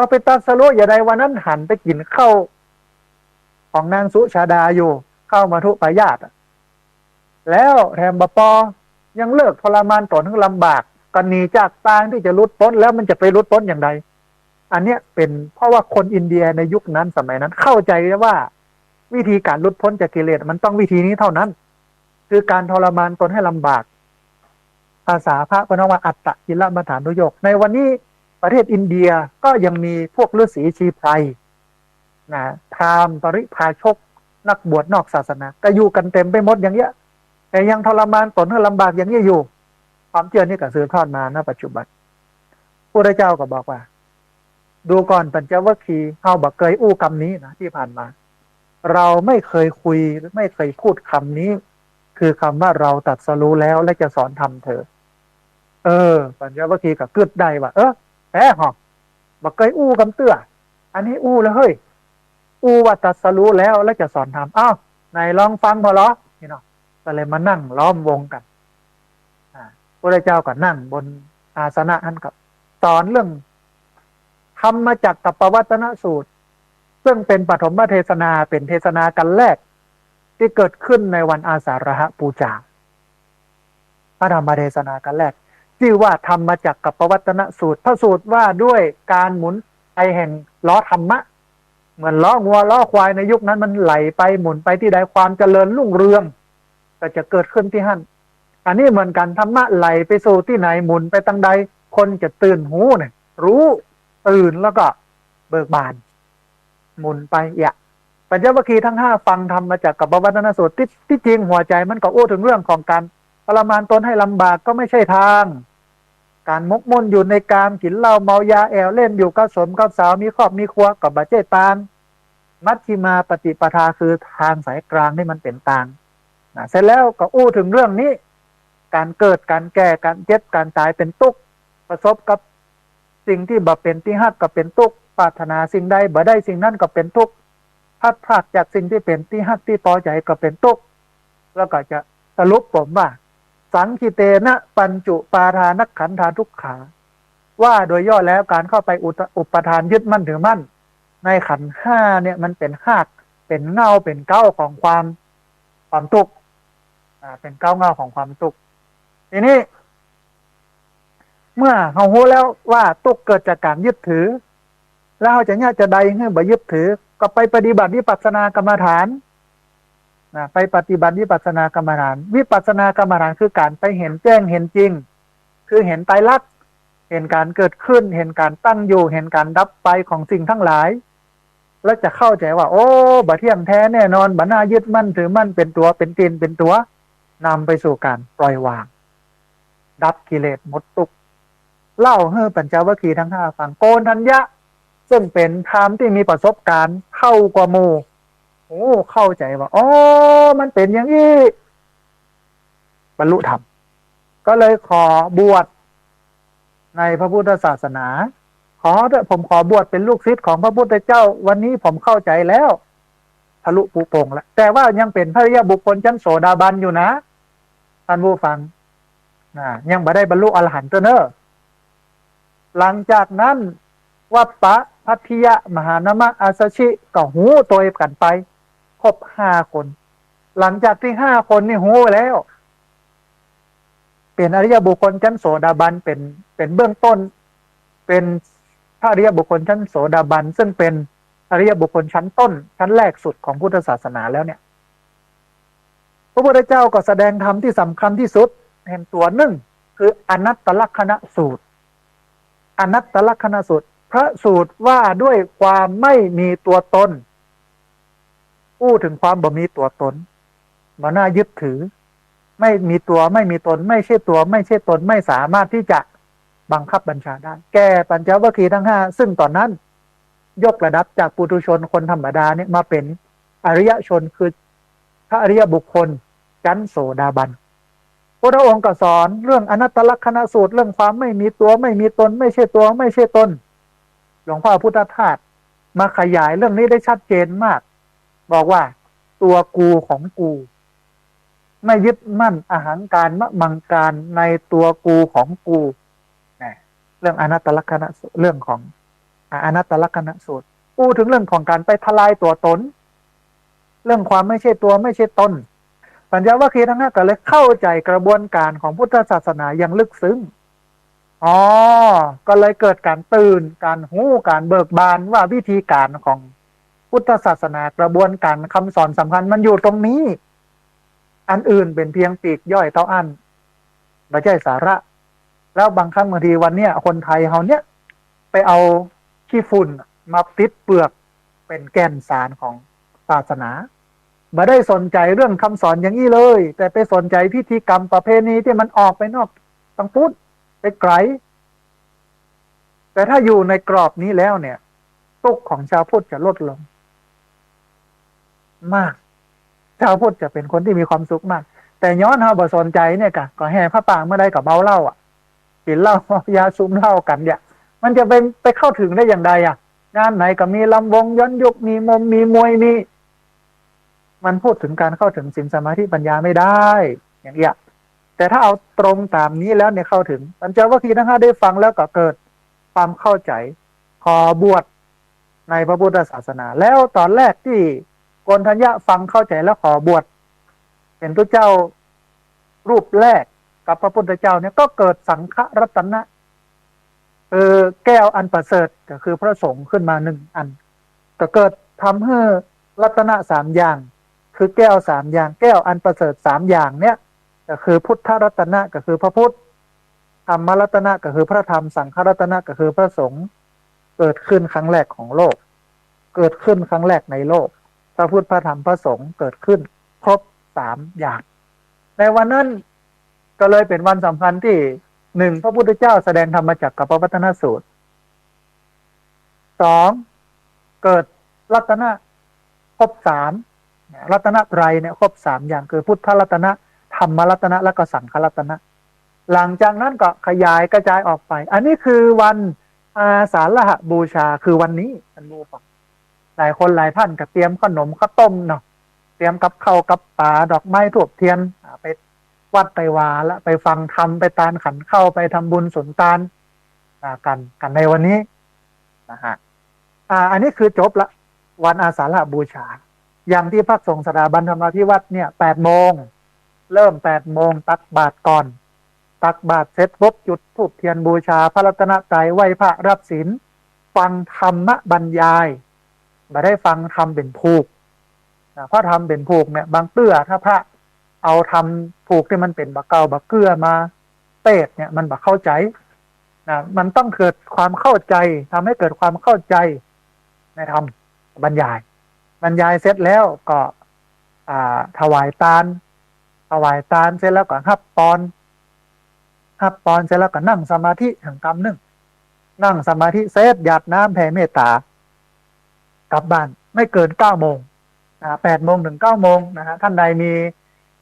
ไปตรัสรู้อย่าใดวันนั้นหันไปกินข้าวของนางสุชาดาอยู่เข้ามาทุปายาตแล้วแถมบปอยังเลิกทรมานตนทั้งลำบากกันหนีจากตางที่จะรุดพ้นแล้วมันจะไปรุดพ้นอย่างไรอันเนี้ยเป็นเพราะว่าคนอินเดียในยุคนั้นสมัยนั้นเข้าใจว่าวิธีการรุดพ้นจากกิเลสมันต้องวิธีนี้เท่านั้นคือการทรมานตนให้ลำบากภาษาพระปนว่าอัตตกิลมัฏฐานุโยคในวันนี้ประเทศอินเดียก็ยังมีพวกฤาษีชีไพรพราหมณ์ปริพาชกนักบวชนอกศาสนาก็อยู่กันเต็มไปหมดอย่างเงี้ยแต่ยังทรมานตนให้ลำบากอย่างนี้อยู่ความเชื่อนี่ก็สืบทอดมาณปัจจุบันพระเจ้าก็บอกว่าดูก่อนปัญจวัคคีย์เฮาบอกเคยอู้คำนี้นะที่ผ่านมาเราไม่เคยคุยไม่เคยพูดคำนี้คือคำว่าเราตรัสรู้แล้วและจะสอนธรรมเธอปัญจวัคคีย์ก็กึดได้ว่าแพ้หอกบอกเคยอู้คำเตื้ออันนี้อู้แล้วเฮ้ยอู้ว่าตรัสรู้แล้วและจะสอนธรรมไหนลองฟังพอเหรอนี่เนาะก็เลยมานั่งล้อมวงกันพระเจ้าก็นั่งบนอาสนะนั้นกับสอนเรื่องธรรมจักรกับปวัตตนสูตรซึ่งเป็นปฐมเทศนาเป็นเทศนากันแรกที่เกิดขึ้นในวันอาสาฬหบูชาพระธรรมเทศนากันแรกชื่อว่าธรรมจักรกับปวัตตนสูตรพระสูตรว่าด้วยการหมุนไปแห่งล้อธรรมะเหมือนล้องัวล้อควายในยุคนั้นมันไหลไปหมุนไปที่ใดความเจริญรุ่งเรืองก็จะเกิดขึ้นที่นั่นอันนี้เหมือนกันธรรมะไหลไปสู่ที่ไหนหมุนไปทางใดคนจะตื่นหูเนี่ยรู้ตื่นแล้วก็เบิกบานหมุนไปปัญจวัคคีย์ทั้งห้าฟังธรรมมาจากกับปวัตตนสูตรที่จริงหัวใจมันก็โอ้ถึงเรื่องของการ ทรมานตนให้ลำบากก็ไม่ใช่ทาง การมกมุ่นอยู่ในกามกินเหล้าเมายาแอวเล่นอยู่กับสมกับสาวมีครอบมีครัวกับบาเจตานมัชฌิมาปฏิปทาคือทางสายกลางที่มันเป็นต่างเสร็จแล้วก็อู้ถึงเรื่องนี้การเกิดการแก่การเจ็บการตายเป็นทุกข์ประสบกับสิ่งที่บ่เป็นที่ฮักก็เป็นทุกข์ปรารถนาสิ่งใดบ่ได้สิ่งนั้นก็เป็นทุกข์พัดพลาดจากสิ่งที่เป็นที่ฮักที่พอใจก็เป็นทุกข์แล้วก็จะสรุปผมว่าสังคิเตนะปัญจุปาทานักขันธาทุกขาว่าโดยย่อแล้วการเข้าไปอุปทานยึดมั่นถือมั่นในขันธ์ห้าเนี่ยมันเป็นหากเป็นเงาเป็นเก้าของความทุกข์เป็นเก้าเงาของความทุกข์ทีนี้เมื่อเรารู้แล้วว่าทุกข์เกิดจากการยึดถือแล้วเราจะเนี่ยจะใดให้บ่ยึดถือก็ไปปฏิบัติวิปัสสนากรรมฐานไปปฏิบัติวิปัสสนากรรมฐานวิปัสสนากรรมฐานคือการไปเห็นแจ้งเห็นจริงคือเห็นไตรลักษณ์เห็นการเกิดขึ้นเห็นการตั้งอยู่เห็นการดับไปของสิ่งทั้งหลายแล้วจะเข้าใจว่าโอ้บ่เที่ยงแท้แน่นอนบ่น่ายึดมั่นถือมั่นเป็นตัวเป็นตนเป็นตัวนำไปสู่การปล่อยวางดับกิเลสหมดทุกข์เล่าให้ปัญจวัคคีย์ทั้งห้าฟังโกณฑัญญะซึ่งเป็นพราหมณ์ที่มีประสบการณ์เข้ากว่าหมู่โอ้เข้าใจว่าอ๋อมันเป็นอย่างนี้บรรลุธรรมก็เลยขอบวชในพระพุทธศาสนาผมขอบวชเป็นลูกศิษย์ของพระพุทธเจ้าวันนี้ผมเข้าใจแล้วทะลุปุโป่งแล้วแต่ว่ายังเป็นพระอริยบุคคลชั้นโสดาบันอยู่นะท่านผู้ฟังยังไม่ได้บรรลุอรหันต์เนอะหลังจากนั้นวัปปะพัทธิยะมหานามะอาสชิก็หูตัวกันไปครบ5 คนหลังจากที่5 คนนี่หูแล้วเป็นอริยบุคคลชั้นโสดาบันเป็นเบื้องต้นเป็นพระอริยบุคคลชั้นโสดาบันซึ่งเป็นอริยบุคคลชั้นต้นชั้นแรกสุดของพุทธศาสนาแล้วเนี่ยพระพุทธเจ้าก็แสดงธรรมที่สำคัญที่สุดแห่งตัวหนึ่งคืออนัตตลักขณสูตรอนัตตลักขณสูตรพระสูตรว่าด้วยความไม่มีตัวตนพูดถึงความบ่มีตัวตนบ่น่ายึดถือไม่มีตัวไม่มีตนไม่ใช่ตัวไม่ใช่ตนไม่สามารถที่จะบังคับบัญชาได้แก่ปัญจวัคคีย์ทั้ง5ซึ่งตอนนั้นยกระดับจากปุถุชนคนธรรมดาเนี่ยมาเป็นอริยชนคือพระอริยบุคคลชั้นโสดาบันพระองค์ก็สอนเรื่องอนัตตลักขณสูตรเรื่องความไม่มีตัวไม่มีตนไม่ใช่ตัวไม่ใช่ตนหลวงพ่อพุทธทาสมาขยายเรื่องนี้ได้ชัดเจนมากบอกว่าตัวกูของกูไม่ยึดมั่นอหังการมะมังการในตัวกูของกูเรื่องอนัตตลักขณสูตรเรื่องของอนัตตลักขณสูตรพูดถึงเรื่องของการไปทลายตัวตนเรื่องความไม่ใช่ตัวไม่ใช่ตนปัญจวัคคีย์ทั้ง5ก็เลยเข้าใจกระบวนการของพุทธศาสนาอย่างลึกซึ้งก็เลยเกิดการตื่นการหูการเบิกบานว่าวิธีการของพุทธศาสนากระบวนการคำสอนสำคัญมันอยู่ตรงนี้อันอื่นเป็นเพียงปีกย่อยเท่าอันไม่ใช่สาระแล้วบางครั้งบางทีวันเนี้ยคนไทยเขาเนี้ยไปเอาขี้ฝุ่นมาติดเปลือกเป็นแก่นสารของศาสนาไม่ได้สนใจเรื่องคำสอนอย่างนี้เลยแต่ไปสนใจพิธีกรรมประเพณีที่มันออกไปนอกทางพุทธไปไกลแต่ถ้าอยู่ในกรอบนี้แล้วเนี่ยทุกข์ของชาวพุทธจะลดลงมากชาวพุทธจะเป็นคนที่มีความสุขมากแต่ย้อนเฮาบ่สนใจเนี่ยก็แห่พระป่าเมื่อใดกับเมาเหล้ากินเหล้ายาซุมเหล้ากันเนี่ยมันจะไปเข้าถึงได้อย่างใดงานไหนก็มีลำวงย้อนยุคมีมมมีมวยมีมันพูดถึงการเข้าถึงศีลสมาธิปัญญาไม่ได้อย่างเงี้ยแต่ถ้าเอาตรงตามนี้แล้วเนี่ยเข้าถึงปัญจวัคคีย์ทั้ง5ได้ฟังแล้วก็เกิดความเข้าใจขอบวชในพระพุทธศาสนาแล้วตอนแรกที่โกณฑัญญะฟังเข้าใจแล้วขอบวชเป็นพระเจ้ารูปแรกกับพระพุทธเจ้าเนี่ยก็เกิดสังฆรัตนะแก้วอันประเสริฐก็คือพระสงฆ์ขึ้นมา1 อันก็เกิดทำให้รัตนะ3 อย่างคือแก้ว3 อย่างแก้วอันประเสริฐ3 อย่างเนี่ยก็คือพุทธรัตนะก็คือพระพุทธธรรมรัตนะก็คือพระธรรมสังฆรัตนะก็คือพระสงฆ์เกิดขึ้นครั้งแรกของโลกเกิดขึ้นครั้งแรกในโลกพระพุทธพระธรรมพระสงฆ์เกิดขึ้นครบ3 อย่างในวันนั้น ก็เลยเป็นวันสำคัญที่หนึ่งพระพุทธเจ้าแสดงธรรมจักรกับปวัตตนสูตรสองเกิดรัตนะครบสามรัตนไตรเนี่ยครบสามอย่างคือพุทธรัตนะธรรมรัตนะและก็สังฆรัตนะหลังจากนั้นก็ขยายกระจายออกไปอันนี้คือวันอาสาฬหบูชาคือวันนี้ท่านผู้ฟังหลายคนหลายท่านก็เตรียมขนมข้าวต้มเนาะเตรียมกับข้าวกับปลาดอกไม้ทูบเทียนไปวัดไปวาแล้วไปฟังธรรมไปตานขันเข้าไปทำบุญสุนทานกันในวันนี้นะฮะอันนี้คือจบละวันอาสาฬหบูชาอย่างที่พักสงฆ์สถาบันธรรมาภิวัตน์เนี่ย8 โมงเริ่ม8 โมงตักบาตรก่อนตักบาตรเสร็จปุ๊บจุดธูปเทียนบูชาพระรัตนตรัยไหว้พระรับศีลฟังธรรมบรรยายมาได้ฟังธรรมเป็นผูกเพราะทำเป็นผูกเนี่ยบางเตื้อถ้าพระเอาทำผูกที่มันเป็นบะเกาบะเกื้อมาเตะเนี่ยมันบะเข้าใจนะมันต้องเกิดความเข้าใจทำให้เกิดความเข้าใจในธรรมบรรยายเสร็จแล้วก็ถวายตาลเสร็จแล้วก็ฮับปอนเสร็จแล้วก็นั่งสมาธิถึงกรรมหนึ่งนั่งสมาธิเสร็จหยาดน้ำแผ่เมตตากลับบ้านไม่เกิน9 โมง8 โมงถึง9 โมงนะฮะท่านใดมี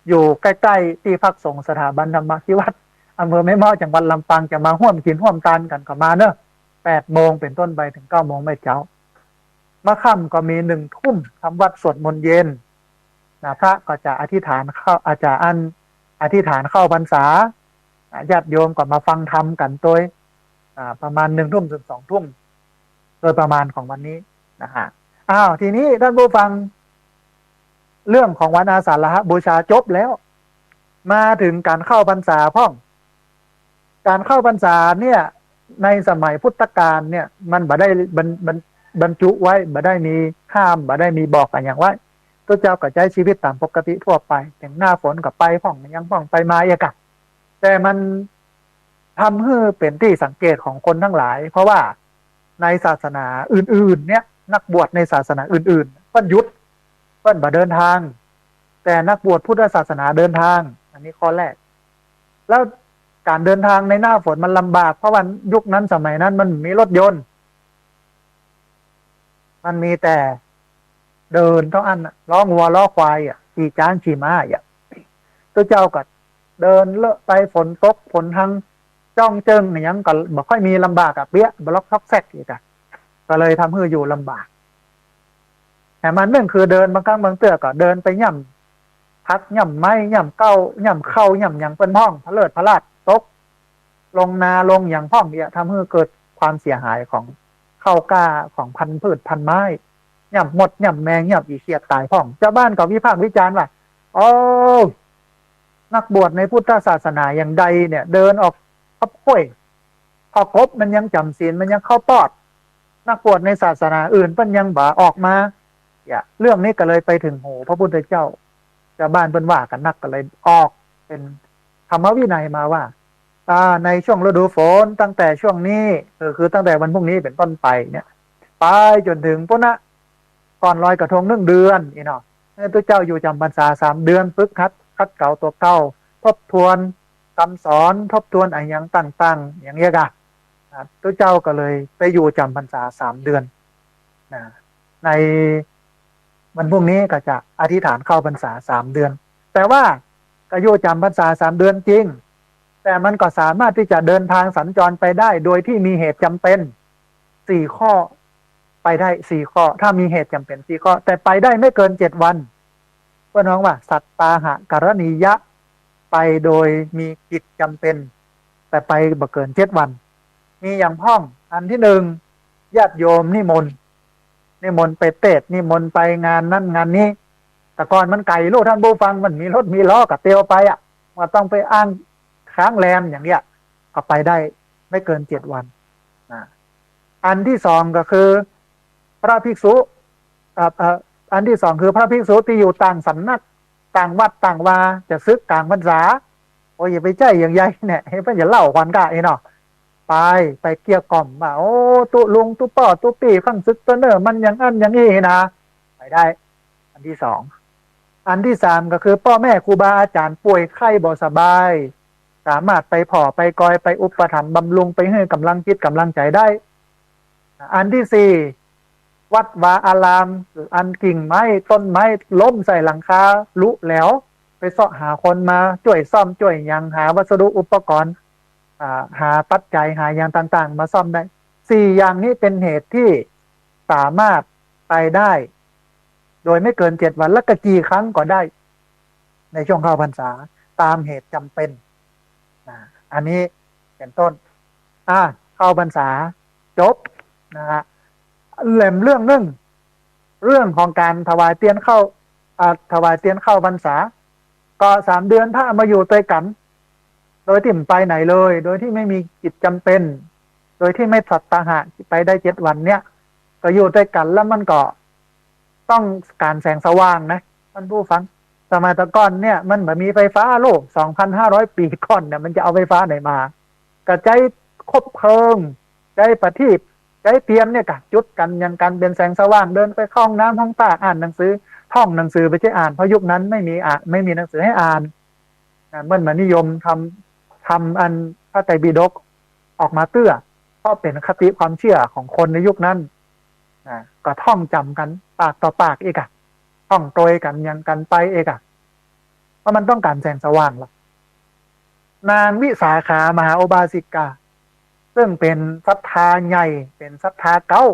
อยู่ใกล้ๆที่พักสงฆ์สถาบันธรรมาภิวัตน์อำเภอแม่เมาะจังหวัดลำปางจะมาร่วมกินร่วมทานกันก็มาเนอะ8 โมงเป็นต้นไปถึง9 โมงไม่เจ้ามาค่ำก็มี1 ทุ่มทำวัดสวดมนต์เย็นนะพระก็จะอธิษฐานเข้าอาจารย์อธิษฐานเข้าพรรษาญาติโยมก็มาฟังธรรมกันโดยประมาณ1 ทุ่มถึง2 ทุ่มโดยประมาณของวันนี้นะฮะทีนี้ท่านผู้ฟังเรื่องของวันอาสาฬหบูชาจบแล้วมาถึงการเข้าพรรษาพ่องการเข้าพรรษาเนี่ยในสมัยพุทธกาลเนี่ยมันบ่ได้บรรจุไว้บ่ได้มีห้ามบ่ได้มีบอกกันอย่างว่าตัวเจ้าก็ใช้ชีวิตตามปกติทั่วไปอย่างหน้าฝนกับไปพ่องยังพ่องไปมาอย่างกันแต่มันทำให้เป็นที่สังเกตของคนทั้งหลายเพราะว่าในศาสนาอื่นๆเนี่ยนักบวชในศาสนาอื่นๆเพิ่นหยุดเพิ่นบ่เดินทางแต่นักบวชพุทธศาสนาเดินทางอันนี้ข้อแรกแล้วการเดินทางในหน้าฝนมันลำบากเพราะว่ายุคนั้นสมัยนั้นมันมีรถยนต์มันมีแต่เดินเท่าอันล้องัวล้อควายขี่ช้างขี่ม้าตัวเจ้าก็เดินเลอะไปฝนตกฝนทางจ้องเจิงเนี่ยยังก็บ่ค่อยมีลำบากเปี้ยบล็อกซอกแซกอีกก็เลยทำให้อยู่ลำบากแต่มันเรื่องคือเดินบางครั้งบางเตื้อก็เดินไปย่ำพักย่ำไม้ย่ำเก้าย่ำเข้าย่ำอย่างเป็นห้องพระเลิศพระลาดตกลงนาลงอย่างห้องเนี่ยทำให้เกิดความเสียหายของข้าวกล้าของพันธุ์พืชพันธุ์ไม้ย่ำหมดย่ำแมงย่ำอีเขียดตายห้องเจ้าบ้านก็วิพากษ์วิจารณ์ว่าโอ้นักบวชในพุทธศาสนาอย่างใดเนี่ยเดินออกพับห้วยพอครบมันยังจำศีลมันยังเข้าปอดนักบวชในศาสนาอื่นเพิ่นยังบ่ออกมาเรื่องนี้ก็เลยไปถึงหูพระพุทธเจ้าบ้านเพิ่นว่ากันนักก็เลยออกเป็นธรรมวินัยมาว่าในช่วงฤดูฝนตั้งแต่ช่วงนี้คือตั้งแต่วันพรุ่งนี้เป็นต้นไปเนี่ยไปจนถึงพุนะก่อนลอยกระทง1 เดือนเนาะตัวเจ้าอยู่จำพรรษา3 เดือนฝึกคัดเก่าตัวเก่าทบทวนคำสอนทบทวนอะไรอย่างต่างๆอย่างเงี้ยตัวเจ้าก็เลยไปอยู่จำพรรษา3 เดือนในวันพรุ่งนี้ก็จะอธิษฐานเข้าพรรษา3 เดือนแต่ว่าก็อยู่จำพรรษา3 เดือนจริงแต่มันก็สามารถที่จะเดินทางสัญจรไปได้โดยที่มีเหตุจำเป็น4 ข้อไปได้4 ข้อถ้ามีเหตุจำเป็น4 ข้อแต่ไปได้ไม่เกิน7 วันเพื่อนน้องว่าสัตตาหะกรณียะไปโดยมีกิจจำเป็นแต่ไปบ่เกิน7 วันมีอย่างพ้องอันที่1ญาติโยมนิมนต์ไปเทศน์นิมนต์ไปงานนั้นงานนี้แต่ก่อนมันไกลโลกท่านผู้ฟังมันมีรถมีล้อกับเตียวไปว่าต้องไปอ้างค้างแรมอย่างเนี้ยก็ไปได้ไม่เกิน7 วันอันที่2ก็คือพระภิกษุอันที่2คือพระภิกษุที่อยู่ต่างสำนักต่างวัดต่างวาจะซึกต่างพรรษาโอ้ยอย่าไปใจอย่างใหญ่เนี่ยให้เพื่อนอย่าเล่าควันกะเนาะไปเกี่ยวกล่อมว่าโอ้ตุลุงตุป่อตุปีข้างซึกตัวเนอมันอย่างอันอย่างนี้นะไปได้อันที่2อันที่3ก็คือพ่อแม่ครูบาอาจารย์ป่วยไข้บ่สบาย สามารถไปผ่อไปกอยไปอุปถัมภ์บำรุงไปให้กำลังจิตกำลังใจได้อันที่สี่วัดวาอารามอันกิ่งไม้ต้นไม้ล้มใส่หลังคาลุแล้วไปเสาะหาคนมาช่วยซ่อมช่วยยังหาวัสดุอุปกรณ์หาปัจจัยหาอย่างต่างๆมาซ่อมได้สี่อย่างนี้เป็นเหตุที่สามารถไปได้โดยไม่เกิน7 วันและก็กี่ครั้งก็ได้ในช่วงเข้าพรรษาตามเหตุจำเป็นอันนี้เป็นต้นเข้าพรรษาจบนะฮะเล่มเรื่องหนึ่งเรื่องของการถวายเตียนเข้าถวายเตียนเข้าพรรษาก็3 เดือนถ้ามาอยู่ด้วยกันโดยที่ไม่ไปไหนเลยโดยที่ไม่มีกิจจำเป็นโดยที่ไม่สัตตาหะไปได้7 วันเนี่ยก็อยู่ด้วยกันแล้วมันก็ต้องการแสงสว่างนะท่านผู้ฟังสมัยตะก่อนเนี่ยมันแบบมีไฟฟ้าโลก 2,500 ปีก่อนเนี่ยมันจะเอาไฟฟ้าไหนมากระจายคบเพลิงใจประทีปใจเทียนเนี่ยกะจุดกันยังกันเป็นแสงสว่างเดินไปเข้าห้องน้ำห้องตาอ่านหนังสือท่องหนังสือไปใช้อ่านเพราะยุคนั้นไม่มีหนังสือให้อ่านเมื่อมานิยมทำอันพระไตรปิฎกออกมาเตื้อเพราะเป็นคติความเชื่อของคนในยุคนั้นก็ท่องจำกันปากต่อปากเอกอะท่องโตยกันยังกันไปเอกอะเพราะมันต้องการแสงสว่างหรอกนางวิสาขามหาอุบาสิกาซึ่งเป็นศรัทธาใหญ่เป็นศรัทธาเก้า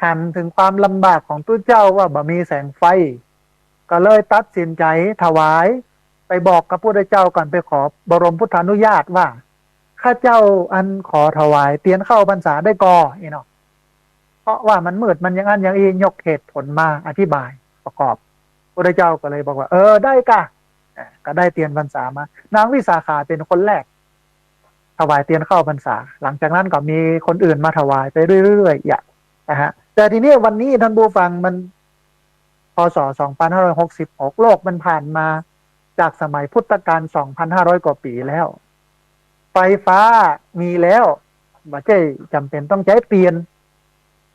หันถึงความลำบากของตู้เจ้าว่าบ่มีแสงไฟก็เลยตัดสินใจถวายไปบอกกับพระพุทธเจ้าก่อนไปขอบรมพุทธานุญาตว่าข้าเจ้าอันขอถวายเตียนเข้าพรรษาได้ก่อเนาะเพราะว่ามันมืดมันยังอันยังอียกเหตุผลมาอธิบายประกอบพระพุทธเจ้าก็เลยบอกว่าได้ก็ได้เตียนพรรษามานางวิสาขาเป็นคนแรกถวายเตียนเข้าพรรษาหลังจากนั้นก็มีคนอื่นมาถวายไปเรื่อยๆนะฮะแต่ทีนี้วันนี้ท่านผู้ฟังมันพศ2566โลกมันผ่านมาจากสมัยพุทธกาล2,500 กว่าปีแล้วไฟฟ้ามีแล้วไม่ใช่จำเป็นต้องใช้เปลี่ยน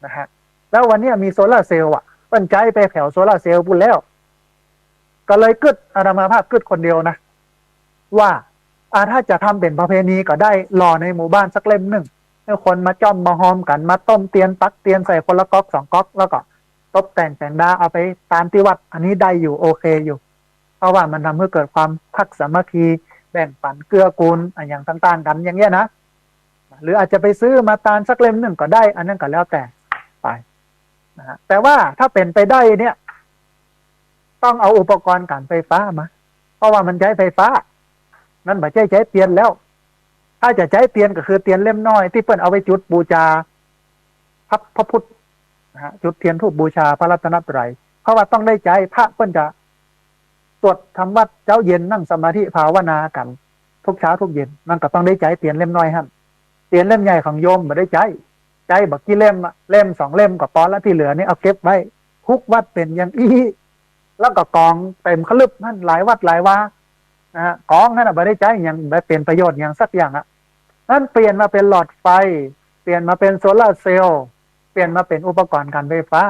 นะฮะแล้ววันนี้มีโซลาร์เซลล์ปั้นใจไปแผ่วโซลาร์เซลล์ปุ่นแล้วก็เลยกึดอาตมาภาพกึดคนเดียวนะว่าถ้าจะทำเป็นประเพณีก็ได้หล่อในหมู่บ้านสักเล่มหนึ่งให้คนมาจ้อมมาหอมกันมาต้มเตียนปักเตียนใส่คนละก๊อก2 ก๊อกแล้วก็ตบแต่งดาเอาไปตามที่วัดอันนี้ได้อยู่โอเคอยู่เพราะว่ามันทำให้เกิดความพักสามัคคีแบ่งปันเกื้อกูลอย่างต่างๆกันอย่างเงี้ยนะหรืออาจจะไปซื้อมาตาลสักเล่มหนึ่งก็ได้อันนั้นก็แล้วแต่ไปนะฮะแต่ว่าถ้าเป็นไปได้เนี่ยต้องเอาอุปกรณ์การไฟฟ้ามาเพราะว่ามันใช้ไฟฟ้านั่นไม่ใช่ใช้เตียนแล้วถ้าจะใช้เตียนก็คือเตียนเล่มน้อยที่เปิ้นเอาไปจุดบูชาพระพุทธนะฮะจุดเทียนธูปบูชาพระรัตนตรัยเพราะว่าต้องได้ใจพระเปิ้นจะสวดทำวัดเจ้าเย็นนั่งสมาธิภาวนากันทุกเช้าทุกเย็นมันก็ต้องได้ใจเตียนเล่มน้อยฮะเตียนเล่มใหญ่ของโยมไม่ได้ใจบักกี่เล่มเล่ม2 เล่มก็พอแล้วที่เหลือนี่เอาเก็บไว้ทุกวัดเป็นอย่างอี้แล้วก็กองเต็มคลึบนั่นหลายวัดหลายวานะฮะกองนั่นไม่ได้ใจอย่างไม่เป็นประโยชน์อย่างสักอย่างนั่นเปลี่ยนมาเป็นหลอดไฟเปลี่ยนมาเป็นโซลาร์เซลล์เปลี่ยนมาเป็นอุปกรณ์การไฟฟ้า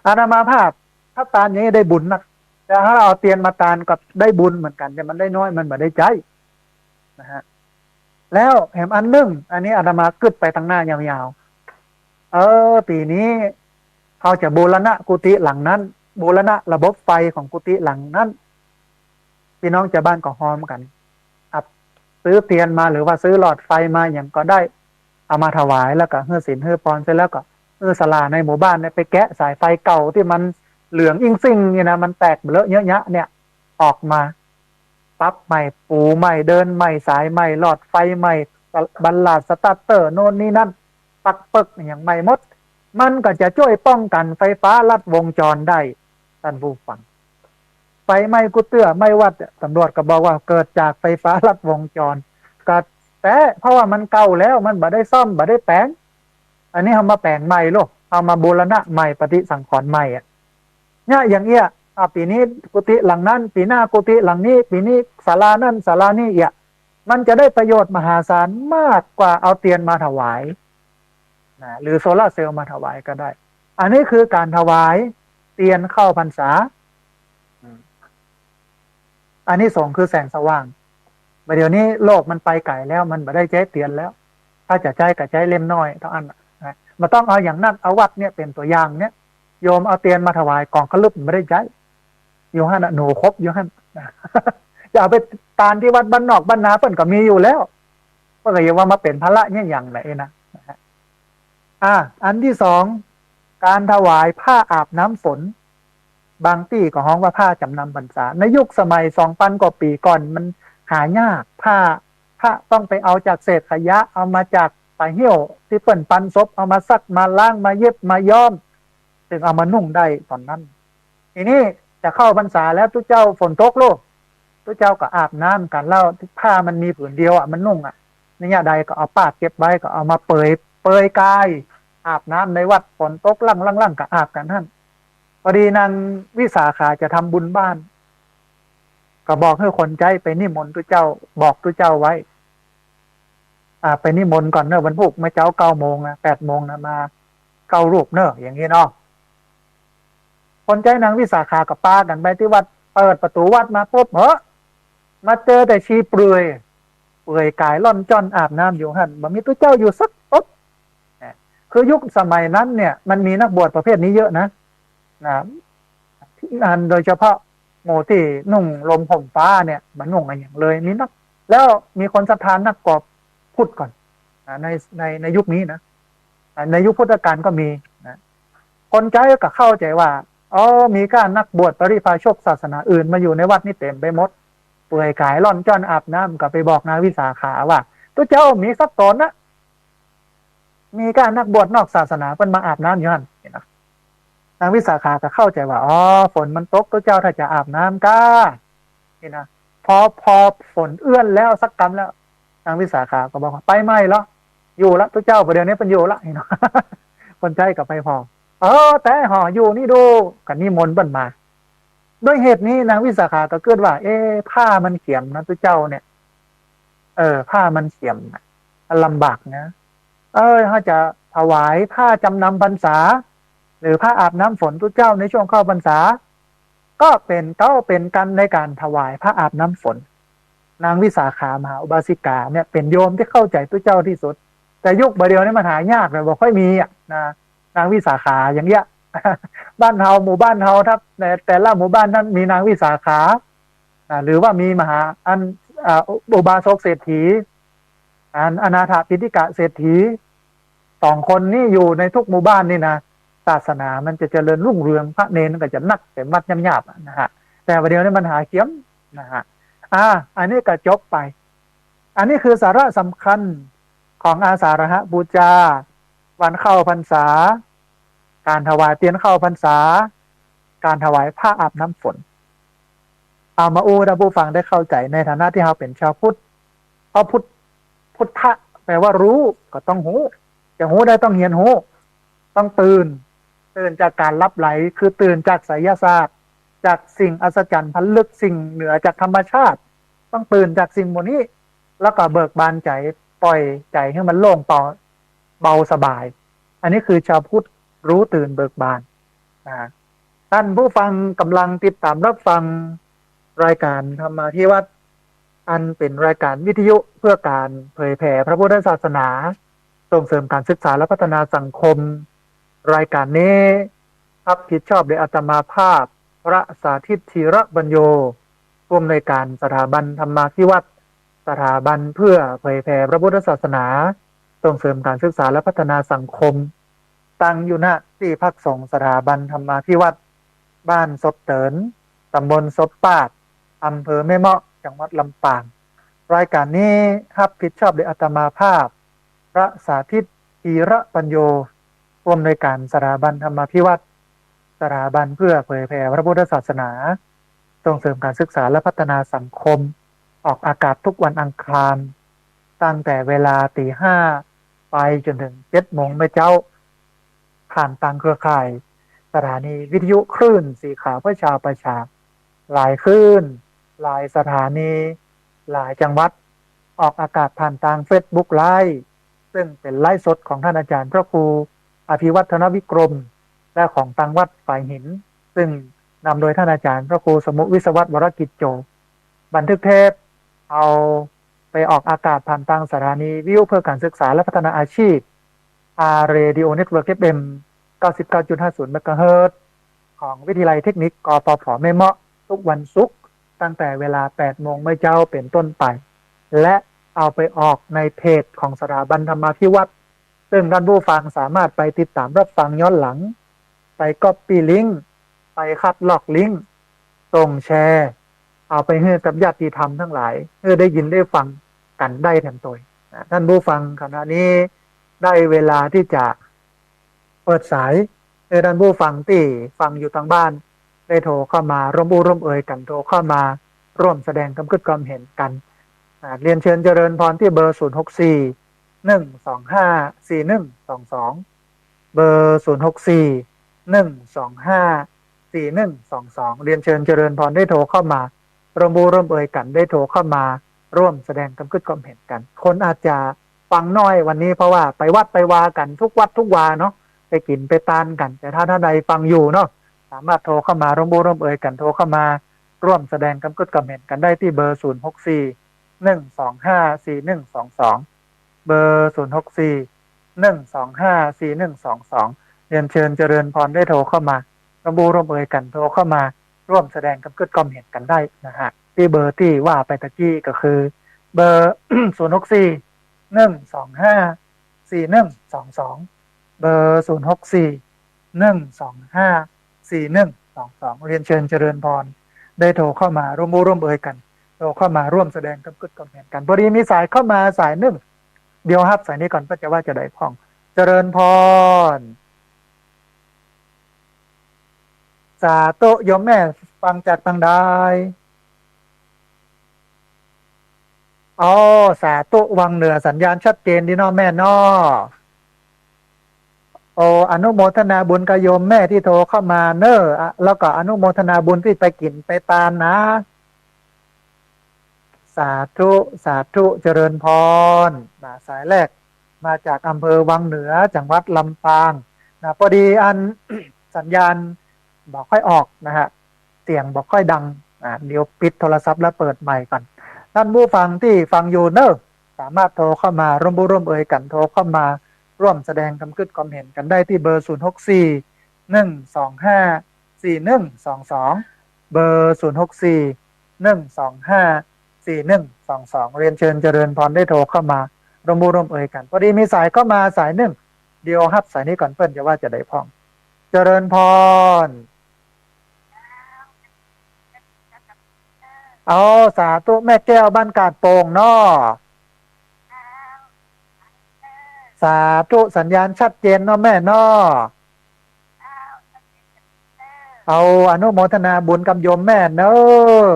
อาตมาภาพถ้าตาลอย่างนี้ได้บุญนะแต่ถ้าเอาเตียนมาตาลกับได้บุญเหมือนกันแต่มันได้น้อยมันไม่ได้ใจนะฮะแล้วแถมอันนึงอันนี้อาตมากึดไปทางหน้ายาวๆปีนี้เขาจะบูรณะกุฏิหลังนั้นบูรณะระบบไฟของกุฏิหลังนั้นพี่น้องจะบ้านก็หอมกันซื้อเตียนมาหรือว่าซื้อหลอดไฟมาอย่างก็ได้เอามาถวายแล้วก็เฮือศีลเฮือพรเสร็จแล้วก็ศาลาในหมู่บ้านเนี่ยไปแกะสายไฟเก่าที่มันเหลืองอิงซิ่งเนี่ยนะมันแตกเลอะเยอะแยะเนี่ยออกมาปั๊บใหม่ปูใหม่เดินใหม่สายใหม่หลอดไฟใหม่บัลลาดสตาร์เตอร์โน่นนี่นั่นปักเปิกอย่างใหม่หมดมันก็จะช่วยป้องกันไฟฟ้าลัดวงจรได้ท่านผู้ฟังไฟไหม้กุเตื้อไม่วัดตำรวจก็บอกว่าเกิดจากไฟฟ้าลัดวงจรก็แต่เพราะว่ามันเก่าแล้วมันบ่ได้ซ่อมบ่ได้แปลงอันนี้เอามาแปลงใหม่ลูกเอามาบูรณะใหม่ปฏิสังขรณ์ใหม่เนี่ยอย่างเงี้ยปีนี้กุฏิหลังนั้นปีหน้ากุฏิหลังนี้ปีนี้ศาลานั่นศาลานี่มันจะได้ประโยชน์มหาศาลมากกว่าเอาเตียนมาถวายนะหรือโซลาร์เซลล์มาถวายก็ได้อันนี้คือการถวายเตียนเข้าพรรษาอันนี้2คือแสงสว่าง เดี๋ยวนี้โลกมันไปไกลแล้วมันไม่ได้ใช้เตียนแล้วถ้าจะใช้ก็ใช้เล่มน้อยเท่านั้นนะมันต้องเอาอย่างนั้นเอาวัดเนี่ยเป็นตัวอย่างเนี่ยโยมเอาเตียนมาถวายกองขลึบไม่ได้ใช้อยู่หันหนูครบอยู่หันจะเอาไปตานที่วัดบ้านนอกบ้านนาเพิ่นก็มีอยู่แล้วก็เลยว่ามาเป็นพระเนี่ยอย่างไรนะอันที่สองการถวายผ้าอาบน้ำฝนบางที่ก็ฮ้องว่าผ้าจำนำพรรษาในยุคสมัย2,000 กว่าปีก่อนมันหายากผ้าต้องไปเอาจากเศษขยะเอามาจากปลายเหี้ยวที่เปิ่นปันศพเอามาซักมาล้างมาเย็บมาย้อมถึงเอามานุ่งได้ตอนนั้นทีนี้จะเข้าพรรษาแล้วทุกเจ้าฝนตกโลกทุกเจ้าก็อาบน้ำกันเล่าผ้ามันมีผืนเดียวมันนุ่งนี่ใดก็เอาปากเก็บไว้ก็เอามาเปยกายอาบน้ำในวัดฝนตกลั่งก็อาบกันท่านพอดีนางวิสาขาจะทำบุญบ้านก็บอกให้คนใจไปนิมนต์ตุเจ้าบอกตุเจ้าไว้ไปนิมนต์ก่อนเนอะวันพุธเมื่อเจ้า9 โมงนะ8 โมงนะมารูปเนอะอย่างนี้เนาะคนใจนางวิสาขากับป้ากันไปที่วัดเปิดประตูวัดมาปุ๊บมาเจอแต่ชีเปลือยกายล่อนจ้อนอาบน้ำอยู่หันบ่มีตุเจ้าอยู่สักปุ๊บคือยุคสมัยนั้นเนี่ยมันมีนักบวชประเภทนี้เยอะนะโดยเฉพาะโมที่นุ่งลมห่มฟ้าเนี่ยมันนุ่งอะไรอย่างเลยนี่นักแล้วมีคนศรัทธานักกอบพุทธก่อนในยุคนี้นะในยุคพุทธกาลก็มีนะคนใจก็เข้าใจว่ามีการนักบวชปริพาชกศาสนาอื่นมาอยู่ในวัดนี่เต็มไปหมดเปื่อยกายล่อนจ้อนอาบน้ำก็ไปบอกนางวิสาขาว่าตัวเจ้ามีสักตนนะมีการนักบวชนอกศาสนาเป็นมาอาบน้ำอยู่นั่นนะนางวิสาขาก็เข้าใจว่าฝนมันตกตัวเจ้าถ้าจะอาบน้ำก้านี่นะพอฝนเอื้อนแล้วสักกำแล้วนางวิสาขาก็บอกว่าไปไม่แล้วอยู่ละตัวเจ้าประเดี๋ยวนี้เป็นอยู่ละนี่นะคนใจกับไปพอแต่ห่ออยู่นี่ดูกันนี่มนต์บันมาด้วยเหตุนี้นางวิสาขาก็เกิดว่าผ้ามันเขียมนะตัวเจ้าเนี่ยผ้ามันเขียมลำบากนะถ้าจะถวายผ้าจำนำพรรษาหรือผ้าอาบน้ำฝนตัวเจ้าในช่วงเข้าพรรษาก็เป็นกันในการถวายผ้าอาบน้ำฝนนางวิสาขามหาอุบาสิกาเนี่ยเป็นโยมที่เข้าใจตัวเจ้าที่สุดแต่ยุคเดียวนี้มันหายากเลยบอกค่อยมีนะนางวิสาขาอย่างเงี้ยบ้านเฮาหมู่บ้านเฮาครับแต่ละหมู่บ้านนั้นมีนางวิสาขาหรือว่ามีมหาอุบาสกเศรษฐีอนาถปิฎกเศรษฐี2 คนนี่อยู่ในทุกหมู่บ้านนี่นะศาสนามันจะเจริญรุ่งเรืองพระเนรก็จะนักแต่มัดย่ำๆนะฮะแต่ประเดี๋ยวนี้มันหาเขียมนะฮะอันนี้ก็จบไปอันนี้คือสาระสำคัญของอาสาฬหบูชาวันเข้าพรรษาการถวายเตียนเข้าพรรษาการถวายผ้าอาบน้ำฝนเอามาท่านผู้ฟังได้เข้าใจในฐานะที่เราเป็นชาวพุทธเพราะพุทธะแปลว่ารู้ก็ต้องหูจะหูได้ต้องเหียนหูต้องตื่นจากการรับไหลคือตื่นจากไสยศาสตร์จากสิ่งอัศจรรย์พันลึกสิ่งเหนือจากธรรมชาติต้องตื่นจากสิ่งโมนี้แล้วก็เบิกบานใจปล่อยใจให้มันโล่งเบาสบายอันนี้คือชาวพุทธรู้ตื่นเบิกบานท่านผู้ฟังกำลังติดตามรับฟังรายการธรรมาธิวัฒน์อันเป็นรายการวิทยุเพื่อการเผยแผ่พระพุทธศาสนาส่งเสริมการศึกษาและพัฒนาสังคมรายการนี้รับผิดชอบโดยอาตมาภาพพระสาธิตธีระบรรโยผู้อำนวยการสถาบันธรรมาธิวัฒน์สถาบันเพื่อเผยแผ่พระพุทธศาสนาส่งเสริมการศึกษาและพัฒนาสังคมตั้งอยู่ณที่พักสงฆ์สถาบันธรรมาธิวัฒน์บ้านศพเตินตำบลศพปาดอำเภอแม่เมาะจังหวัดลำปางรายการนี้รับผิดชอบโดยอาตมาภาพพระสาธิตธีระปัญโยผู้อำนวยการสถาบันธรรมาภิวัฒน์สถาบันเพื่อเผยแผ่พระพุทธศาสนาส่งเสริมการศึกษาและพัฒนาสังคมออกอากาศทุกวันอังคารตั้งแต่เวลา 5:00 ไปจนถึง 7:00 นเจ้าผ่านทางเครือข่ายสถานีวิทยุคลื่นสีขาวเพื่อชาวประชาหลายคลื่นหลายสถานีหลายจังหวัดออกอากาศผ่านทาง Facebook ไลฟ์ซึ่งเป็นไลฟ์สดของท่านอาจารย์พระครูอภิวัฒนวิกรมและของตังวัดฝ่ายหินซึ่งนำโดยท่านอาจารย์พระครูสมุวิศวัตรวรกิจโจบันทึกเทปเอา ไปออกอากาศผ่านทางสถานีวิทยุเพื่อการศึกษาและพัฒนาอาชีพเรดิโอเน็ตเวิร์กFM 99.50 เมกะเฮิรตซ์ของวิทยาลัยเทคนิคกปพแม่เมาะทุกวันศุกร์ตั้งแต่เวลา 8 โมงเมื่อเจ้าเป็นต้นไป และเอาไปออกในเพจของสถาบันธรรมาภิวัตรซึ่งท่านผู้ฟังสามารถไปติดตามรับฟังย้อนหลัง ไปก๊อปปี้ลิงก์ไปคัดลอกลิงก์ส่งแชร์เอาไปให้กับญาติธรรมทั้งหลายเพื่อได้ยินได้ฟังกันได้แทนตัวท่านผู้ฟังขณะนี้ได้เวลาที่จะเปิดสายให้ท่านผู้ฟังที่ฟังอยู่ทางบ้านได้โทรเข้ามาร่วมร่วมเอ่ยกันโทรเข้ามาร่วมแสดงความคิดความเห็นกันเรียนเชิญเจริญพรที่เบอร์ 064 125 4122 เบอร์ 064 125 4122 เรียนเชิญเจริญพรได้โทรเข้ามาร่วมร่วมเอ่ยกันได้โทรเข้ามาร่วมแสดงความคิดความเห็นกันคนอาจจะฟังน้อยวันนี้เพราะว่าไปวัดไปวากันทุกวัดทุกวาเนาะไปกินไปตานกันแต่ถ้าท่านใดฟังอยู่เนาะสามารถโทรเข้ามาร่วมเอ่ยกันโทรเข้ามาร่วมแสดงความคิดความเห็นกันได้ที่เบอร์ 064 125 4122 เบอร์ 064 125 4122 เรียนเชิญเจริญพรได้โทรเข้ามาร่วมเอ่ยกันโทรเข้ามาร่วมแสดงความคิดความเห็นกันได้นะฮะที่เบอร์ที่ว่าไปตะกี้ก็คือเบอร์ 064 125 4122 เบอร์ 064 125 4122 เรียนเชิญเจริญพรได้โทรเข้ามาร่วมเอ่ยกันโทรเข้ามาร่วมแสดงความคิดความเห็นกันพอดีมีสายเข้ามาสายหนึ่งเดี๋ยวครับสายนี้ก่อนก็จะว่าจะได้พ้องเจริญพรสาธุโยมแม่ฟังจากทางใดอ๋อสาธุวังเหนือสัญญาณชัดเจนดีเนาะแม่เนาะโอ้อนุโมทนาบุญกับโยมแม่ที่โทรเข้ามาเนอะแล้วก็อนุโมทนาบุญที่ไปกินไปตามนะสาธุสาธุเจริญพรสายแรกมาจากอำเภอวังเหนือจังหวัดลำปางพอดีอัน สัญญาณบอกค่อยออกนะฮะเสียงบอกค่อยดังเดี๋ยวปิดโทรศัพท์แล้วเปิดใหม่ก่อนท่านผู้ฟังที่ฟังอยู่เนอะสามารถโทรเข้ามาร่วมเอ่ยกันโทรเข้ามาร่วมแสดงความคิดความเห็นกันได้ที่เบอร์ 064 125 4122 เบอร์ 064 125 4122 เรียนเชิญเจริญพรได้โทรเข้ามาร่วมเอ่ยกันพอดีมีสายเข้ามาสายหนึ่งเดียวครับสายนี้ก่อนเปิ้ลจะว่าจะได้พ้องเจริญพรเอาสาธุแม่แก้วบ้านกาดโป่งเนาะสาธุสัญญาณชัดเจนเนาะแม่เนาะเอาอนุโมทนาบุญกับโยมแม่เนอะ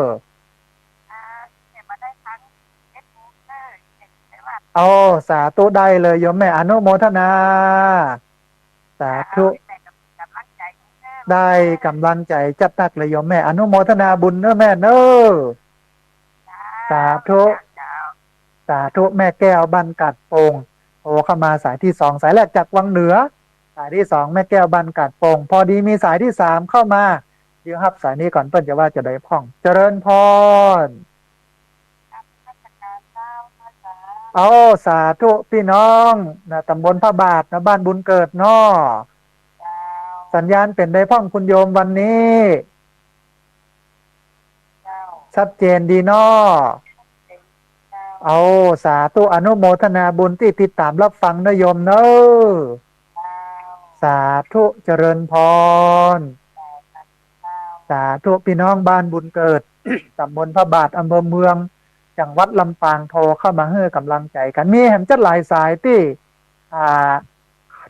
เอาสาธุได้เลยโยมแม่อนุโมทนาสาธุได้กำลังใจจัดหนักเลยโยมแม่อนุโมทนาบุญเนอะแม่เนอะสาธุสาธุแม่แก้วบ้านกาดโป่งโทรเข้ามาสายที่2สายแรกจากวังเหนือสายที่2แม่แก้วบ้านกาดโป่งพอดีมีสายที่3เข้ามาเดี๋ยวครับสายนี้ก่อนเปิ้ลจะว่าจะได้พ้องเจริญพรเอาสาธุพี่น้องนะตำบลพระบาทนะบ้านบุญเกิดเนาะสัญญาณเป็นได้พ้องคุณโยมวันนี้ชัดเจนดีเนาะเอาสาธุอนุโมทนาบุญที่ติดตามรับฟังนะโยมเนอะสาธุเจริญพรสาธุพี่น้องบ้านบุญเกิด ตำบลพระบาทอำเภอเมืองจังหวัดลำปางโทรเข้ามาให้กำลังใจกันมีแหมจัดหลายสายที่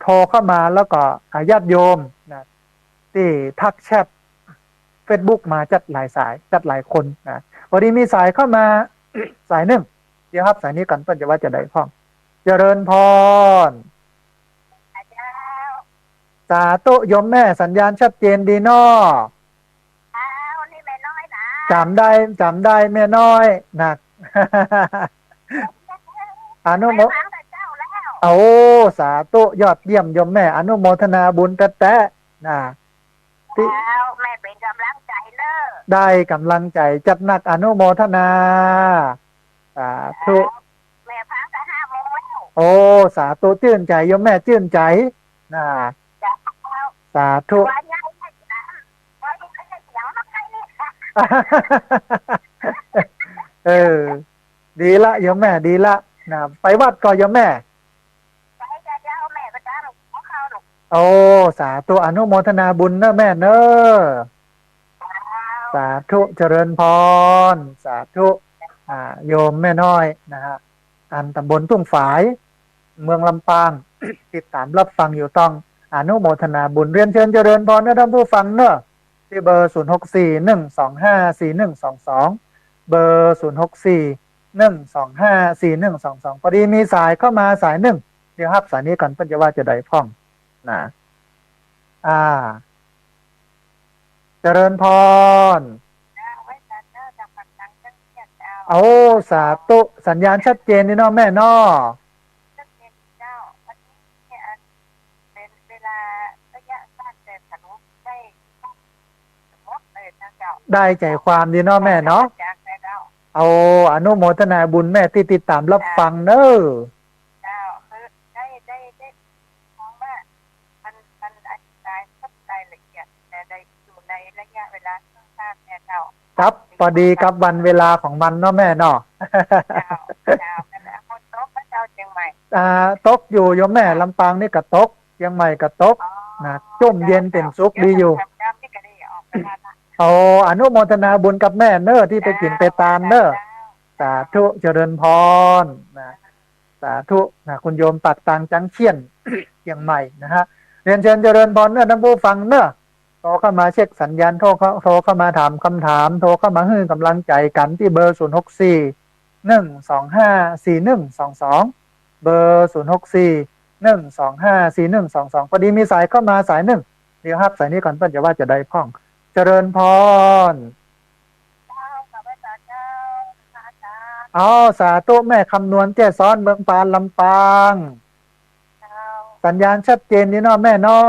โทรเข้ามาแล้วก็ญาติโยมนะที่ทักแชท Facebook มาจัดหลายสายจัดหลายคนนะวันนี้มีสายเข้ามา สายหนึ่งเดี๋ยวครับสายนี้ก่อนเพื่อนจะว่าจะได้พ้องเจริญพรสาธุโยมแม่สัญญาณชัดเจนดีเนาะนี่แม่น้อยนะจำได้แม่น้อยหนัก อนุโมเอาสาธุยอดเยี่ยมโยมแม่อนุโมทนาบุญแต๊ะนะที่แม่เป็นกำลังใจเนอะได้กำลังใจจัดหนักอนุโมทนาสาธุ โอ้สาธุชื่นใจโยมแม่ชื่นใจนะเจ้าสาธุ ว่าไงนะว่าลูกให้เสียงมาให้เนี่ย เออดีละโยมแม่ดีละนะไปวัดก่อนโยมแม่ไปจะเอาแม่ไปจ้าหนูของเขาหนูโอ้สาธุอนุโมทนาบุญเนอะแม่เนอะสาธุเจริญพรสาธุโยมแม่น้อยนะฮะอันตำบลทุ่งฝายเมืองลำปาง ติดตามรับฟังอยู่ต้องอนุโมทนาบุญเรียนเชิญเจริญพรนะท่านผู้ฟังเนอะที่เบอร์0641254122เบอร์0641254122พอดีมีสายเข้ามาสายหนึ่งเดี๋ยวครับสายนี้ก่อนเพื่อจะว่าจะได้พ่องนะอ่าเจริญพรโอ้สาธุสัญญาณชัดเจนนี่เนาะแม่เนาะเป็นเวลาระยะสั้นแต่สนุกได้หมดเลยนะเจ้าได้ใจความดีเนาะแม่เนาะเอาอนุโมทนาบุญแม่ที่ติดตามรับฟังเนอะเจ้าคือได้มองว่ามันอธิบายเข้าใจละเอียดแต่ได้อยู่ในระยะเวลาสั้นๆเนี่ยเจ้าครับพอดีกับวันเวลาของมันเนาะแม่เนาะเจ้านั่นแหละคนโต๊ะพระเจ้าเชียงใหม่ตกอยู่โยมแม่ลำปางนี่ก็ตกเชียงใหม่ก็ตกนะจุ่มเย็นเป็นสุขดีอยู่เอาอนุโมทนาบุญกับแม่เนอะที่ไปกินไปตามเนอะสาธุเจริญพรนะสาธุนะคุณโยมปักตังจังเชียน เชียงใหม่นะฮะเรียนเชิญเจริญพรเนอะท่านผู้ฟังเนอะโทรเข้ามาเช็คสัญญาณโทรเข้ามาถามคำถามโทรเข้ามาให้กำลังใจกันที่เบอร์0641254122เบอร์0641254122พอดีมีสายเข้ามาสายหนึ่งเดี๋ยวครับสายนี้ก่อนเพื่อนจะว่าจะได้พ่องเจริญพรอ๋อสาธุแม่คำนวณแจ้ซ้อนเมืองปานลำปางสัญญาณชัดเจนนี่เนาะแม่เนาะ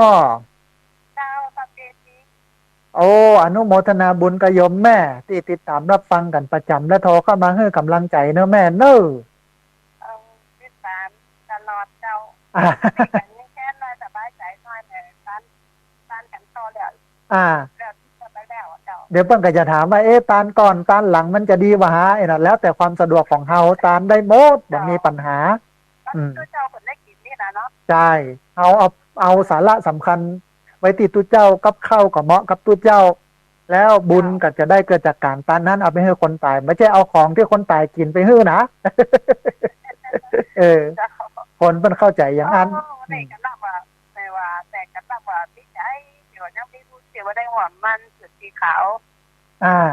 โอ้อนุโมทนาบุญกับโยมแม่ที่ติดตามรับฟังกันประจำและโทรเข้ามาให้กำลังใจเนอะแม่เนอะติดตามตลอดเจ้านี่แค่น้อยสบายใจน้อยแต่ตานกันต่อแล้วเดี๋ยวเพิ่งก็จะถามว่าตานก่อนตานหลังมันจะดีวะฮะนะแล้วแต่ความสะดวกของเฮาตานได้หมดแบบมีปัญหาเจ้าคนได้กินนี่นะเนาะใช่เอาสาระสำคัญไว้ติดตู้เจ้ากับเข้ากับเหมาะกับตู้เจ้าแล้วบุญก็จะได้เกิดจากการตานนั้นเอาไปให้คนตายไม่ใช่เอาของที่คนตายกินไปฮื้อนะคนเพิ่นเข้าใจอย่างนั้นแต่กันนับว่าแต่กันนับว่าที่ใจเดี๋ยวยังไม่รู้เดี๋ยวได้หัวมันสุดสีขาว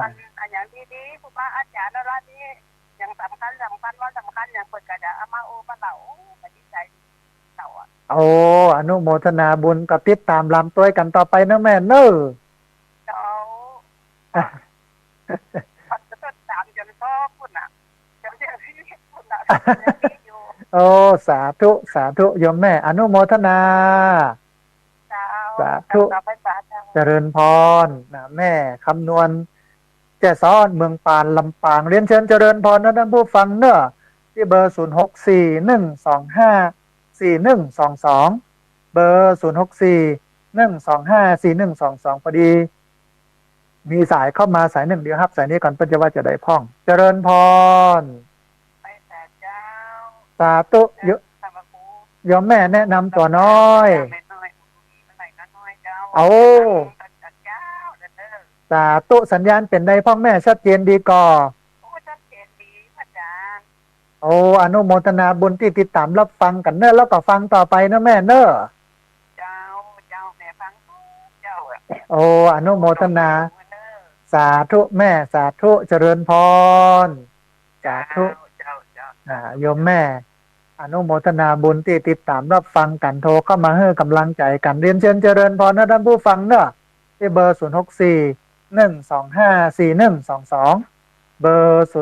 มันอย่างดีๆผู้ว่าอาจารย์แล้วนี่อย่างสำคัญว่าสำคัญอย่างคนกระดาษมาโอมาเหล่าปฏิใจเต่าโอ้อนุโมทนาบุญกับติดตามลำตัวกันต่อไปนะแม่เนอะเจ้าจะติดตามจนพ่อคุณอ่ะจะเรียกพี่คุณอ่ะโอ้สาธุโยมแม่อนุโมทนาสาธุเจริญพรนะแม่คำนวณแจ้ซ้อนเมืองปานลำปางเรียนเชิญเจริญพรนะท่านผู้ฟังเนอะที่เบอร์0641254122เบอร์0641254122พอดีมีสายเข้ามาสายหนึ่งเดียวครับสายนี้ก่อนเพื่อจะว่าจะได้พ่องเจริญพรสาธุโยมแม่แนะนำตัวน้อยเอาสาธุสัญญาณเป็นได้พ่อแม่ชัดเจนดีก่อโอ้อนุโมทนาบุญที่ติดตามรับฟังกันเนอะแล้วก็ฟังต่อไปนะแม่เนอะเจ้าแม่ฟังเจ้าโอ้อนุโมทนาสาธุแม่สาธุเจริญพรสาธุโยมแม่อนุโมทนาบุญที่ติดตามรับฟังกันโทรเข้ามาให้กำลังใจกันเรียนเชิญเจริญพรนะท่านผู้ฟังเนอะที่เบอร์0641254122เบอร์0641254122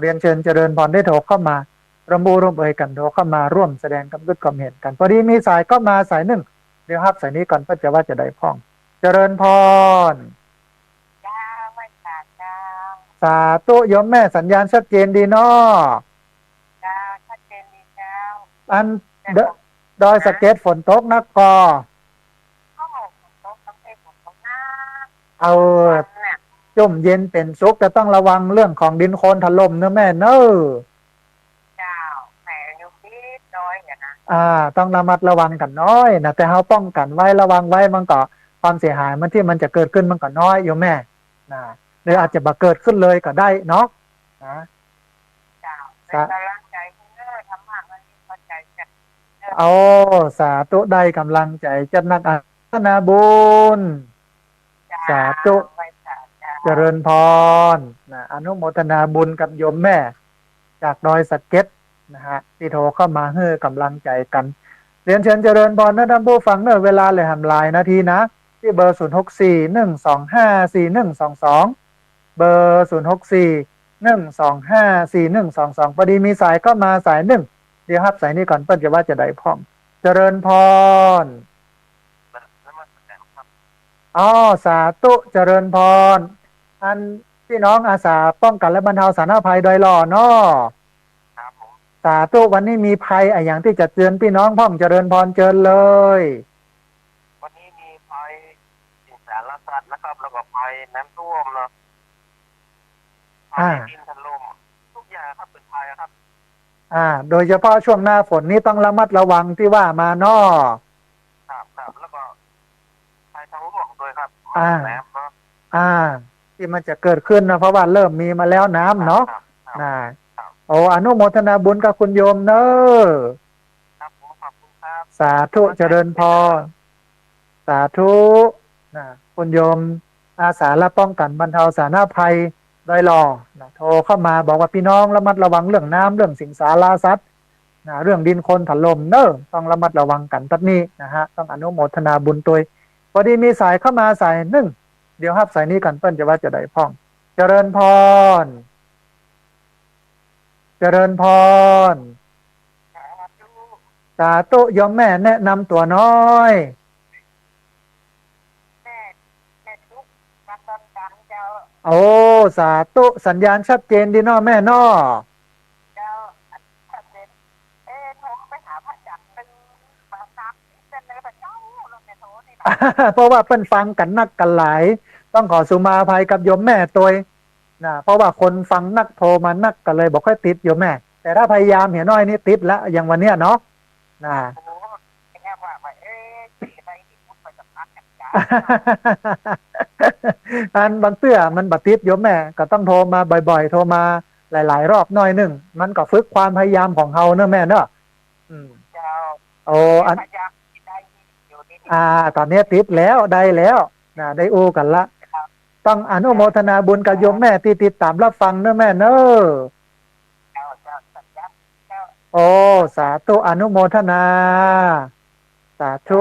เรียนเชิญเจริญพรได้โทรเข้ามาร่วมเอ่ยกันโทรเข้ามาร่วมแสดงความเห็นกันพอดีมีสายเข้ามาสายหนึ่งเดี๋ยวครับสายนี้ก่อนเพื่อจะว่าจะได้พ่องเจริญพรส สาธุโยมแม่สัญญาณชัดเจนดีเนาะเจ้าชัดเจนดีเจ้าอันแต่เดผมดอยสะนะเก็ดฝนตกนักกอก็ตกต้องเป็นของน้าเอาวันเนี่ย จุ่มเย็นเป็นสุขจะต้องระวังเรื่องของดินโคลนถล่มเนอะแม่เนอะเจ้าแหมอยู่ที่ดอยอย่างนะต้องระมัดระวังกันน้อยนะแต่เราป้องกันไว้ระวังไว้มันก็ความเสียหายมันที่มันจะเกิดขึ้นมันก็น้อยโยมแม่นะหรืออาจจะบ่เกิดขึ้นเลยก็ได้เนาะนะ เจ้าเป็นกำลังใจให้เนอทำมากมันมีเข้าใจกันเอาสาธุได้กำลังใจจัดนักอานาบุญเจ้าสาธุไปเจ้าเจ้าเจริญพรนะอนุโมทนาบุญกับโยมแม่ จากดอยสะเก็ดนะฮะที่โทรเข้ามาให้กำลังใจกัน เรียนเชิญเจริญพรนะท่านผู้ฟังเนอะเวลาเลยหำลายนาทีนะ ที่เบอร์0641254122เบอร์0641254122พอดีมีสายก็มาสายหนึ่งเดี๋ยวครับสายนี้ก่อนเปิ้ลจะว่าจะได้พร้อมเจริญพรอ๋อสาธุเจริญพรอันพี่น้องอาสาป้องกันและบรรเทาสาธารณภัยโดยหล่อเนาะครับผมสาธุวันนี้มีภัยอย่างที่จะเตือนพี่น้องพ่องเจริญพรเจิญเลยวันนี้มีภัยสิ่งสารพัดนะครับแล้วก็ภัยน้ำท่วมเนาะภัยดินถล่มทุกอย่างครับเป็นภัยครับโดยเฉพาะช่วงหน้าฝนนี้ต้องระมัดระวังที่ว่ามาเนาะครับแล้วก็ภัยทางโลกด้วยครับน้ำเนาะที่มันจะเกิดขึ้นนะเพราะว่าเริ่มมีมาแล้วน้ำเนาะโอ้อนุโมทนาบุญกับคุณโยมเนอะครับผมขอบคุณครับสาธุเจริญพรสาธุนะคุณโยมอาสาและป้องกันบรรเทาสาธารณภัยโดยหล่อนะโทรเข้ามาบอกว่าพี่น้องระมัดระวังเรื่องน้ำเรื่องสิงสาราสัตว์นะเรื่องดินโคลนถล่มเนอะต้องระมัดระวังกันตัดนี้นะฮะต้องอนุโมทนาบุญตัวพอดีมีสายเข้ามาสายหนึ่งเดี๋ยวครับสายนี้กันเปิ้ลจะว่าจะได้พ้องเจริญพรเจริญพรสาธุยมแม่แนะนำตัวน้อยแม่ทุกมาตอนกลางเจ้าโอ้สาธุสัญญาณชัดเจนดีเนาะแม่เนาะเจ้าชัดเจนโทรไปหาพระจักรเป็นภาษาเป็นเลยพระเจ้าลงในโทรนี่เพราะว่าเปิ้นฟังกันนักกันหลายต้องขอสุมาภัยกับโยมแม่ตัวนะเพราะว่าคนฟังนักโทรมานักกันเลยบอกค่อยติดโยมแม่แต่ถ้าพยายามเห็นน้อยนี่ติดแล้วอย่างวันเนี้ยเนาะนะแค่ว่าไปที่พุทธไปจับนักกันจ้าอันบางเตื้อมันบัดติดโยมแม่ก็ต้องโทรมาบ่อยๆโทรมาหลายๆรอบหน่อยหนึ่งมันก็ฝึกความพยายามของเฮาเนอะแม่เนอะเจ้าโอ้ตอนนี้ติดแล้วได้แล้วนะได้อู้กันละต้องอนุโมทนาบุญกับโยมแม่ที่ติดตามรับฟังเนอะแม่เนอะโอ้สาธุอนุโมทนาสาธุ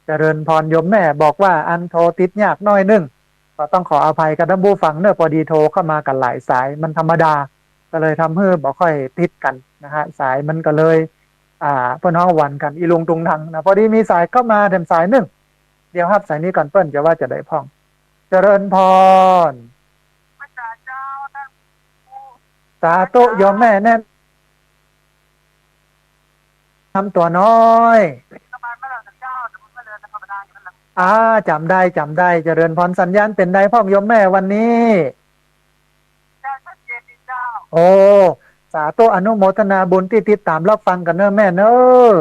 เจริญพรโยมแม่บอกว่าอันโทรติดยากน้อยนึงก็ต้องขออภัยกับท่านผู้ฟังเนอะพอดีโทรเข้ามากันหลายสายมันธรรมดาก็เลยทำให้บอกค่อยติดกันนะฮะสายมันก็เลยเพื่อนน้องวันกันอีลุงตุงทังนะพอดีมีสายเข้ามาแถมสายหนึ่งเดี๋ยวครับสายนี้ก่อนเปิ้ลจะว่าจะได้พ่องเจริญพรสาธุโยมแม่แน่ทำตัวน้อยจำได้เจริญพรสัญญาณเป็นได้พ่องโยมแม่วันนี้โอ้สาธุอนุโมทนาบุญที่ติดตามรับฟังกันเนอะแม่เนอะ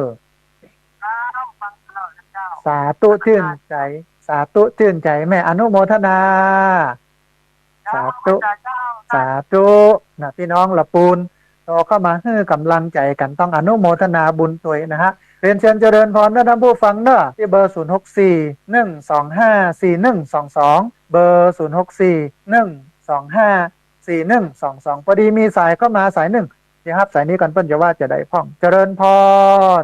สาธุชื่นใจสาธุชื่นใจแม่อนุโมทนาสาธุสาธุนะพี่น้องละปูนโตเข้ามาให้กำลังใจกันต้องอนุโมทนาบุญตัวนะฮะเรียนเชิญเจริญพรนะท่านผู้ฟังเนอะที่เบอร์0641254122เบอร์0641254122พอดีมีสายเข้ามาสายหนึ่งเดี๋ยวครับสายนี้ก่อนเปิ้ลจะว่าจะได้พ่องเจริญพร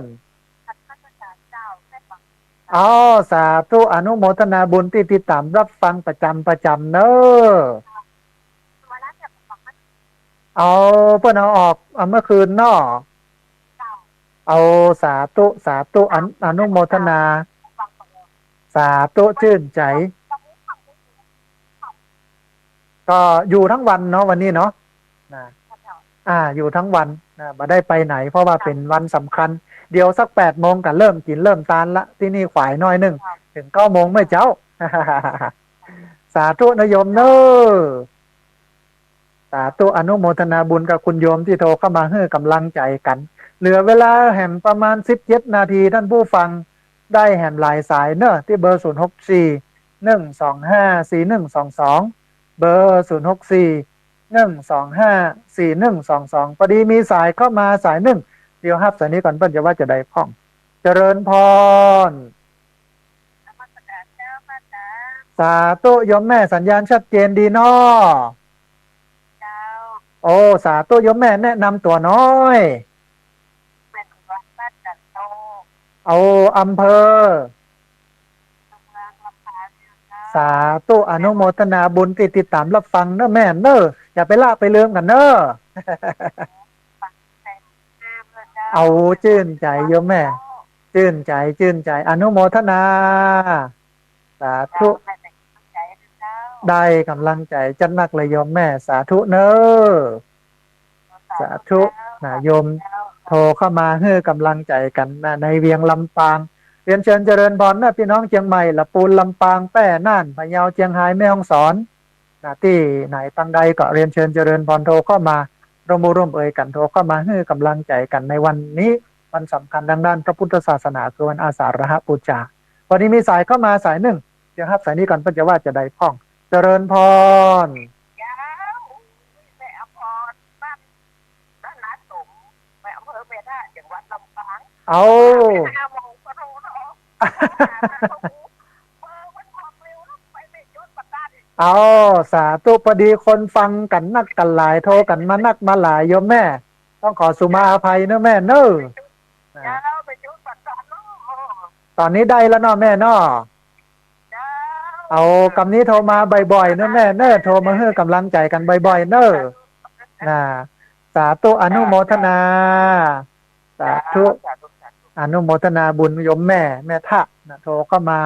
อ๋อสาธุอนุโมทนาบุญที่ติดตามรับฟังประจำเนอะเอาเพื่อนเอาออกเมื่อคืนเนาะเอาสาธุอนุโมทนาสาธุชื่นใจ ก็อยู่ทั้งวันเนาะวันนี้เนาะนะ พระเจ้าอยู่ทั้งวันนะมาได้ไปไหนเพราะว่าเป็นวันสำคัญเดี๋ยวสัก8 โมงกันเริ่มกินเริ่มทานละที่นี่ขวายน้อยหนึ่งถึง9 โมงเมื่อเจ้า สาธุนะโยมเนอสาธุอนุโมทนาบุญกับคุณโยมที่โทรเข้ามาให้กำลังใจกันเหลือเวลาแห่มประมาณ17 นาทีท่านผู้ฟังได้แห่มหลายสายเนอะที่เบอร์0641254122เบอร์0641254122พอดีมีสายเข้ามาสายหนึ่งเดี๋ยวฮับสายนี้ก่อนเพิ่นจะว่าจะได้พ้องเจริญพรนมัสการเจ้าพระเจ้าสาธุโยมแม่สัญญาณชัดเจนดีเนาะเจ้าโอ้สาธุโยมแม่แนะนำตัวน้อยเป็นวัดบ้านจันโตเอาอำเภอเมืองลำปางเจ้าสาธุอนุโมทนาบุญติดตามรับฟังเนอะแม่เนอะอย่าไปละไปลืมกันเนอะฟังเต็มเต็มเลยเจ้าเอาชื่นใจโยมแม่ชื่นใจอนุโมทนาสาเจ้าธุให้เป็นกำลังใจให้เจ้าได้กำลังใจจัดนักเลยโยมแม่สาธุเนอะสาธุนะโยมโทรเข้ามาให้กำลังใจกันนะในเวียงลำปางเรียนเชิญเจริญพรนะพี่น้องเชียงใหม่ละปูนลำปางแป้น่านพะเยาเชียงรายแม่ฮ่องสอนนะที่ไหนตั้งใดก็เรียนเชิญเจริญพรโทรเข้ามาร่วมเอ่ยกันโทรเข้ามาให้กำลังใจกันในวันนี้วันสำคัญทางด้านพระพุทธศาสนาคือวันอาสาฬหบูชาวันนี้มีสายเข้ามาสายหนึ่งเดี๋ยวครับสายนี้ก่อนเพื่อจะว่าจะได้พ้องเจริญพรเจ้าแม่อภรบ้านนาสมแม่อำเภอเมธาจังหวัดลำปางเอา5 โมงก็รู้เนาะมันความเร็วไปไม่จุดประกาศเอาสาธุพอดีคนฟังกันนักกันหลายโทรกันมานักมาหลายโยมแม่ต้องขอสุมาอภัยเนอะแม่เนอะเจ้าไปจุดประกาศเนาะตอนนี้ได้แล้วเนาะแม่เนาะเจ้าเอากำนี้โทรมาบ่อยๆเนอะแม่เนอะโทรมาให้กำลังใจกันบ่อยๆเนอะนะสาธุอนุโมทนาสาธุอนุโมทนาบุญโยมแม่ทะนะโทรเข้ามา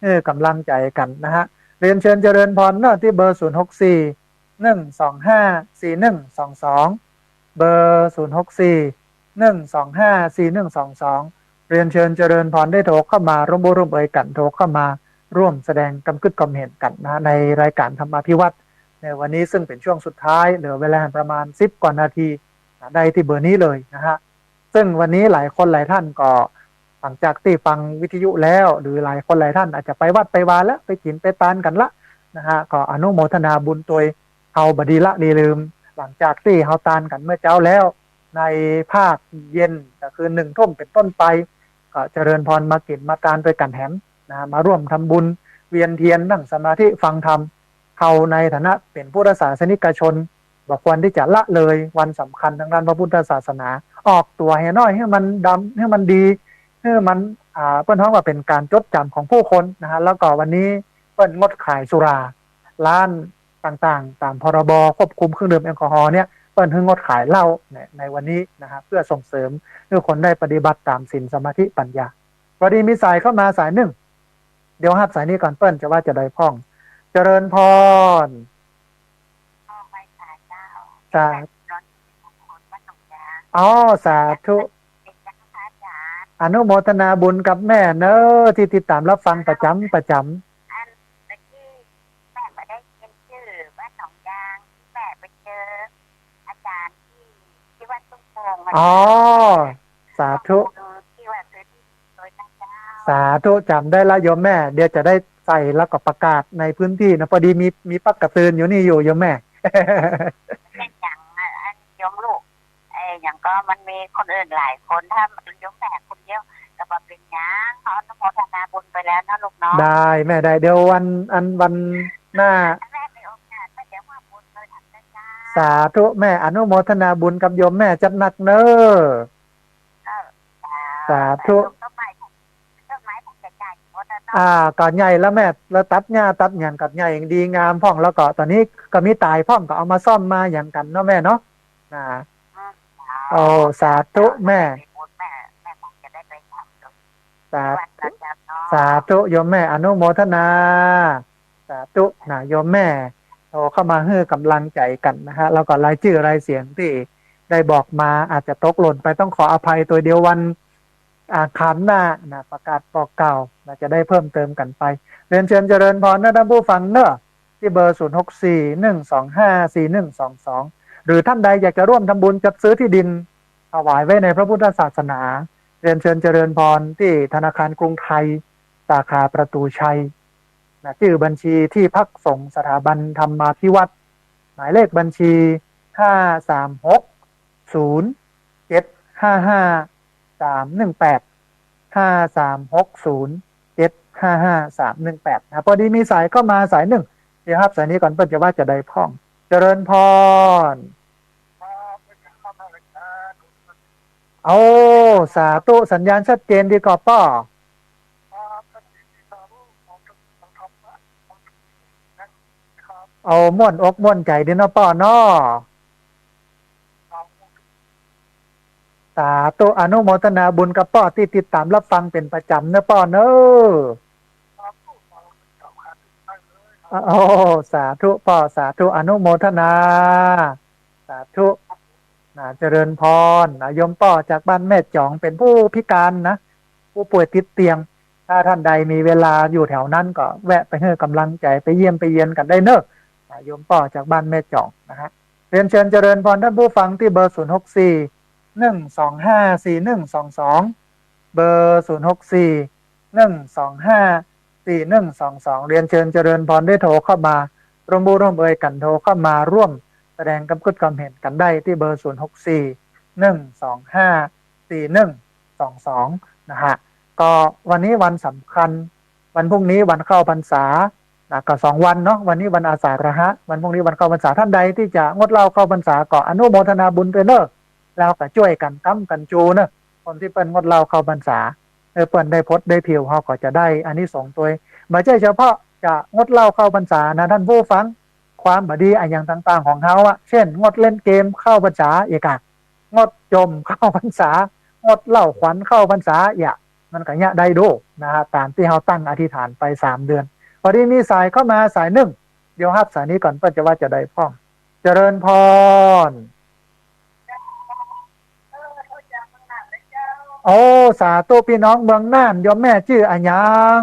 ให้กำลังใจกันนะฮะเรียนเชิญเจริญพรเนอะที่เบอร์0641254122เบอร์0641254122เรียนเชิญเจริญพรได้โทรเข้ามาร่วมเอ่ยกันโทรเข้ามาร่วมแสดงความเห็นกันนะในรายการธรรมาภิวัตรในวันนี้ซึ่งเป็นช่วงสุดท้ายเหลือเวลาประมาณ10 กว่านาทีได้ที่เบอร์นี้เลยนะฮะซึ่งวันนี้หลายคนหลายท่านก็หลังจากที่ฟังวิทยุแล้วหรือหลายคนหลายท่านอาจจะไปวัดไปวาแล้วไปกินไปตานกันละนะฮะก็อนุโมทนาบุญตัวเอาบดีละลืมหลังจากที่เขาตานกันเมื่อเช้าแล้วในภาคเย็นก็คือ1 ทุ่มเป็นต้นไปก็เจริญพรมากินมาตานไปกันแหมนะมาร่วมทำบุญเวียนเทียนนั่งสมาธิฟังธรรมเขาในฐานะเป็นพุทธศาสนิกชนบอกควรที่จะละเลยวันสำคัญทางด้านพระพุทธศาสนาออกตัวให้น้อยให้มันดำให้มันดีให้มันเปิ้นท้องว่าเป็นการจดจำของผู้คนนะฮะแล้วก็วันนี้เปิ้นงดขายสุราร้านต่างๆตามพรบควบคุมเครื่องดื่มแอลกอฮอล์เนี่ยเปิ้นงดขายเหล้าในวันนี้นะฮะเพื่อส่งเสริมให้คนได้ปฏิบัติตามศีลสมาธิปัญญาพอดีมีสายเข้ามาสายหนึ่งเดี๋ยวฮับสายนี้ก่อนเปิ้นจะว่าจะได้พ้องเจริญพรไม่ขายเจ้าสาอ๋อสาธุอนุโมทนาบุญกับแม่เนอะที่ติดตามรับฟังประจำอันตะกี้แม่ไม่ได้เขียนชื่อบ้านหนองยางแม่ไปเจออาจารย์ที่วัดตุ้งโป่งอ๋อสาธุที่ว่าเคยโดยเจ้าสาธุจำได้ละโยมแม่เดี๋ยวจะได้ใส่แล้วก็ประกาศในพื้นที่นะพอดีมีปักกระตือนอยู่นี่อยู่โยมแม่เป็นอย่างยมลูกอย่างก็มันมีคนอื่นหลายคนถ้ามันยมแม่คนเดียวก็มาเป็นอย่างเขาอนุโมทนาบุญไปแล้วนะลูกเนาะได้แม่ได้เดี๋ยววันหน้าแม่ไปโอกาสก็เดี๋ยวว่าบุญเลยทำได้จ้าสาธุแม่อนุโมทนาบุญกับโยมแม่จัดหนักเนอะสาธุต้นไม้ผมจะจ่ายหมดแล้วก่อนใหญ่แล้วแม่แล้วตัดหญ้าตัดอย่างกับใหญ่อย่างดีงามพ่องแล้วก็ตอนนี้ก็มีตายพ่องก็เอามาซ่อมมาอย่างกันเนาะแม่เนาะโอ้สาธุแม่คงจะได้ไปทำสาธุโยมแม่อนุโมทนาสาธุนะโยมแม่ โทรเข้ามาให้กำลังใจกันนะฮะแล้วก็รายชื่อรายเสียงที่ได้บอกมาอาจจะตกหล่นไปต้องขออภัยตัวเดียววันอาคารหน้านะประกาศบอกเก่านะจะได้เพิ่มเติมกันไปเรียนเชิญเจริญพรนะท่านผู้ฟังเนอะที่เบอร์0641254122หรือท่านใดอยากจะร่วมทำบุญจัดซื้อที่ดินถวายไว้ในพระพุทธศาสนาเรียนเชิญเจริญพรที่ธนาคารกรุงไทยสาขาประตูชัยนะชื่อบัญชีที่พักสงฆ์สถาบันธรรมาภิวัตรหมายเลขบัญชี5360755 318 5360755 318นะพอดีมีสายเข้ามาสายหนึ่งเดี๋ยวครับสายนี้ก่อนเพื่อจะว่าจะได้พ่องเจริญพรเอาสาธุสัญญาณชัดเจนดีกว่าป้อเอาม่วนอกม่วนใจดีเนาะป้อเนาะสาธุอนุโมทนาบุญกับป้อที่ติดตามรับฟังเป็นประจำเนอะป้อเนอะโอ้สาธุป้อสาธุอนุโมทนาสาธุนะเจริญพรนะโยมป้อจากบ้านแม่จ่องเป็นผู้พิการนะผู้ป่วยติดเตียงถ้าท่านใดมีเวลาอยู่แถวนั้นก็แวะไปให้กำลังใจไปเยี่ยมไปเยียนกันได้เนอะโยมป้อจากบ้านแม่จ่องนะฮะเรียนเชิญเจริญพรท่านผู้ฟังที่เบอร์0641254122เบอร์0641254122เรียนเชิญเจริญพรได้โทรเข้ามาร่วมบูร่วมเอ่ยกันโทรเข้ามาร่วมแสดงความเห็นกันได้ที่เบอร์0641254122นะฮะก็วันนี้วันสำคัญวันพรุ่งนี้วันเข้าพรรษาก็2 วันเนาะวันนี้วันอาสาฬหะวันพรุ่งนี้วันเข้าพรรษาท่านใดที่จะงดเหล้าเข้าพรรษาก็อนุโมทนาบุญไปเนอะแล้วก็ช่วยกันค้ำกันจูเนอะคนที่เป็นงดเหล้าเข้าพรรษาเปิ้นได้พดได้ผิวเขาก็จะได้อันนี้2ตัวไม่ใช่เฉพาะจะงดเหล้าเข้าพรรษานะท่านผู้ฟังความบดีอย่างต่างๆของเขาอะเช่นงดเล่นเกมเข้าพรรษาเอกงดจมเข้าพรรษางดเหล้าขวัญเข้าพรรษามันก็เนี่ยได้ดูนะฮะตามที่เขาตั้งอธิษฐานไป3 เดือนพอดีมีสายเข้ามาสายหนึ่งเดี๋ยวครับสายนี้ก่อนเพื่อจะว่าจะได้พ่องเจริญพรโอ้สาธุพี่น้องเมืองน่านโยมแม่ชื่ออันยัง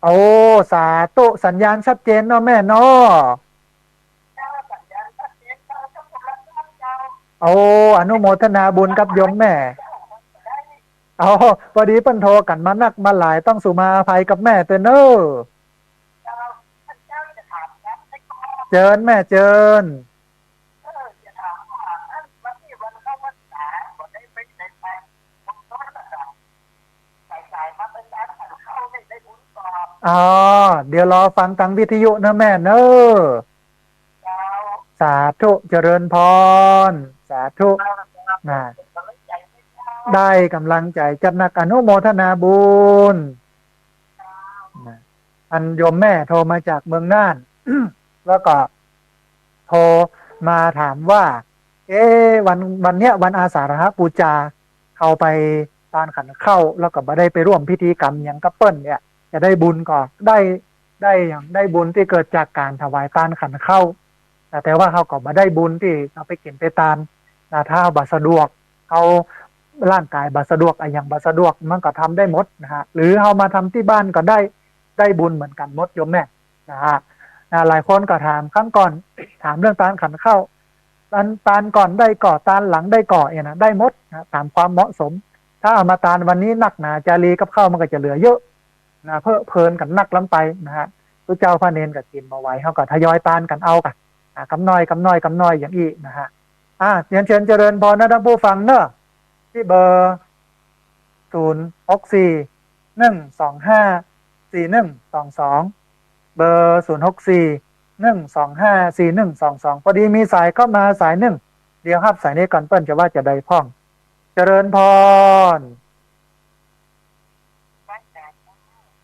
โอ้สาธุสัญญาณชัดเจนเนาะแม่เนาะโอ้อนุโมทนาบุญกับโยมแม่อ๋อพอดีเปิ้นโทรกันมานักมาหลายต้องสุมาอภัยกับแม่เตอเนอเจิญแม่เจิญอ๋อเดี๋ยวรอฟังทางวิทยุนะแม่เนอะสาธุเจริญพรสาธุนะได้กำลังใจจัดหนักอนุโมทนาบุญนะอันโยมแม่โทรมาจากเมืองน่าน แล้วก็โทรมาถามว่าวันเนี้ยวันอาสาฬหบูชาเข้าไปตานขันเข้าแล้วก็มาได้ไปร่วมพิธีกรรมอย่างกับเปิ้ลเนี่ยจะได้บุญก่อนได้อย่างได้บุญที่เกิดจากการถวายตานขันเข้าแต่ว่าเขาก็มาได้บุญที่เอาไปเก็บไปตานถ้าบัสะดวกเขาร่างกายบัสะดวกอย่างบัสะดวกมันก็ทำได้หมดนะฮะหรือเขามาทำที่บ้านก็ได้บุญเหมือนกันหมดโยมแม่นะฮะหลายคนก็ถามครั้งก่อนถามเรื่องตานขันเข้าตานก่อนได้ก่อตานหลังได้ก่อนะได้หมดนะตามความเหมาะสมถ้าเอามาตานวันนี้นักหนาจารีกับข้าวมันก็จะเหลือเยอะนะเพลินกันนักล้ำไปนะฮะพระเจ้าพระเนนก็กินมาไว้เขาก็ทยอยตานกันเอากันกำน้อยอย่างอีนะฮะเรียนเชิญเจริญพรนะท่านผู้ฟังเนอะที่เบอร์0641254122เบอร์0641254122พอดีมีสายเข้ามาสายหนึ่งเดี๋ยวครับสายนี้ก่อนเปิ้ลจะว่าจะได้พ่องเจริญพร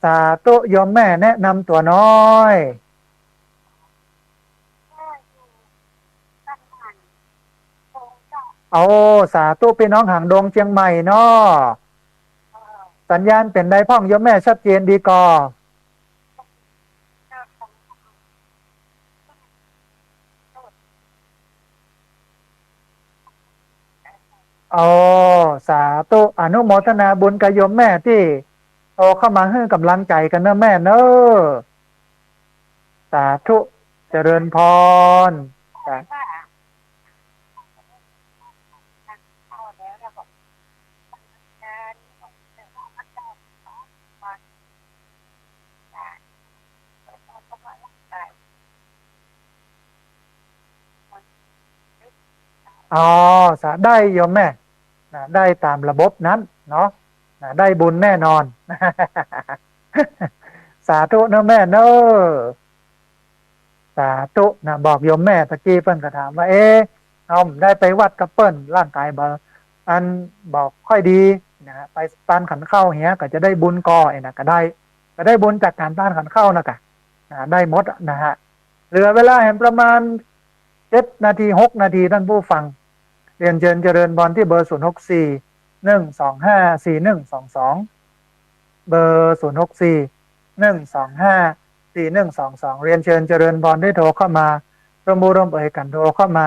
สาธุโยมแม่แนะนำตัวน้อยเอาสาธุพี่น้องหางดงเชียงใหม่เนาะ สัญญาณเป็นได้พ่องโยมแม่ชัดเจนดีกออ๋อสาธุอนุโมทนาบุญกับโยมแม่ที่โตเข้ามาให้กำลังใจกันนะแม่เนอะสาธุเจริญพรสาอ๋อได้โยมแม่นะได้ตามระบบนั้นเนาะนะได้บุญแน่นอน สาธุนะแม่เนอะสาธุนะบอกโยมแม่ตะกี้เปิ้นก็ถามว่าเอาได้ไปวัดกับเปิ้นร่างกายบ่อันบอกค่อยดีนะไปต้านขันเข้าเฮียก็จะได้บุญก่อไอ้นะก็ได้บุญจากการต้านขันเข้านะกะได้หมดนะฮะเหลือเวลาแห่งประมาณ7 นาที6 นาทีท่านผู้ฟังเรียนเชิญเจริญบอลที่เบอร์0641254122เบอร์0641254122เรียนเชิญเจริญบอลได้โทรเข้ามาร่วมเอ่ยกันโทรเข้ามา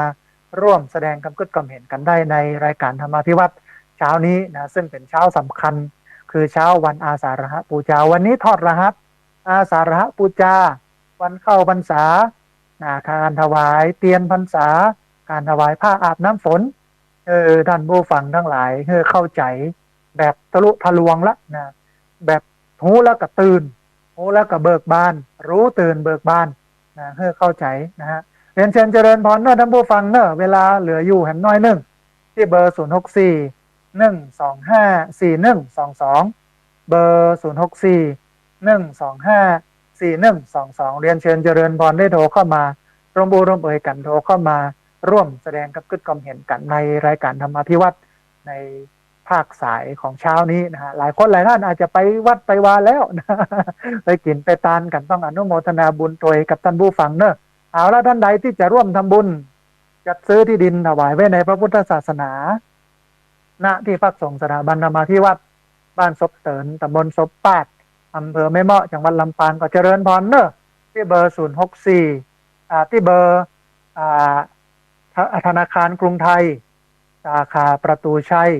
ร่วมแสดงความคิดความเห็นกันได้ในรายการธรรมาภิวัตรเช้านี้นะซึ่งเป็นเช้าสำคัญคือเช้าวันอาสาฬหบูชาวันนี้ทอดรหัสอาสาฬหบูชาวันเข้าพรรษาการถวายเตียนพรรษาการถวายผ้าอาบน้ำฝนท่านผู้ฟังทั้งหลายเข้าใจแบบทะลุทะลวงละนะแบบหูแล้วก็ตื่นหูแล้วก็เบิกบานรู้ตื่นเบิกบานนะเข้าใจนะฮะเรียนเชิญเจริญพรเนอะท่านผู้ฟังเนอะเวลาเหลืออยู่แห่งน้อยหนึ่งที่เบอร์0641254122เบอร์0641254122เรียนเชิญเจริญพรได้โทรเข้ามาร่วมเอ่ยกันโทรเข้ามาร่วมแสดงกับคิดความเห็นกันในรายการธรรมาภิวัตรในภาคสายของเช้านี้นะฮะหลายคนหลายท่านอาจจะไปวัดไปวาแล้วนะไปกินไปทานกันต้องอนุโมทนาบุญตัวกับท่านผู้ฟังเนอะเอาละท่านใดที่จะร่วมทำบุญจัดซื้อที่ดินถวายไว้ในพระพุทธศาสนาณที่พักสงฆ์สถาบันธรรมาภิวัตรบ้านศพเตินตำบลศพปาดอำเภอแม่เมาะจังหวัดลำปางก็เจริญพรเนอะที่เบอร์064ที่เบอร์ธนาคารกรุงไทยสาขาประตูชัย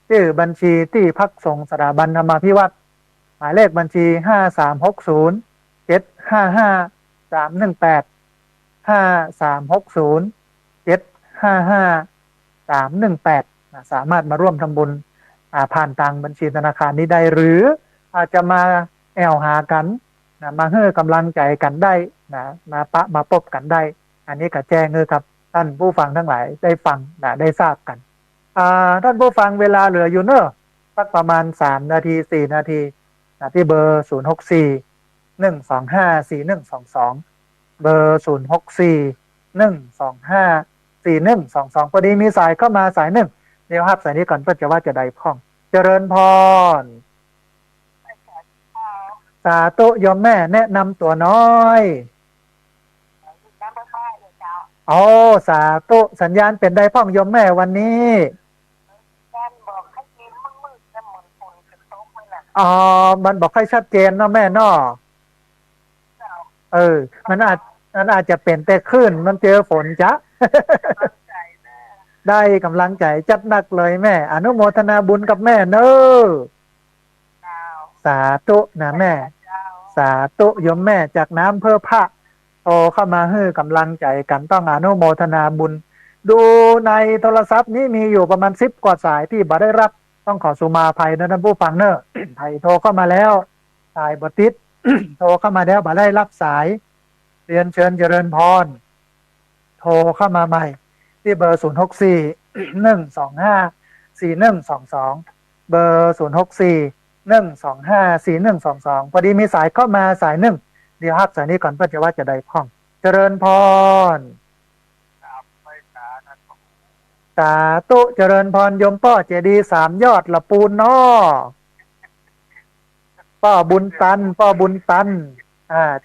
ชื่อบัญชีที่พักสงฆ์สถาบันธรรมาภิวัตรหมายเลขบัญชี5360755360755318สามารถมาร่วมทำบุญผ่านทางบัญชีธนาคารนี้ได้หรืออาจจะมาแอวหากันมาให้กำลังใจกันได้มาพบกันได้อันนี้ก็แจ้งครับท่านผู้ฟังทั้งหลายได้ฟังได้ทราบกันท่านผู้ฟังเวลาเหลืออยู่เนอะสักประมาณ3 นาที4 นาทีที่เบอร์0641254122เบอร์0641254122พอดีมีสายเข้ามาสายหนึ่งเดี๋ยวครับสายนี้ก่อนเพื่อจะว่าจะได้พ่องเจริญพรสาธุโยมแม่แนะนำตัวน้อยโอ้สาธุสัญญาณเป็นได้พ่องโยมแม่วันนี้อ๋อมันบอกให้ชัดเจนเนาะแม่เนาะมันอาจจะเป็นแต่ขึ้นมันเจอฝนจ้ะ ได้กำลังใจจัดหนักเลยแม่อนุโมทนาบุญกับแม่เนอะสาธุนะแม่สาธุโยมแม่จากน้ำเพื่อพระโตเข้ามาให้กำลังใจกันต้องอนุโมทนาบุญดูในโทรศัพท์นี้มีอยู่ประมาณ10 กว่าสายที่บ่ได้รับต้องขอสุมาภัยนะท่านผู้ฟังเนอะ ไทยโทรเข้ามาแล้วสายบติด โทรเข้ามาแล้วบ่ได้รับสายเรียนเชิญเจริญพรโทรเข้ามาใหม่ที่เบอร์0641254122เบอร์0641254122พอดีมีสายเข้ามาสายหนึ่งเดี๋ยวฮักสายนี้ก่อนเพื่อจะว่าจะได้พ่องเจริญพรสาธุเจริญพรโยมป้อเจดีย์3 ยอดละปูนนอป้อบุญตัน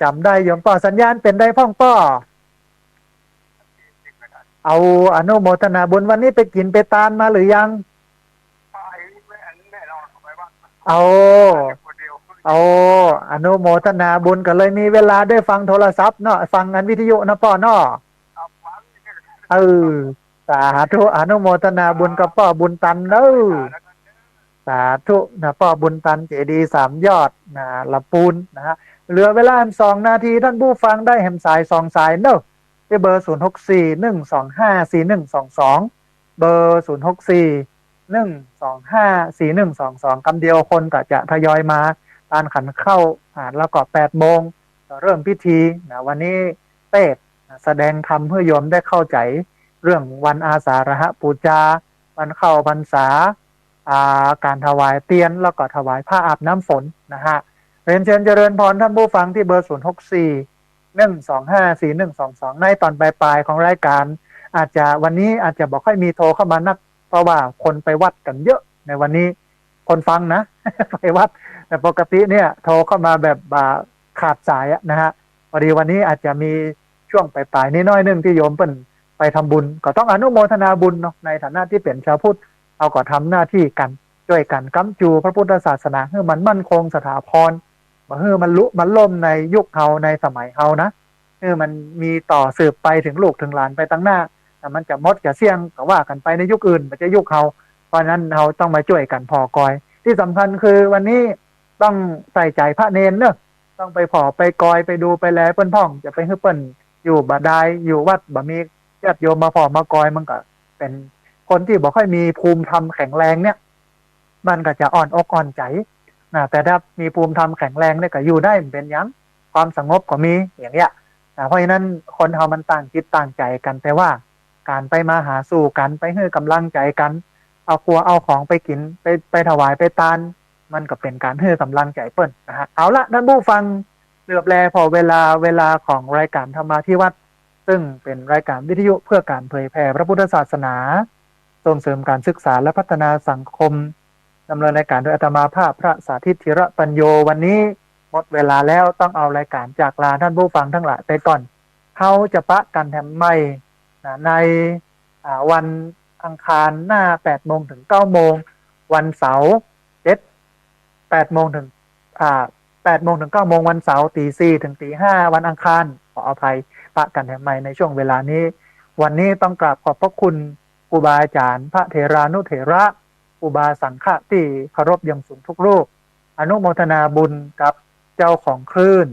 จำได้โยมป้อสัญญาณเป็นได้พ่องป้อเอาอนุโมทนาบุญวันนี้ไปกินไปตานมาหรือยัง เอาเอาอนุโมทนาบุญกันเลยมีเวลาได้ฟังโทรศัพท์เนาะฟังงานวิทยุนะพ่อเนาะเออสาธุอนุโมทนาบุญกับพ่อบุญตันเด้อสาธุนะพ่อบุญตันเจดีย์3 ยอดนะละปูนนะฮะเหลือเวลา2 นาทีท่านผู้ฟังได้แหมสาย2 สายเนอะที่เบอร์0641254122เบอร์0641254122คำเดียวคนก็จะทยอยมาตานขันเข้าแล้วก็8 โมงเริ่มพิธีนะวันนี้เทศแสดงธรรมเพื่อโยมได้เข้าใจเรื่องวันอาสาฬหบูชาวันเข้าพรรษาการถวายเตียนแล้วก็ถวายผ้าอาบน้ำฝนนะฮะเรียนเชิญเจริญพรท่านผู้ฟังที่เบอร์0641254122ในตอนปลายๆของรายการวันนี้อาจจะบอกให้มีโทรเข้ามานักเพราะว่าคนไปวัดกันเยอะในวันนี้คนฟังนะ ไปวัดแต่ปกติเนี่ยโทรเข้ามาแบบขาดสายนะฮะพอดีวันนี้อาจจะมีช่วงปลายๆนิดน้อยนึงที่โยมเปิ้นไปทำบุญก็ต้องอนุโมทนาบุญเนาะในฐานะที่เป็นชาวพุทธเอาก็ทำหน้าที่กันช่วยกันค้ำจูพระพุทธศาสนาให้มันมั่นคงสถาพรมาให้มันมันล่มในยุคเฮาในสมัยเฮานะให้มันมีต่อสืบไปถึงลูกถึงหลานไปตั้งหน้าแต่มันจะมดจะเสี่ยงก็ว่ากันไปในยุคอื่นมันจะยุคเฮาเพราะนั้นเราต้องมาช่วยกันพอกอยที่สำคัญคือวันนี้ต้องใส่ใจพระเนรเนอะต้องไปพอไปกอยไปดูไปแลเปิ้นพ่องจะไปให้เปิ้นอยู่บ่ได้อยู่วัดบ่มีญาติโยมมาพอมากอยมันก็เป็นคนที่บอกให้มีภูมิธรรมแข็งแรงเนี่ยมันก็จะอ่อนอกอ่อนใจนะแต่ถ้ามีภูมิธรรมแข็งแรงเนี่ยก็อยู่ได้เป็นยังความสงบก็มีอย่างเงี้ยเพราะฉะนั้นคนเฮามันต่างจิตต่างใจกันแต่ว่าการไปมาหาสู่กันไปให้กำลังใจกันเอาครัวเอาของไปกินไปถวายไปทานมันก็เป็นการให้กำลังใจเปิ้นนะฮะเอาละท่านผู้ฟังเหลือบแลพอเวลาของรายการธรรมาธิวัฒน์ซึ่งเป็นรายการวิทยุเพื่อการเผยแผ่พระพุทธศาสนาส่งเสริมการศึกษาและพัฒนาสังคมดำเนินรายการโดยอาตมาภาพพระสาธิตธิระปัญโยวันนี้หมดเวลาแล้วต้องเอารายการจากลาท่านผู้ฟังทั้งหลายไปก่อนเขาจะปะกันแถมใหม่ในวันอังคารหน้า8 โมงถึง 9 โมงวันเสาร์8 โมงถึง8 โมงถึง 9 โมงวันเสาร์ตี 4 ถึงตี 5วันอังคารขออภัยปะกันแถมใหม่ในช่วงเวลานี้วันนี้ต้องกราบขอบพระคุณครูบาอาจารย์พระเถรานุเถระครูบาสังฆะที่เคารพอย่างสูงทุกรูปอนุโมทนาบุญกับเจ้าของคลื่น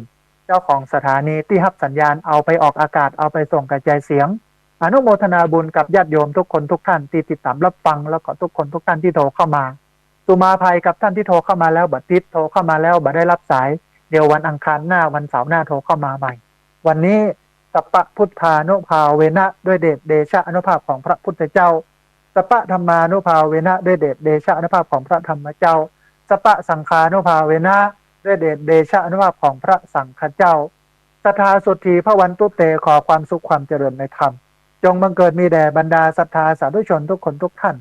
เจ้าของสถานีที่รับสัญญาณเอาไปออกอากาศเอาไปส่งกระจายเสียงอนุโมทนาบุญกับญาติโยมทุกคนทุกท่านที่ติดตามรับฟังแล้วก็ทุกคนทุกท่านที่โทรเข้ามาสุมาภัยกับท่านที่โทรเข้ามาแล้วบัดติดโทรเข้ามาแล้วบัดได้รับสายเดี๋ยววันอังคารหน้าวันเสาร์หน้าโทรเข้ามาใหม่วันนี้สัพพพุทธานุภาเวนะด้วยเดชเดชะอนุภาพของพระพุทธเจ้าสัพพธรรมานุภาเวนะด้วยเดชเดชะอนุภาพของพระธรรมเจ้าสัพพสังฆานุภาเวนะด้วยเดชเดชะอนุภาพของพระสังฆเจ้าศรัทธาสุทธีพระวันตุเตขอความสุขความเจริญในธรรมจงบังเกิดมีแด่บรรดาศรัทธาสาธุชนทุกคนทุกท่าน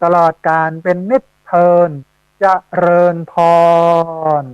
ตลอดการเป็นนิจเทินเจริญพร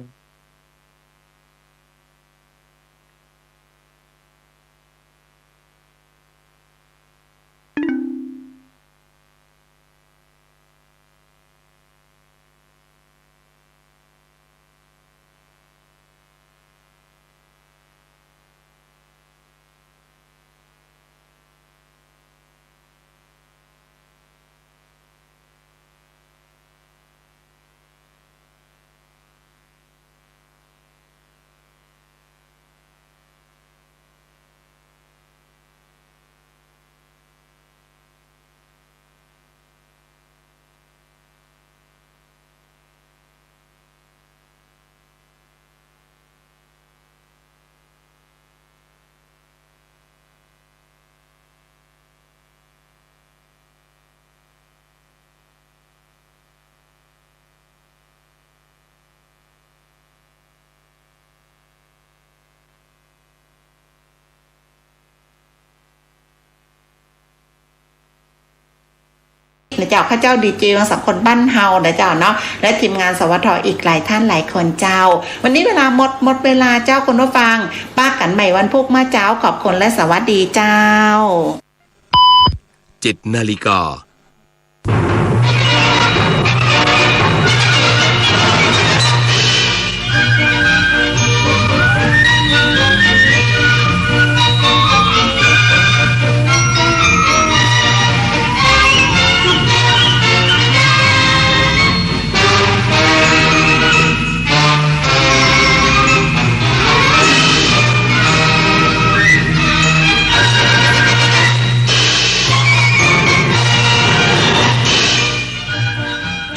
นะเจ้าข้าเจ้าดีเจวังสับคนบ้านเฮานะเจ้าเนาะและทีมงานสวทอีกหลายท่านหลายคนเจ้าวันนี้เวลาหมดเวลาเจ้าคนผู้ฟังป้ากันใหม่วันพุธมาเจ้าขอบคุณและสวัสดีเจ้า7 นาฬิกา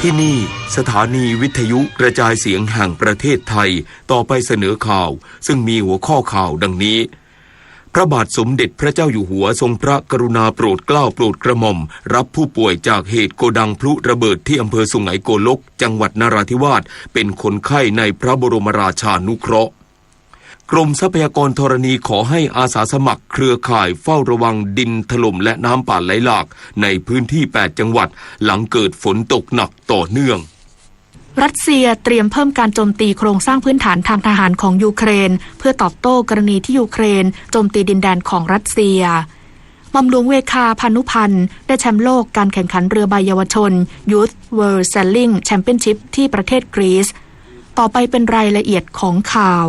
ที่นี่สถานีวิทยุกระจายเสียงแห่งประเทศไทยต่อไปเสนอข่าวซึ่งมีหัวข้อข่าวดังนี้พระบาทสมเด็จพระเจ้าอยู่หัวทรงพระกรุณาโปรดเกล้าโปรดกระหม่อมรับผู้ป่วยจากเหตุโกดังพลุระเบิดที่อำเภอสุไหงโกลกจังหวัดนราธิวาสเป็นคนไข้ในพระบรมราชานุเคราะห์กรมทรัพยากรธรณีขอให้อาสาสมัครเครือข่ายเฝ้าระวังดินถล่มและน้ำป่าไหลหลากในพื้นที่8จังหวัดหลังเกิดฝนตกหนักต่อเนื่องรัสเซียเตรียมเพิ่มการโจมตีโครงสร้างพื้นฐานทางทหารของยูเครนเพื่อตอบโต้กรณีที่ยูเครนโจมตีดินแดนของรัสเซียหม่อมหลวงเวคาพานุพันธ์ได้แชมป์โลกการแข่งขันเรือใบเยาวชน Youth World Sailing Championship ที่ประเทศกรีซต่อไปเป็นรายละเอียดของข่าว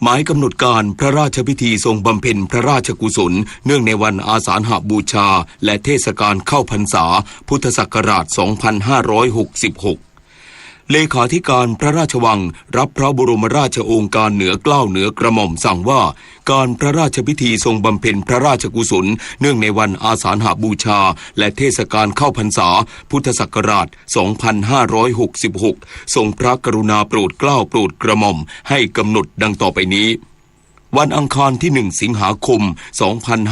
หมายกำหนดการพระราชพิธีทรงบำเพ็ญพระราชกุศลเนื่องในวันอาสาฬหบูชาและเทศกาลเข้าพรรษาพุทธศักราช 2566 เลขาธิการพระราชวังรับพระบรมราชโองการเหนือเกล้าเหนือกระหม่อมสั่งว่าการพระราชพิธีทรงบำเพ็ญพระราชกุศลเนื่องในวันอาสาฬหบูชาและเทศกาลเข้าพรรษาพุทธศักราช 2566 ทรงพระกรุณาโปรดเกล้าโปรดกระหม่อมให้กำหนดดังต่อไปนี้วันอังคารที่1สิงหาคม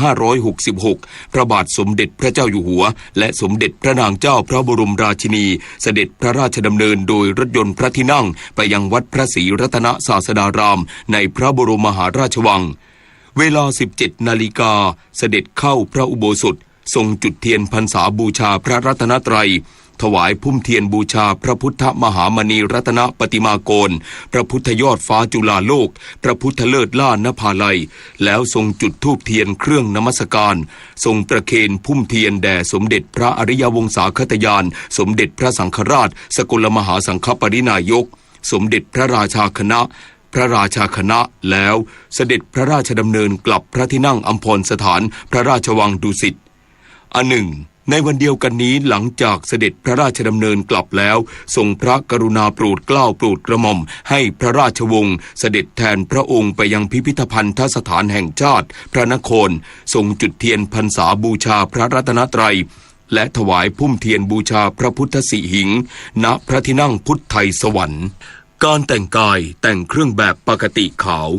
2566 พระบาทสมเด็จพระเจ้าอยู่หัวและสมเด็จพระนางเจ้าพระบรมราชินีเสด็จพระราชดำเนินโดยรถยนต์พระที่นั่งไปยังวัดพระศรีรัตนศาสดารามในพระบรมมหาราชวังเวลา 17 นาฬิกาเสด็จเข้าพระอุโบสถทรงจุดเทียนพรรษาบูชาพระรัตนตรัยถวายพุ่มเทียนบูชาพระพุทธมหามณีรัตนปฏิมากรพระพุทธยอดฟ้าจุฬาโลกพระพุทธเลิศล่านภาลัยแล้วทรงจุดธูปเทียนเครื่องนมัสการทรงประเคนพุ่มเทียนแด่สมเด็จพระอริยวงศาคตญาณสมเด็จพระสังฆราชสกลมหาสังฆปรินายกสมเด็จพระราชาคณะพระราชาคณะแล้วเสด็จพระราชดำเนินกลับพระที่นั่งอัมพรสถานพระราชวังดุสิตอันหนึ่งในวันเดียวกันนี้หลังจากเสด็จพระราชดำเนินกลับแล้วทรงพระกรุณาโปรดเกล้าโปรดกระหม่อมให้พระราชวงศ์เสด็จแทนพระองค์ไปยังพิพิธภัณฑสถานแห่งชาติพระนครทรงจุดเทียนพรรษาบูชาพระรัตนตรัยและถวายพุ่มเทียนบูชาพระพุทธสิหิงค์ณพระที่นั่งพุทธไทยสวรรค์การแต่งกายแต่งเครื่องแบบปกติขาว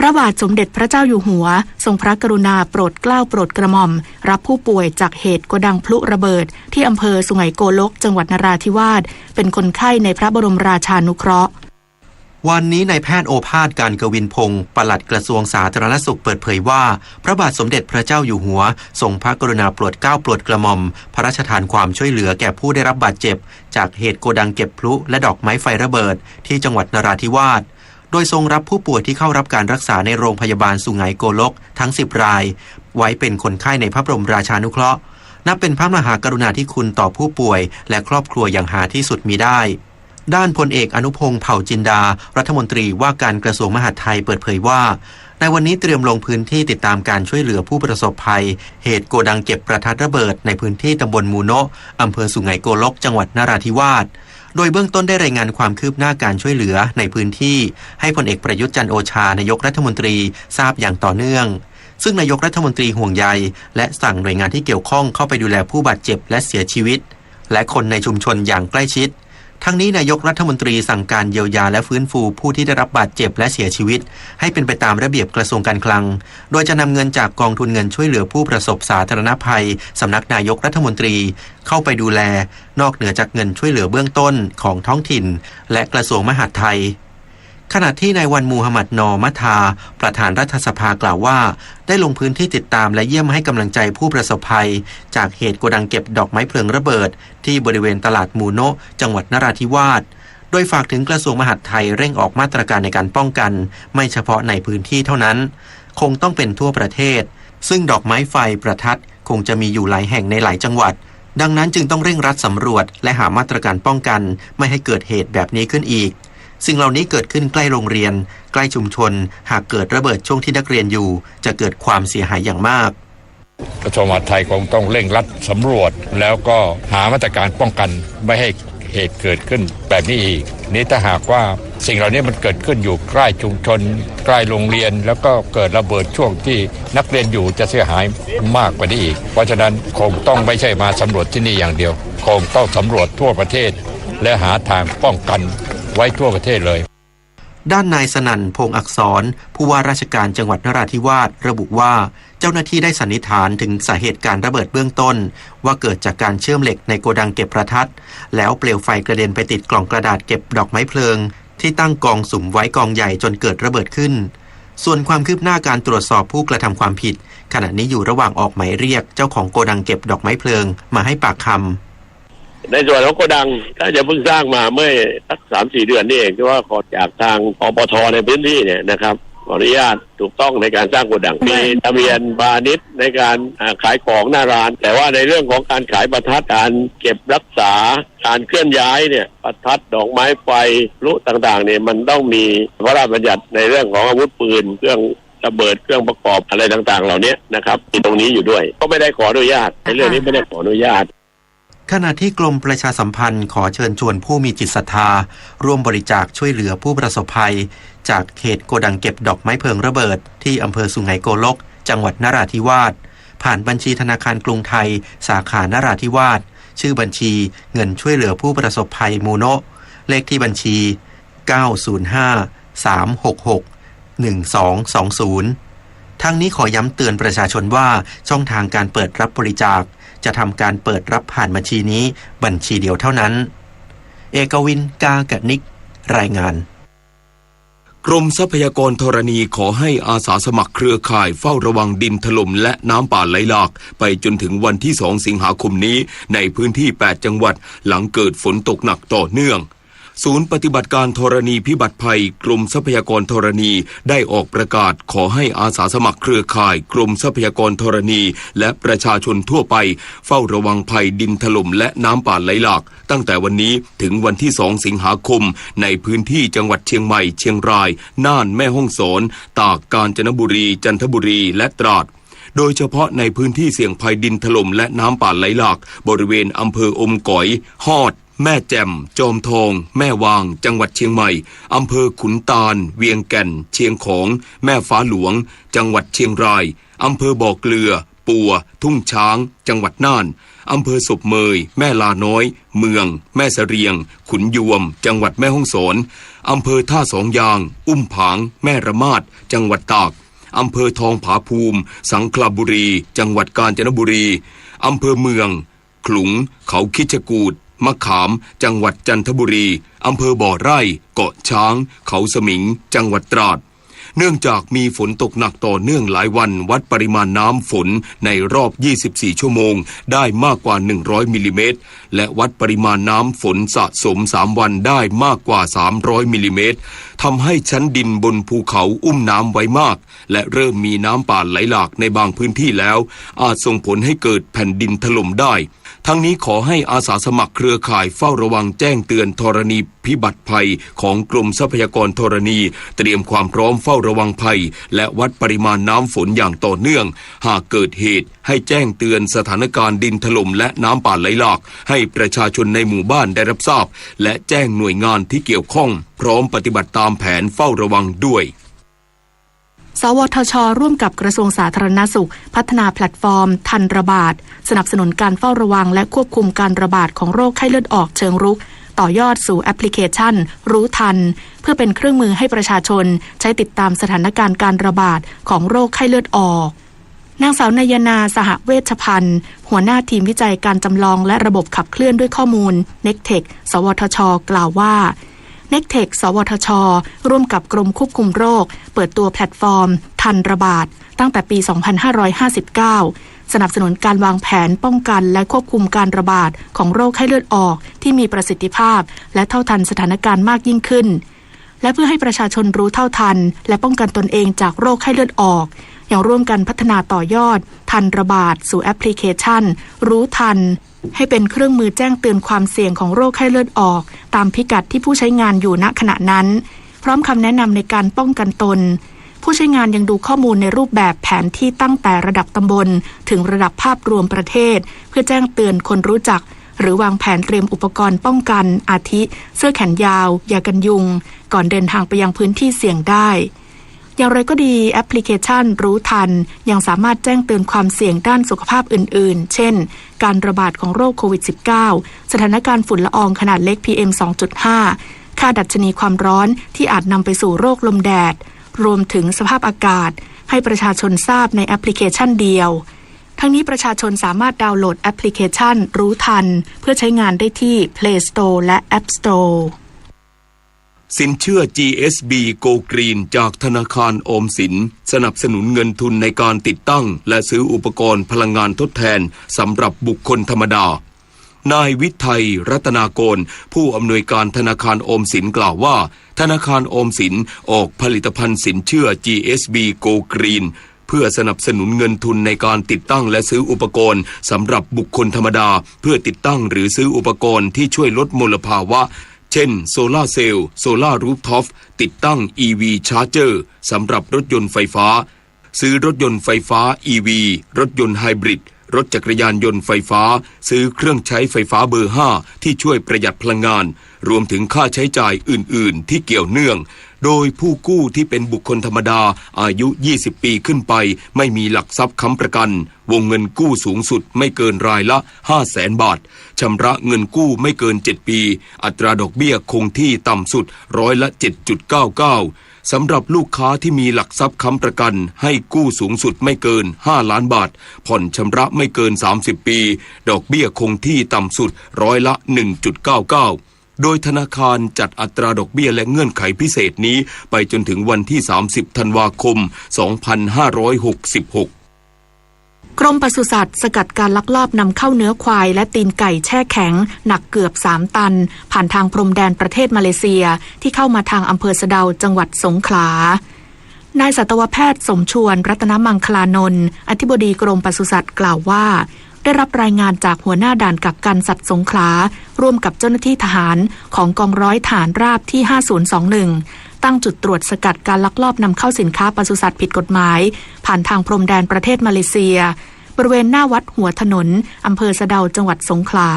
พระบาทสมเด็จพระเจ้าอยู่หัวทรงพระกรุณาโปรดเกล้าโปรดกระหม่อมรับผู้ป่วยจากเหตุโกดังพลุระเบิดที่อำเภอสุไหงโกลกจังหวัดนราธิวาสเป็นคนไข้ในพระบรมราชานุเคราะห์วันนี้นายแพทย์โอภาสการกวินพงศ์ปลัดกระทรวงสาธารณสุขเปิดเผยว่าพระบาทสมเด็จพระเจ้าอยู่หัวทรงพระกรุณาโปรดเกล้าโปรดกระหม่อมพระราชทานความช่วยเหลือแก่ผู้ได้รับบาดเจ็บจากเหตุโกดังเก็บพลุและดอกไม้ไฟระเบิดที่จังหวัดนราธิวาสโดยทรงรับผู้ป่วยที่เข้ารับการรักษาในโรงพยาบาลสุไหงโกลกทั้ง10รายไว้เป็นคนไข้ในพระบรมราชานุเคราะห์นับเป็นพระมหากรุณาธิคุณต่อผู้ป่วยและครอบครัวอย่างหาที่สุดมิได้ด้านพลเอกอนุพงษ์เผ่าจินดารัฐมนตรีว่าการกระทรวงมหาดไทยเปิดเผยว่าในวันนี้เตรียมลงพื้นที่ติดตามการช่วยเหลือผู้ประสบภัยเหตุโกดังเก็บประทัดระเบิดในพื้นที่ตำบลมูโนะอำเภอสุไหงโกลกจังหวัดนราธิวาสโดยเบื้องต้นได้รายงานความคืบหน้าการช่วยเหลือในพื้นที่ให้พลเอกประยุทธ์จันทร์โอชานายกรัฐมนตรีทราบอย่างต่อเนื่องซึ่งนายกรัฐมนตรีห่วงใยและสั่งหน่วยงานที่เกี่ยวข้องเข้าไปดูแลผู้บาดเจ็บและเสียชีวิตและคนในชุมชนอย่างใกล้ชิดทั้งนี้นายกรัฐมนตรีสั่งการเยียวยาและฟื้นฟูผู้ที่ได้รับบาดเจ็บและเสียชีวิตให้เป็นไปตามระเบียบกระทรวงการคลังโดยจะนำเงินจากกองทุนเงินช่วยเหลือผู้ประสบสาธารณภัยสำนักนายกรัฐมนตรีเข้าไปดูแลนอกเหนือจากเงินช่วยเหลือเบื้องต้นของท้องถิ่นและกระทรวงมหาดไทยขณะที่นายวันมูฮัมหมัดนอมัทาประธานรัฐสภากล่าวว่าได้ลงพื้นที่ติดตามและเยี่ยมให้กำลังใจผู้ประสบภัยจากเหตุโกดังเก็บดอกไม้เพลิงระเบิดที่บริเวณตลาดมูโนะจังหวัดนราธิวาสโดยฝากถึงกระทรวงมหาดไทยเร่งออกมาตรการในการป้องกันไม่เฉพาะในพื้นที่เท่านั้นคงต้องเป็นทั่วประเทศซึ่งดอกไม้ไฟประทัดคงจะมีอยู่หลายแห่งในหลายจังหวัดดังนั้นจึงต้องเร่งรัดสำรวจและหามาตรการป้องกันไม่ให้เกิดเหตุแบบนี้ขึ้นอีกสิ่งเหล่านี้เกิดขึ้นใกล้โรงเรียนใกล้ชุมชนหากเกิดระเบิดช่วงที่นักเรียนอยู่จะเกิดความเสียหายอย่างมากกระทรวงมหาดไทยคงต้องเร่งรัดสำรวจแล้วก็หามาตรการป้องกันไม่ให้เหตุเกิดขึ้นแบบนี้อีกนี้ถ้าหากว่า สิ่งเหล่านี้มันเกิดขึ้นอยู่ใกล้ชุมชนใกล้โรงเรียนแล้วก็เกิดระเบิดช่วงที่นักเรียนอยู่จะเสียหายมากกว่านี้อีกเพราะฉะนั้นคงต้องไม่ใช่มาสำรวจที่นี่อย่างเดียวคงต้องสำรวจทั่วประเทศและหาทางป้องกันไว้ทั่วประเทศเลยด้านนายสนั่นพงษ์อักษรผู้ว่าราชการจังหวัดนราธิวาสระบุว่าเจ้าหน้าที่ได้สันนิษฐานถึงสาเหตุการระเบิดเบื้องต้นว่าเกิดจากการเชื่อมเหล็กในโกดังเก็บประทัดแล้วเปลวไฟกระเด็นไปติดกล่องกระดาษเก็บดอกไม้เพลิงที่ตั้งกองสุมไว้กองใหญ่จนเกิดระเบิดขึ้นส่วนความคืบหน้าการตรวจสอบผู้กระทำความผิดขณะนี้อยู่ระหว่างออกหมายเรียกเจ้าของโกดังเก็บดอกไม้เพลิงมาให้ปากคำในส่วนของโกดังถ้าจะเพิ่งสร้างมาเมื่อสัก 3-4 เดือนนี่เองที่ว่าขอจากทางอปท.ในพื้นที่เนี่ยนะครับขออนุญาตถูกต้องในการสร้างโกดังมีทะเบียนพาณิชย์ในการขายของหน้าร้านแต่ว่าในเรื่องของการขายประทัดการเก็บรักษาการเคลื่อนย้ายเนี่ยประทัดดอกไม้ไฟพลุต่างๆเนี่ยมันต้องมีพระราชบัญญัติในเรื่องของอาวุธปืนเครื่องระเบิดเครื่องประกอบอะไรต่างๆเหล่านี้นะครับมีตรงนี้อยู่ด้วยก็ไม่ได้ขออนุญาตในเรื่องนี้ไม่ได้ขออนุญาตขณะที่กรมประชาสัมพันธ์ขอเชิญชวนผู้มีจิตศรัทธาร่วมบริจาคช่วยเหลือผู้ประสบภัยจากเหตุโกดังเก็บดอกไม้เพลิงระเบิดที่อำเภอสุไหงโกลกจังหวัดนราธิวาสผ่านบัญชีธนาคารกรุงไทยสาขานราธิวาสชื่อบัญชีเงินช่วยเหลือผู้ประสบภัยมูโนะเลขที่บัญชี 905-366-1220 ทั้งนี้ขอย้ำเตือนประชาชนว่าช่องทางการเปิดรับบริจาคจะทำการเปิดรับผ่านบัญชีนี้บัญชีเดียวเท่านั้นเอกวินกากนิกรายงานกรมทรัพยากรธรณีขอให้อาสาสมัครเครือข่ายเฝ้าระวังดินถล่มและน้ำป่าไหลหลากไปจนถึงวันที่2 สิงหาคมนี้ในพื้นที่8จังหวัดหลังเกิดฝนตกหนักต่อเนื่องศูนย์ปฏิบัติการธรณีพิบัติภัยกรมทรัพยากรธรณีได้ออกประกาศขอให้อาสาสมัครเครือข่ายกรมทรัพยากรธรณีและประชาชนทั่วไปเฝ้าระวังภัยดินถล่มและน้ำป่าไหลหลากตั้งแต่วันนี้ถึงวันที่2 สิงหาคมในพื้นที่จังหวัดเชียงใหม่เชียงรายน่านแม่ฮ่องสอนตากกาญจนบุรีจันทบุรีและตราดโดยเฉพาะในพื้นที่เสี่ยงภัยดินถล่มและน้ำป่าไหลหลากบริเวณอำเภออมก๋อยฮอดแม่แจ่มจอมทองแม่วางจังหวัดเชียงใหม่อำเภอขุนตาลเวียงแก่นเชียงของแม่ฟ้าหลวงจังหวัดเชียงรายอำเภอบ่อเกลือปัวทุ่งช้างจังหวัดน่านอำเภอศพเมยแม่ลาน้อยเมืองแม่เสรียงขุนยวมจังหวัดแม่ฮ่องสอนอำเภอท่าสองยางอุ้มผางแม่ระมาดจังหวัดตากอำเภอทองผาภูมิสังขละบุรีจังหวัดกาญจนบุรีอำเภอเมืองขลุงเขาคิชกูฏมะขามจังหวัดจันทบุรีอำเภอบ่อไร่เกาะช้างเขาสมิงจังหวัดตราดเนื่องจากมีฝนตกหนักต่อเนื่องหลายวันวัดปริมาณน้ำฝนในรอบ24ชั่วโมงได้มากกว่า100มิลลิเมตรและวัดปริมาณน้ำฝนสะสม3วันได้มากกว่า300มิลลิเมตรทำให้ชั้นดินบนภูเขาอุ้มน้ำไว้มากและเริ่มมีน้ำป่าไหลหลากในบางพื้นที่แล้วอาจส่งผลให้เกิดแผ่นดินถล่มได้ทั้งนี้ขอให้อาสาสมัครเครือข่ายเฝ้าระวังแจ้งเตือนธรณีพิบัติภัยของกรมทรัพยากรธรณีเตรียมความพร้อมเฝ้าระวังภัยและวัดปริมาณน้ำฝนอย่างต่อเนื่องหากเกิดเหตุให้แจ้งเตือนสถานการณ์ดินถล่มและน้ำป่าไหลหลากให้ประชาชนในหมู่บ้านได้รับทราบและแจ้งหน่วยงานที่เกี่ยวข้องพร้อมปฏิบัติตามแผนเฝ้าระวังด้วยสวทช.ร่วมกับกระทรวงสาธารณสุขพัฒนาแพลตฟอร์มทันระบาดสนับสนุนการเฝ้าระวังและควบคุมการระบาดของโรคไข้เลือดออกเชิงรุกต่อยอดสู่แอปพลิเคชันรู้ทันเพื่อเป็นเครื่องมือให้ประชาชนใช้ติดตามสถานการณ์การระบาดของโรคไข้เลือดออกนางสาวนายนาสหเวชภัณฑ์หัวหน้าทีมวิจัยการจำลองและระบบขับเคลื่อนด้วยข้อมูล Nectech สวทช.กล่าวว่าNectech สวทช.ร่วมกับกรมควบคุมโรคเปิดตัวแพลตฟอร์มทันระบาดตั้งแต่ปี 2559 สนับสนุนการวางแผนป้องกันและควบคุมการระบาดของโรคไข้เลือดออกที่มีประสิทธิภาพและเท่าทันสถานการณ์มากยิ่งขึ้นและเพื่อให้ประชาชนรู้เท่าทันและป้องกันตนเองจากโรคไข้เลือดออกอย่างร่วมกันพัฒนาต่อยอดทันระบาดสู่แอปพลิเคชันรู้ทันให้เป็นเครื่องมือแจ้งเตือนความเสี่ยงของโรคไข้เลือดออกตามพิกัดที่ผู้ใช้งานอยู่ณขณะนั้นพร้อมคำแนะนำในการป้องกันตนผู้ใช้งานยังดูข้อมูลในรูปแบบแผนที่ตั้งแต่ระดับตำบลถึงระดับภาพรวมประเทศเพื่อแจ้งเตือนคนรู้จัก หรือวางแผนเตรียมอุปกรณ์ป้องกันอาทิเสื้อแขนยาวยากันยุงก่อนเดินทางไปยังพื้นที่เสี่ยงได้อย่างไรก็ดีแอปพลิเคชันรู้ทันยังสามารถแจ้งเตือนความเสี่ยงด้านสุขภาพอื่นๆเช่นการระบาดของโรคโควิด -19 สถานการณ์ฝุ่นละอองขนาดเล็ก PM 2.5 ค่าดัชนีความร้อนที่อาจนำไปสู่โรคลมแดดรวมถึงสภาพอากาศให้ประชาชนทราบในแอปพลิเคชันเดียวทั้งนี้ประชาชนสามารถดาวน์โหลดแอปพลิเคชันรู้ทันเพื่อใช้งานได้ที่ Play Store และ App Storeสินเชื่อ GSB Go Green จากธนาคารออมสินสนับสนุนเงินทุนในการติดตั้งและซื้ออุปกรณ์พลังงานทดแทนสำหรับบุคคลธรรมดานายวิทัยรัตนาโกลผู้อำนวยการธนาคารออมสินกล่าวว่าธนาคารออมสินออกผลิตภัณฑ์สินเชื่อ GSB Go Green เพื่อสนับสนุนเงินทุนในการติดตั้งและซื้ออุปกรณ์สำหรับบุคคลธรรมดาเพื่อติดตั้งหรือซื้ออุปกรณ์ที่ช่วยลดมลภาวะเช่นโซลาร์เซลล์โซลาร์รูฟท็อปติดตั้ง EV ชาร์เจอร์สำหรับรถยนต์ไฟฟ้าซื้อรถยนต์ไฟฟ้า EV รถยนต์ไฮบริดรถจักรยานยนต์ไฟฟ้าซื้อเครื่องใช้ไฟฟ้าเบอร์ 5ที่ช่วยประหยัดพลังงานรวมถึงค่าใช้จ่ายอื่นๆที่เกี่ยวเนื่องโดยผู้กู้ที่เป็นบุคคลธรรมดาอายุ20ปีขึ้นไปไม่มีหลักทรัพย์ค้ำประกันวงเงินกู้สูงสุดไม่เกินรายละ 500,000 บาทชำระเงินกู้ไม่เกิน7ปีอัตราดอกเบี้ยคงที่ต่ำสุด7.99%สำหรับลูกค้าที่มีหลักทรัพย์ค้ำประกันให้กู้สูงสุดไม่เกิน5ล้านบาทผ่อนชำระไม่เกิน30ปีดอกเบี้ยคงที่ต่ำสุด1.99%โดยธนาคารจัดอัตราดอกเบี้ยและเงื่อนไขพิเศษนี้ไปจนถึงวันที่30ธันวาคม2566กรมปศุสัตว์สกัดการลักลอบนำเข้าเนื้อควายและตีนไก่แช่แข็งหนักเกือบ3ตันผ่านทางพรมแดนประเทศมาเลเซียที่เข้ามาทางอำเภอสะเดาจังหวัดสงขลานายสัตวแพทย์สมชวนรัตนมังคลานนท์อธิบดีกรมปศุสัตว์กล่าวว่าได้รับรายงานจากหัวหน้าด่านกักกันสัตว์สงขลาร่วมกับเจ้าหน้าที่ทหารของกองร้อยฐานราบที่5021ตั้งจุดตรวจสกัดการลักลอบนำเข้าสินค้าปศุสัตว์ผิดกฎหมายผ่านทางพรมแดนประเทศมาเลเซียบริเวณหน้าวัดหัวถนนอำเภอสะเดาจังหวัดสงขลา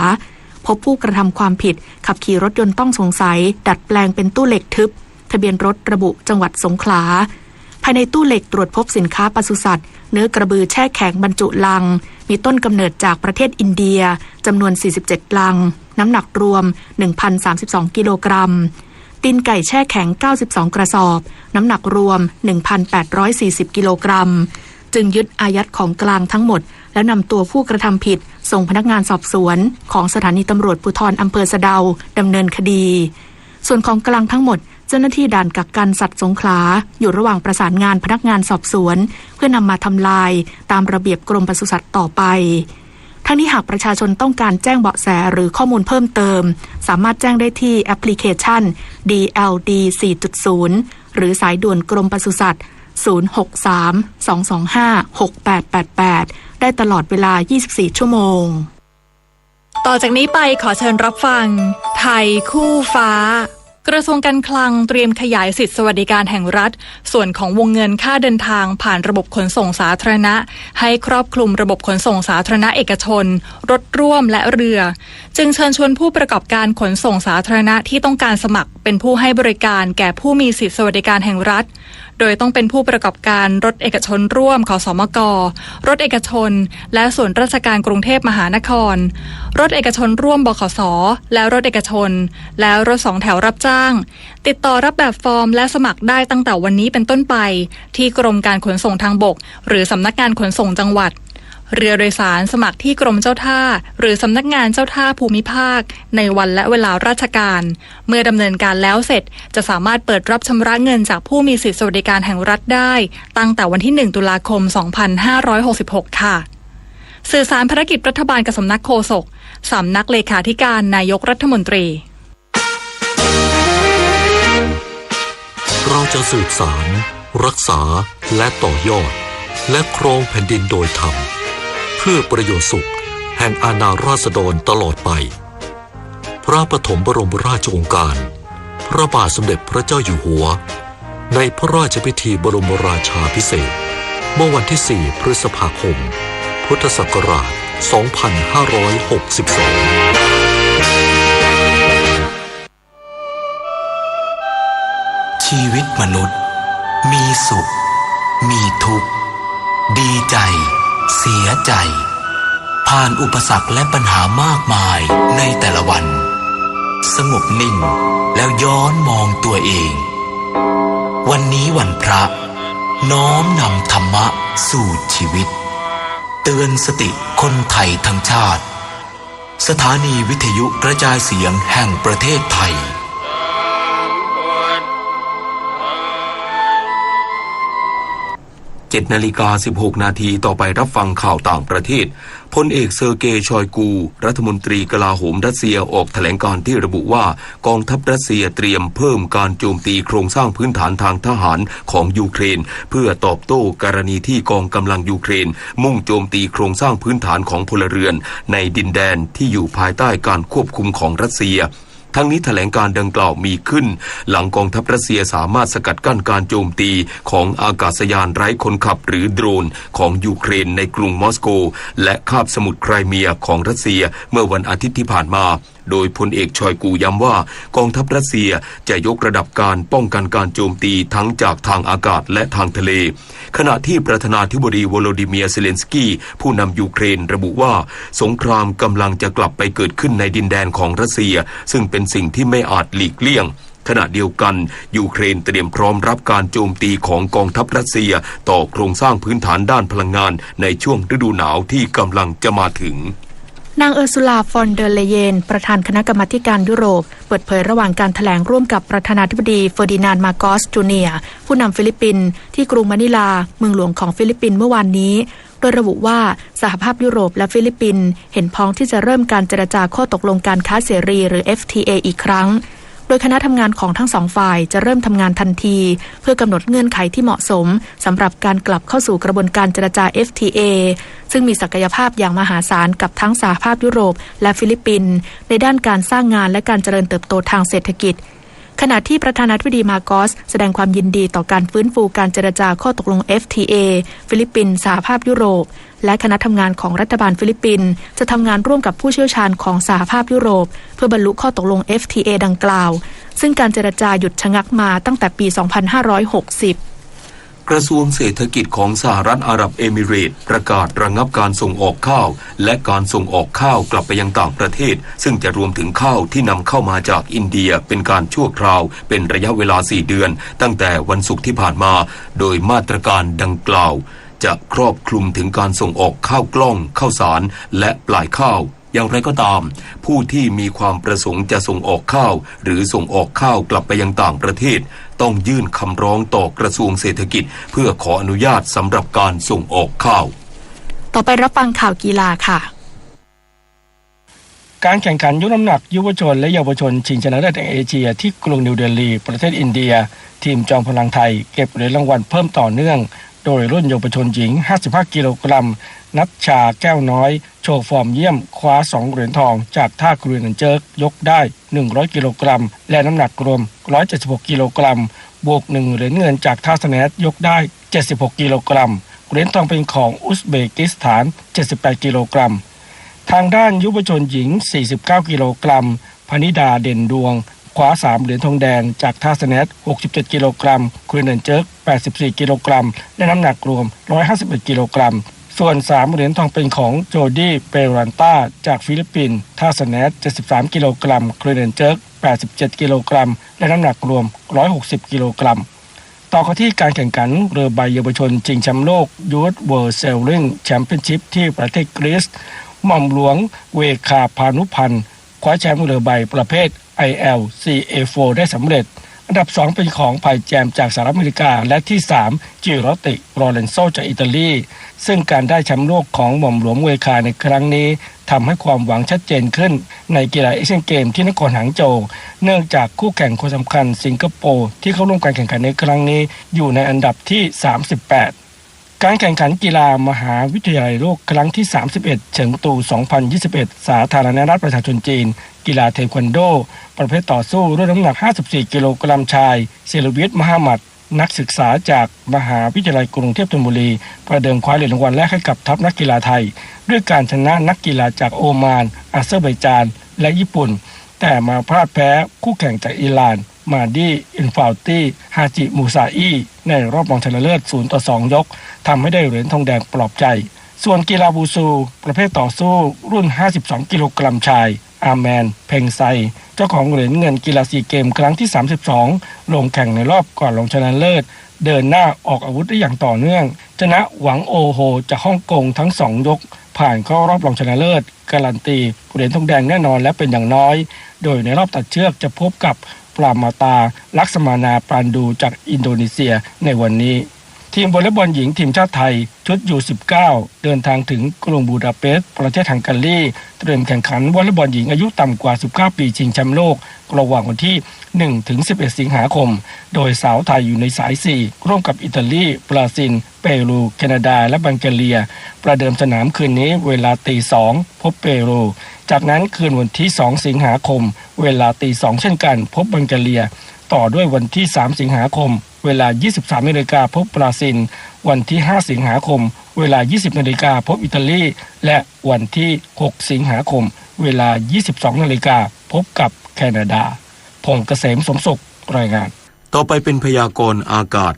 พบผู้กระทำความผิดขับขี่รถยนต์ต้องสงสัยดัดแปลงเป็นตู้เหล็กทึบทะเบียนรถระบุจังหวัดสงขลาภายในตู้เหล็กตรวจพบสินค้าปศุสัตว์เนื้อกระบือแช่แข็งบรรจุลังมีต้นกำเนิดจากประเทศอินเดียจำนวน47ลังน้ำหนักรวม 1,032 กิโลกรัมตีนไก่แช่แข็ง92กระสอบน้ำหนักรวม 1,840 กิโลกรัมจึงยึดอายัดของกลางทั้งหมดและนำตัวผู้กระทำผิดส่งพนักงานสอบสวนของสถานีตำรวจภูธรอำเภอสะเดาดำเนินคดีส่วนของกลางทั้งหมดเจ้าหน้าที่ด่านกักกันสัตว์สงขลาอยู่ระหว่างประสานงานพนักงานสอบสวนเพื่อนำมาทำลายตามระเบียบกรมปศุสัตว์ต่อไปทั้งนี้หากประชาชนต้องการแจ้งเบาะแสหรือข้อมูลเพิ่มเติมสามารถแจ้งได้ที่แอปพลิเคชัน DLD 4.0 หรือสายด่วนกรมปศุสัตว์063-225-6888ได้ตลอดเวลา24ชั่วโมงต่อจากนี้ไปขอเชิญรับฟังไทยคู่ฟ้ากระทรวงการคลังเตรียมขยายสิทธิสวัสดิการแห่งรัฐส่วนของวงเงินค่าเดินทางผ่านระบบขนส่งสาธารณะให้ครอบคลุมระบบขนส่งสาธารณะเอกชนรถร่วมและเรือจึงเชิญชวนผู้ประกอบการขนส่งสาธารณะที่ต้องการสมัครเป็นผู้ให้บริการแก่ผู้มีสิทธิสวัสดิการแห่งรัฐโดยต้องเป็นผู้ประกอบการรถเอกชนร่วมขสมกรถเอกชนและส่วนราชการกรุงเทพมหานครรถเอกชนร่วมบขสและรถเอกชนแล้วรถ2แถวรับจ้างติดต่อรับแบบฟอร์มและสมัครได้ตั้งแต่วันนี้เป็นต้นไปที่กรมการขนส่งทางบกหรือสำนักงานขนส่งจังหวัดเรือโดยสารสมัครที่กรมเจ้าท่าหรือสำนักงานเจ้าท่าภูมิภาคในวันและเวลาราชการเมื่อดำเนินการแล้วเสร็จจะสามารถเปิดรับชำระเงินจากผู้มีสิทธิสวัสดิการแห่งรัฐได้ตั้งแต่วันที่1ตุลาคม2566ค่ะสื่อสารภารกิจรัฐบาลกับสำนักโฆษกสำนักเลขาธิการนายกรัฐมนตรีเราจะสืบสานรักษาและต่อยอดและครองแผ่นดินโดยธรรมเพื่อประโยชน์สุขแห่งอาณาราษฎรตลอดไปพระปฐมบรมราชโองการพระบาทสมเด็จพระเจ้าอยู่หัวในพระราชพิธีบรมราชาภิเษกเมื่อวันที่4พฤษภาคมพุทธศักราช2562 ชีวิตมนุษย์มีสุขมีทุกข์ดีใจเสียใจผ่านอุปสรรคและปัญหามากมายในแต่ละวันสงบนิ่งแล้วย้อนมองตัวเองวันนี้วันพระน้อมนำธรรมะสู่ชีวิตเตือนสติคนไทยทั้งชาติสถานีวิทยุกระจายเสียงแห่งประเทศไทย7:16 นาทีต่อไปรับฟังข่าวต่างประเทศพลเอกเซอร์เกย์ชอยกูรัฐมนตรีกลาโหมรัสเซียออกแถลงการณ์ที่ระบุว่ากองทัพรัสเซียเตรียมเพิ่มการโจมตีโครงสร้างพื้นฐานทางทหารของยูเครนเพื่อตอบโต้กรณีที่กองกำลังยูเครนมุ่งโจมตีโครงสร้างพื้นฐานของพลเรือนในดินแดนที่อยู่ภายใต้การควบคุมของรัสเซียทั้งนี้แถลงการดังกล่าวมีขึ้นหลังกองทัพรัสเซียสามารถสกัดกั้นการโจมตีของอากาศยานไร้คนขับหรือโดรนของยูเครนในกรุงมอสโกและคาบสมุทรไครเมียของรัสเซียเมื่อวันอาทิตย์ที่ผ่านมาโดยพลเอกชอยกูย้ำว่ากองทัพรัสเซียจะยกระดับการป้องกันการโจมตีทั้งจากทางอากาศและทางทะเลขณะที่ประธานาธิบดีโวโลดิเมียร์เซเลนสกี้ผู้นำยูเครนระบุว่าสงครามกำลังจะกลับไปเกิดขึ้นในดินแดนของรัสเซียซึ่งเป็นสิ่งที่ไม่อาจหลีกเลี่ยงขณะเดียวกันยูเครนเตรียมพร้อมรับการโจมตีของกองทัพรัสเซียต่อโครงสร้างพื้นฐานด้านพลังงานในช่วงฤดูหนาวที่กำลังจะมาถึงนางเออร์ซูลา ฟอนเดอร์เลเยนประธานคณะกรรมาการยุโรปเปิดเผยระหว่างการแถลงร่วมกับประธานาธิบดีเฟอร์ดินานด์ มาโกส จูเนียร์ผู้นำฟิลิปปินส์ที่กรุงมะนิลาเมืองหลวงของฟิลิปปินส์เมื่อวานนี้โดยระบุว่าสหภาพยุโรปและฟิลิปปินส์เห็นพ้องที่จะเริ่มการเจรจาข้อตกลงการค้าเสรีหรือ FTA อีกครั้งโดยคณะทำงานของทั้งสองฝ่ายจะเริ่มทำงานทันทีเพื่อกำหนดเงื่อนไขที่เหมาะสมสำหรับการกลับเข้าสู่กระบวนการเจรจา FTA ซึ่งมีศักยภาพอย่างมหาศาลกับทั้งสหภาพยุโรปและฟิลิปปินส์ในด้านการสร้างงานและการเจริญเติบโตทางเศรษฐกิจขณะที่ประธานาธิบดีมาโกสแสดงความยินดีต่อการฟื้นฟูการเจรจาข้อตกลง FTA ฟิลิปปินส์สหภาพยุโรปและคณะทำงานของรัฐบาลฟิลิปปินส์จะทำงานร่วมกับผู้เชี่ยวชาญของสหภาพยุโรปเพื่อบรรลุข้อตกลง FTA ดังกล่าวซึ่งการเจรจาหยุดชะงักมาตั้งแต่ปี 2560 กระทรวงเศรษฐกิจของสหรัฐอาหรับเอมิเรตส์ประกาศระงับการส่งออกข้าวและการส่งออกข้าวกลับไปยังต่างประเทศซึ่งจะรวมถึงข้าวที่นำเข้ามาจากอินเดียเป็นการชั่วคราวเป็นระยะเวลา 4 เดือนตั้งแต่วันศุกร์ที่ผ่านมาโดยมาตรการดังกล่าวจะครอบคลุมถึงการส่งออกข้าวกล้องข้าวสารและปลายข้าวอย่างไรก็ตามผู้ที่มีความประสงค์จะส่งออกข้าวหรือส่งออกข้าวกลับไปยังต่างประเทศต้องยื่นคำร้องต่อกระทรวงเศรษฐกิจเพื่อขออนุญาตสำหรับการส่งออกข้าวต่อไปรับฟังข่าวกีฬาค่ะการแข่งขันยกน้ำหนักยุวชนและเยาวชนชิงชนะเลิศแห่งเอเชียที่กรุงนิวเดลีประเทศอินเดียทีมจอมพลังไทยเก็บเหรียญรางวัลเพิ่มต่อเนื่องโดยรุ่นเยาวชนหญิง55กิโลกรัมนัชชาแก้วน้อยโชว์ฟอร์มเยี่ยมคว้า2เหรียญทองจากท่าครูนันเจิกยกได้100กิโลกรัมและน้ำหนักรวม176กิโลกรัมบวก1เหรียญเงินจากท่าสแนทยกได้76กิโลกรัมเหรียญทองเป็นของอุซเบกิสถาน78กิโลกรัมทางด้านยุวชนหญิง49กิโลกรัมพนิดาเด่นดวงคว้า3เหรียญทองแดงจากท่าสแนท67กิโลกรัมครูนันเจิก84กิโลกรัมและน้ำหนักรวม151กิโลกรัมส่วน3เหรียญทองเป็นของโจดี้เปรันต้าจากฟิลิปปินส์ท่าสแนท73กิโลกรัมครูนันเจิก87กิโลกรัมและน้ำหนักรวม160กิโลกรัมต่อกันที่การแข่งขันเรือใบเยาวชนชิงแชมป์โลกยูทเวิลด์เซลลิงแชมเปี้ยนชิพที่ประเทศกรีซหม่อมหลวงเวคาพานุพันธ์คว้าแชมป์เรือใบประเภท ILCA4 ได้สำเร็จอันดับ2เป็นของไผ่แจมจากสหรัฐอเมริกาและที่3จิโรติโรเลนโซจากอิตาลีซึ่งการได้แชมป์โลกของหม่อมหลวงเวคาในครั้งนี้ทำให้ความหวังชัดเจนขึ้นในกีฬาเอเชียนเกมที่นครหางโจวเนื่องจากคู่แข่งคนสำคัญสิงคโปร์ที่เข้าร่วมการแข่งขันในครั้งนี้อยู่ในอันดับที่38การแข่งขันกีฬามหาวิทยาลัยโลกครั้งที่31เฉิงตู2021สาธารณรัฐประชาชนจีนกีฬาเทควันโดประเภทต่อสู้รุ่นน้ำหนัก54กิโลกรัมชายเซลวิทมหามัดนักศึกษาจากมหาวิทยาลัยกรุงเทพธนบุรีประเดิมคว้าเหรียญรางวัลแรกให้กับทัพนักกีฬาไทยด้วยการชนะนักกีฬาจากโอมานอาเซอร์ไบจานและญี่ปุ่นแต่มาพลาดแพ้คู่แข่งจากอิหร่าน มาดีอินฟาวตี้ฮาจิมูซาอีในรอบรองชนะเลิศ0-2 ยกทำให้ได้เหรียญทองแดงปลอบใจส่วนกีฬาบูซูประเภทต่อสู้รุ่น52กิโลกรัมชายอาร์แมนเพงไซเจ้าของเหรียญเงินกีฬาซีเกมครั้งที่32ลงแข่งในรอบก่อนรองชนะเลิศเดินหน้าออกอาวุธได้อย่างต่อเนื่องชนะหวังโอโฮจากฮ่องกงทั้ง2 ยกผ่านเข้ารอบรองชนะเลิศการันตีเหรียญทองแดงแน่นอนและเป็นอย่างน้อยโดยในรอบตัดเชือกจะพบกับปรามาตาลักษมานาปานดูจากอินโดนีเซียในวันนี้ทีมวอลเลย์บอลหญิงทีมชาติไทยชุดยู19เดินทางถึงกรุงบูดาเปสต์ประเทศฮังการีเตรียมแข่งขันวอลเลย์บอลหญิงอายุต่ำกว่า19ปีชิงแชมป์โลกระหว่างวันที่1-11 สิงหาคมโดยสาวไทยอยู่ในสาย4ร่วมกับอิตาลีบราซิลเปรูแคนาดาและบัลแกเรียประเดิมสนามคืนนี้เวลา 2:00 พบเปรูจากนั้นคืนวันที่2 สิงหาคมเวลา 2:00 เช่นกันพบบัลแกเรียต่อด้วยวันที่3 สิงหาคมเวลา 23 นาฬิกาพบบราซิลวันที่5 สิงหาคมเวลา 20 นาฬิกาพบอิตาลีและวันที่6 สิงหาคมเวลา 22 นาฬิกาพบกับแคนาดาพงษ์เกษมสมศุขรายงานต่อไปเป็นพยากรณ์อากาศ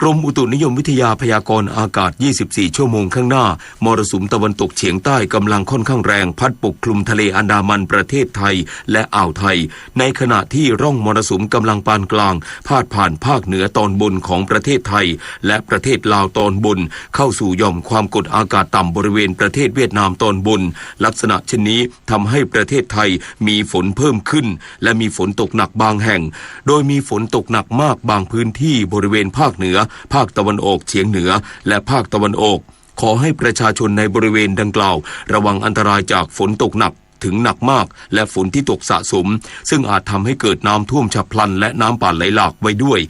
กรมอุตุนิยมวิทยาพยากรณ์อากาศ24ชั่วโมงข้างหน้ามรสุมตะวันตกเฉียงใต้กำลังค่อนข้างแรงพัดปกคลุมทะเลอันดามันประเทศไทยและอ่าวไทยในขณะที่ร่องมรสุมกำลังปานกลางพาดผ่านภาคเหนือตอนบนของประเทศไทยและประเทศลาวตอนบนเข้าสู่หย่อมความกดอากาศต่ำบริเวณประเทศเวียดนามตอนบนลักษณะเช่นนี้ทำให้ประเทศไทยมีฝนเพิ่มขึ้นและมีฝนตกหนักบางแห่งโดยมีฝนตกหนักมากบางพื้นที่บริเวณภาคเหนือภาคตะวันออกเฉียงเหนือและภาคตะวันออกขอให้ประชาชนในบริเวณดังกล่าวระวังอันตรายจากฝนตกหนักถึงหนักมากและฝนที่ตกสะสมซึ่งอาจทำให้เกิดน้ำท่วมฉับพลันและน้ำป่าไหลหลากไว้ด้วย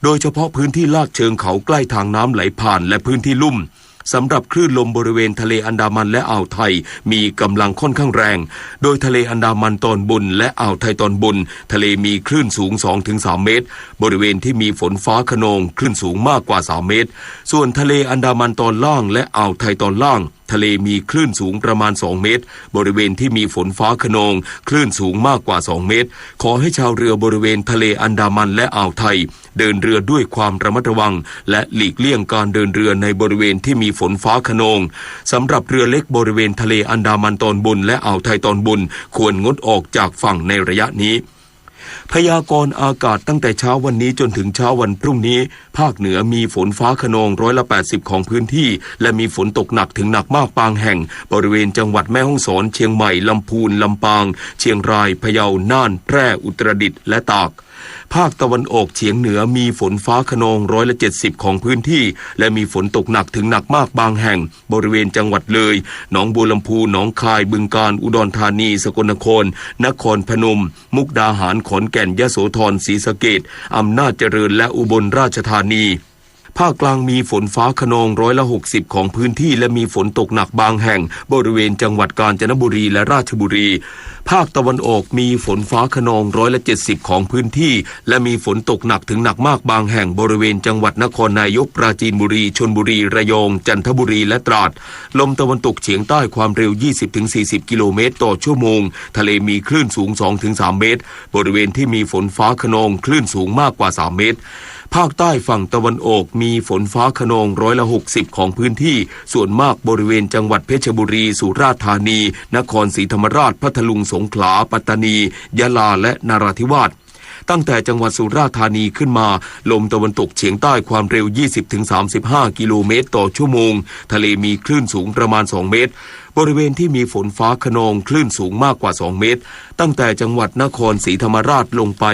โดยเฉพาะพื้นที่ลาดเชิงเขาใกล้ทางน้ำไหลผ่านและพื้นที่ลุ่มสำหรับคลื่นลมบริเวณทะเลอันดามันและอ่าวไทยมีกำลังค่อนข้างแรงโดยทะเลอันดามันตอนบนและอ่าวไทยตอนบนทะเลมีคลื่นสูง 2-3 เมตรบริเวณที่มีฝนฟ้าคะนองคลื่นสูงมากกว่า3เมตรส่วนทะเลอันดามันตอนล่างและอ่าวไทยตอนล่างทะเลมีคลื่นสูงประมาณ2เมตรบริเวณที่มีฝนฟ้าคะนองคลื่นสูงมากกว่า2เมตรขอให้ชาวเรือบริเวณทะเลอันดามันและอ่าวไทยเดินเรือด้วยความระมัดระวังและหลีกเลี่ยงการเดินเรือในบริเวณที่มีฝนฟ้าคะนองสำหรับเรือเล็กบริเวณทะเลอันดามันตอนบนและอ่าวไทยตอนบนควรงดออกจากฝั่งในระยะนี้พยากรณ์อากาศตั้งแต่เช้าวันนี้จนถึงเช้าวันพรุ่งนี้ภาคเหนือมีฝนฟ้าคะนอง80%ของพื้นที่และมีฝนตกหนักถึงหนักมากบางแห่งบริเวณจังหวัดแม่ฮ่องสอนเชียงใหม่ลำพูนลำปางเชียงรายพะเยาน่านแพร่อุตรดิตถ์และตากภาคตะวันออกเฉียงเหนือมีฝนฟ้าคะนอง70%ของพื้นที่และมีฝนตกหนักถึงหนักมากบางแห่งบริเวณจังหวัดเลยหนองบัวลำพูหนองคายบึงกาฬอุดรธานีสกลนครนครพนมมุกดาหารขอนแก่นยโสธรศรีสะเกษอำนาจเจริญและอุบลราชธานีภาคกลางมีฝนฟ้าคะนอง60%ของพื้นที่และมีฝนตกหนักบางแห่งบริเวณจังหวัดกาญจนบุรีและราชบุรีภาคตะวันออกมีฝนฟ้าคะนอง70%ของพื้นที่และมีฝนตกหนักถึงหนักมากบางแห่งบริเวณจังหวัดนครนายกปราจีนบุรีชลบุรีระยองจันทบุรีและตราดลมตะวันตกเฉียงใต้ความเร็ว 20-40 กิโลเมตรต่อชั่วโมงทะเลมีคลื่นสูง 2-3 เมตรบริเวณที่มีฝนฟ้าคะนองคลื่นสูงมากกว่า3เมตรภาคใต้ฝั่งตะวันออกมีฝนฟ้าคะนอง60%ของพื้นที่ส่วนมากบริเวณจังหวัดเพชรบุรีสุราษฎร์ธานีนครศรีธรรมราชพัทลุงสงขลาปัตตานียะลาและนราธิวาสตั้งแต่จังหวัดสุราษฎร์ธานีขึ้นมาลมตะวันตกเฉียงใต้ความเร็ว 20-35 กิโลเมตรต่อชั่วโมงทะเลมีคลื่นสูงประมาณ2เมตรบริเวณที่มีฝนฟ้าคะนองคลื่นสูงมากกว่า2เมตรตั้งแต่จังหวัดนครศรีธรรมราชลงไป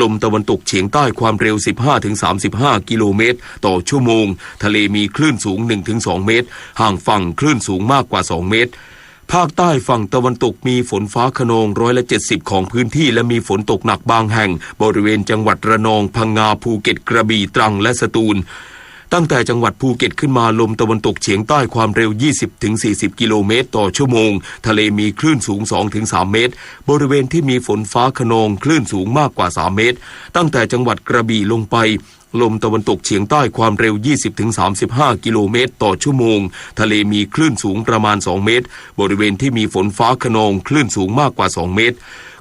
ลมตะวันตกเฉียงใต้ความเร็ว 15-35 กิโลเมตรต่อชั่วโมงทะเลมีคลื่นสูง 1-2 เมตรห่างฝั่งคลื่นสูงมากกว่า2เมตรภาคใต้ฝั่งตะวันตกมีฝนฟ้าคะนอง70%ของพื้นที่และมีฝนตกหนักบางแห่งบริเวณจังหวัดระนองพังงาภูเก็ตกระบี่ตรังและสตูลตั้งแต่จังหวัดภูเก็ตขึ้นมาลมตะวันตกเฉียงใต้ความเร็ว 20-40 กิโลเมตรต่อชั่วโมงทะเลมีคลื่นสูง 2-3 เมตรบริเวณที่มีฝนฟ้าคะนองคลื่นสูงมากกว่า3เมตรตั้งแต่จังหวัดกระบี่ลงไปลมตะวันตกเฉียงใต้ความเร็ว 20-35 กิโลเมตรต่อชั่วโมงทะเลมีคลื่นสูงประมาณ2เมตรบริเวณที่มีฝนฟ้าคะนองคลื่นสูงมากกว่า2เมตร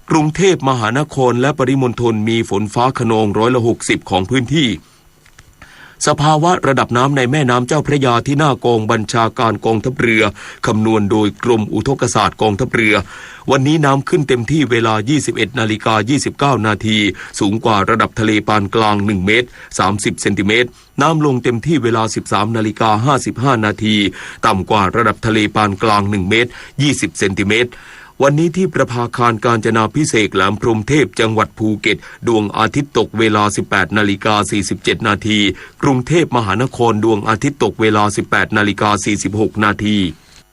กรุงเทพมหานครและปริมณฑลมีฝนฟ้าคะนอง60%ของพื้นที่สภาวะระดับน้ำในแม่น้ำเจ้าพระยาที่หน้ากองบัญชาการกองทัพเรือคำนวณโดยกรมอุทกศาสตร์กองทัพเรือวันนี้น้ำขึ้นเต็มที่เวลา 21:29 นาทีสูงกว่าระดับทะเลปานกลาง1 เมตร 30 เซนติเมตรน้ำลงเต็มที่เวลา 13:55 นาทีต่ำกว่าระดับทะเลปานกลาง1 เมตร 20 เซนติเมตรวันนี้ที่ประภาคารกาญจนาภิเษกแหลมพรหมเทพจังหวัดภูเก็ตดวงอาทิตย์ตกเวลา 18:47 นาทีกรุงเทพมหานครดวงอาทิตย์ตกเวลา 18:46 นาที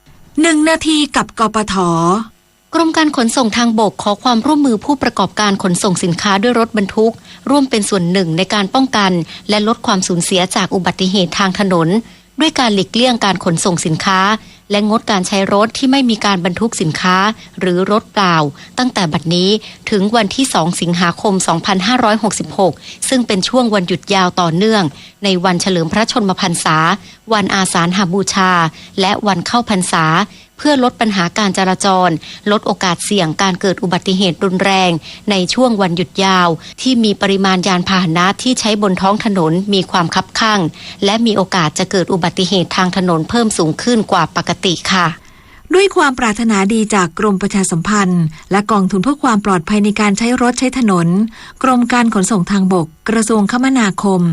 1 นาทีกับกปท.กรมการขนส่งทางบกขอความร่วมมือผู้ประกอบการขนส่งสินค้าด้วยรถบรรทุกร่วมเป็นส่วนหนึ่งในการป้องกันและลดความสูญเสียจากอุบัติเหตุทางถนนด้วยการหลีกเลี่ยงการขนส่งสินค้าและงดการใช้รถที่ไม่มีการบรรทุกสินค้าหรือรถเปล่าตั้งแต่บัดนี้ถึงวันที่ 2 สิงหาคม 2566 ซึ่งเป็นช่วงวันหยุดยาวต่อเนื่องในวันเฉลิมพระชนมพรรษาวันอาสาฬหบูชาและวันเข้าพรรษาเพื่อลดปัญหาการจราจรลดโอกาสเสี่ยงการเกิดอุบัติเหตุรุนแรงในช่วงวันหยุดยาวที่มีปริมาณยานพาหนะที่ใช้บนท้องถนนมีความคับคั่งและมีโอกาสจะเกิดอุบัติเหตุทางถนนเพิ่มสูงขึ้นกว่าปกติค่ะด้วยความปรารถนาดีจากกรมประชาสัมพันธ์และกองทุนเพื่อความปลอดภัยในการใช้รถใช้ถนนกรมการขนส่งทางบกกระทรวงคมนาคม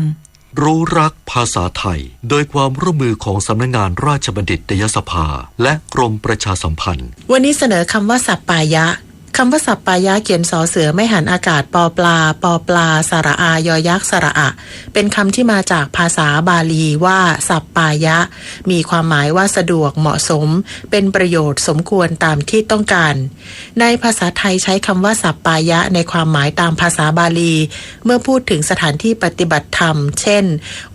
รู้รักภาษาไทยโดยความร่วมมือของสำนักงานราชบัณฑิตยสภาและกรมประชาสัมพันธ์วันนี้เสนอคำว่าสัปปายะคำว่าสัปปายะเขียนสอเสือไม่หันอากาศปอปลาสระอายอยักษ์สระอะเป็นคำที่มาจากภาษาบาลีว่าสัปปายะมีความหมายว่าสะดวกเหมาะสมเป็นประโยชน์สมควรตามที่ต้องการในภาษาไทยใช้คำว่าสัปปายะในความหมายตามภาษาบาลีเมื่อพูดถึงสถานที่ปฏิบัติธรรมเช่น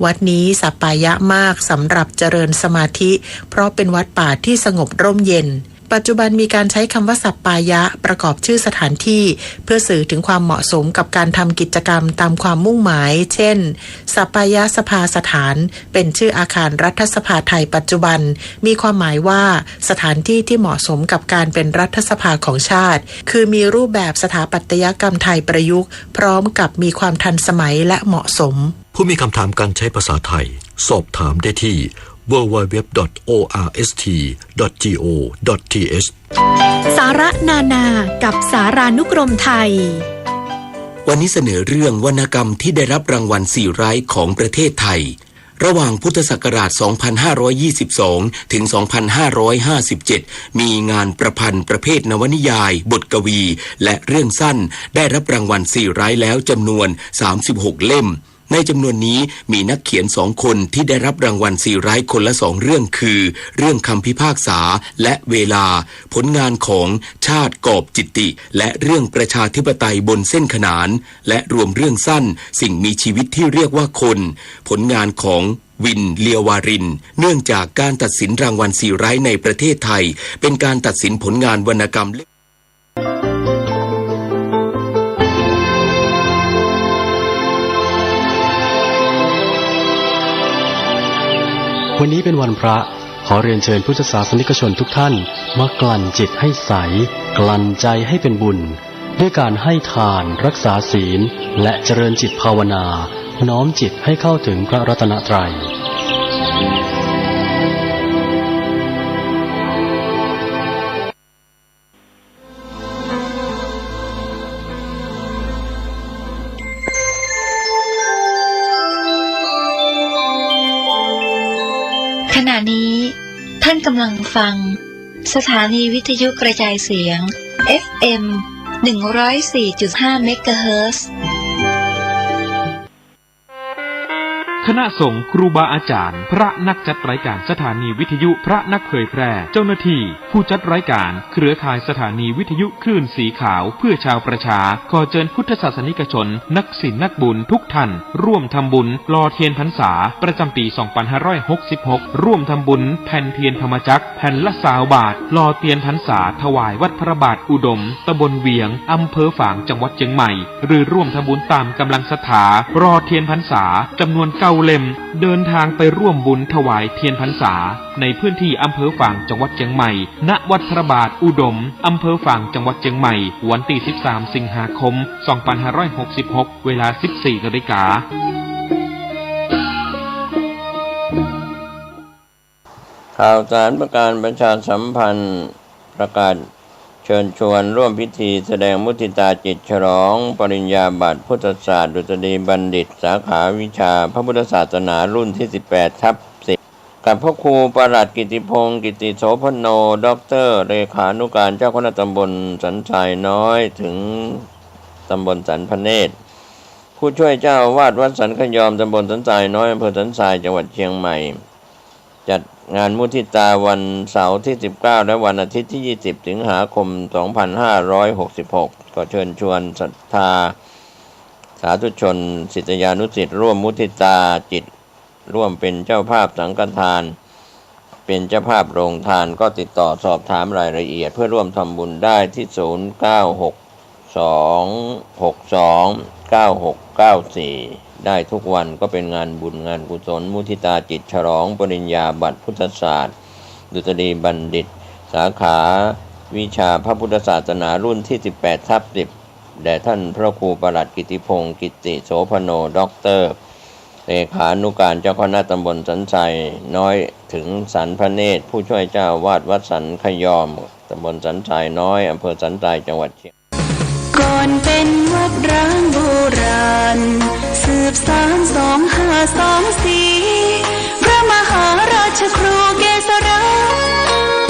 วัดนี้สัปปายะมากสำหรับเจริญสมาธิเพราะเป็นวัดป่าที่สงบร่มเย็นปัจจุบันมีการใช้คำว่าสัปปายะประกอบชื่อสถานที่เพื่อสื่อถึงความเหมาะสมกับการทำกิจกรรมตามความมุ่งหมายเช่นสัปปายะสภาสถานเป็นชื่ออาคารรัฐสภาไทยปัจจุบันมีความหมายว่าสถานที่ที่เหมาะสมกับการเป็นรัฐสภาของชาติคือมีรูปแบบสถาปัตยกรรมไทยประยุกต์พร้อมกับมีความทันสมัยและเหมาะสมผู้มีคำถามการใช้ภาษาไทยสอบถามได้ที่www.orst.go.th สาระนานากับสารานุกรมไทยวันนี้เสนอเรื่องวรรณกรรมที่ได้รับรางวัล4 ไร้ของประเทศไทยระหว่างพุทธศักราช 2522 ถึง 2557 มีงานประพันธ์ประเภทนวนิยายบทกวีและเรื่องสั้นได้รับรางวัล4 ไร้แล้วจำนวน36 เล่มในจำนวนนี้มีนักเขียน2 คนที่ได้รับรางวัล4 ไร้คนละ2 เรื่องคือเรื่องคำพิพากษาและเวลาผลงานของชาติกอบจิตติและเรื่องประชาธิปไตยบนเส้นขนานและรวมเรื่องสั้นสิ่งมีชีวิตที่เรียกว่าคนผลงานของวินเลียวารินเนื่องจากการตัดสินรางวัล4 ไร้ในประเทศไทยเป็นการตัดสินผลงานวรรณกรรมวันนี้เป็นวันพระขอเรียนเชิญพุทธศาสนิกชนทุกท่านมากลั่นจิตให้ใสกลั่นใจให้เป็นบุญด้วยการให้ทานรักษาศีลและเจริญจิตภาวนาน้อมจิตให้เข้าถึงพระรัตนตรัยขณะนี้ท่านกำลังฟังสถานีวิทยุกระจายเสียง FM 104.5 เมกะเฮิรตซ์ คณะสงฆ์ครูบาอาจารย์พระนักจัดรายการสถานีวิทยุพระนักเผยแพร่เจ้าหน้าที่ผู้จัดรายการเครือข่ายสถานีวิทยุคลื่นสีขาวเพื่อชาวประชาขอเชิญพุทธศาสนิกชนนักศีลนักบุญทุกท่านร่วมทำบุญหล่อเทียนพรรษาประจำปี 2566 ร่วมทำบุญแผ่นเทียนธรรมจักรแผ่นละ20 บาทหล่อเทียนพรรษาถวายวัดพระบาทอุดมตำบลเวียงอำเภอฝางจังหวัดเชียงใหม่หรือร่วมทำบุญตามกำลังศรัทธารอเทียนพรรษาจำนวน9 เล็มเดินทางไปร่วมบุญถวายเทียนพรรษาในพื้นที่อำเภอฝางจังหวัดเชียงใหม่ณวัดพระบาทอุดมอำเภอฝางจังหวัดเชียงใหม่วันที่ 13 สิงหาคม 2566 เวลา 14 นาฬิกาข่าวสารประการประชาสัมพันธ์ประกาศเชิญชวนร่วมพิธีแสดงมุทิตาจิตฉลองปริญญาบัตรพุทธศาสตร์ดุษฎีบัณฑิตสาขาวิชาพระพุทธศาสนารุ่นที่ 18/10 กับพระครูประหลัดกิติพงศ์กิติโสพโนด็อกเตอร์เลขานุการเจ้าคณะตำบลสันทรายน้อยถึงตำบลสันพเนตรผู้ช่วยเจ้าอาวาสวัดสันขยอมตำบลสันทรายน้อยอำเภอสันทรายจังหวัดเชียงใหม่จัดงานมุทิตาวันเสาร์ที่ 19 และวันอาทิตย์ที่ 20 สิงหาคม 2566 ก็เชิญชวนศรัทธาสาธุชนศิษยานุศิษย์ร่วมมุทิตาจิตร่วมเป็นเจ้าภาพสังฆทานเป็นเจ้าภาพโรงทานก็ติดต่อสอบถามรายละเอียดเพื่อร่วมทำบุญได้ที่ 0962629694 ได้ทุกวันก็เป็นงานบุญงานกุศลมุทิตาจิตฉลองปริญญาบัตรพุทธศาสตร์ดุษฎีบัณฑิตสาขาวิชาพระพุทธศาสนารุ่นที่ 18/10 แด่ท่านพระครูประหลัดกิติพงศ์กิติโสพโนด็อกเตอร์เลขานุการเจ้าคณะตำบลสันทรายน้อยถึงสันพเนตรผู้ช่วยเจ้าวาดวัดสันขยอมตำบลสันทรายน้อยอำเภอสันทรายจังหวัดเชียงก่อนเป็นวัดร้างโบราณสืบสาน2524พระมหาราชครูเกษรา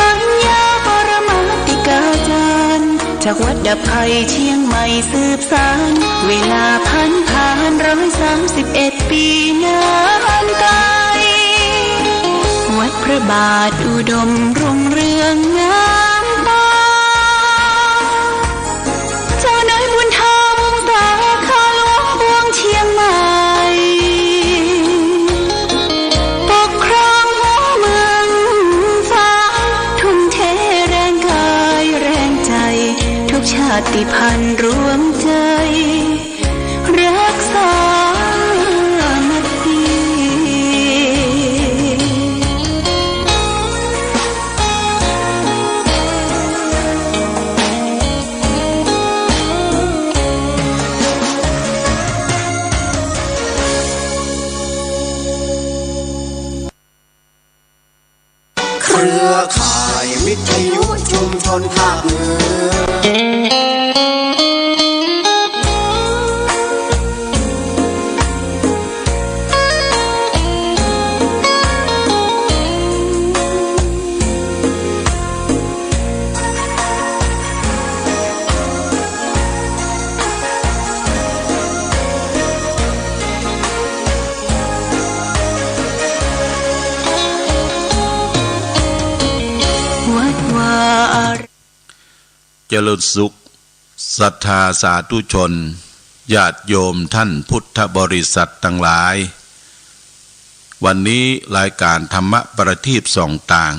ปัญญาปรมาติกาจารย์จากวัดดับไผ่เชียงใหม่สืบสานเวลาผ่าน131 ปีนานไกลวัดพระบาทอุดมรุ่งเรืองงามตาเจ้านายบุญธรรมสาขาหลวงพวงเชียงใหม่ปกครองหัวเมืองฟ้าทุ่มเทแรงกายแรงใจทุกชาติพันธุ์รวมใจรักษามัดดีเครือข่ายวิทยุชุมชนภาคเหนือเจริญสุขศรัทธาสาธุชนญาติโยมท่านพุทธบริษัททั้งหลายวันนี้รายการธรรมะประทีปส่องต่าง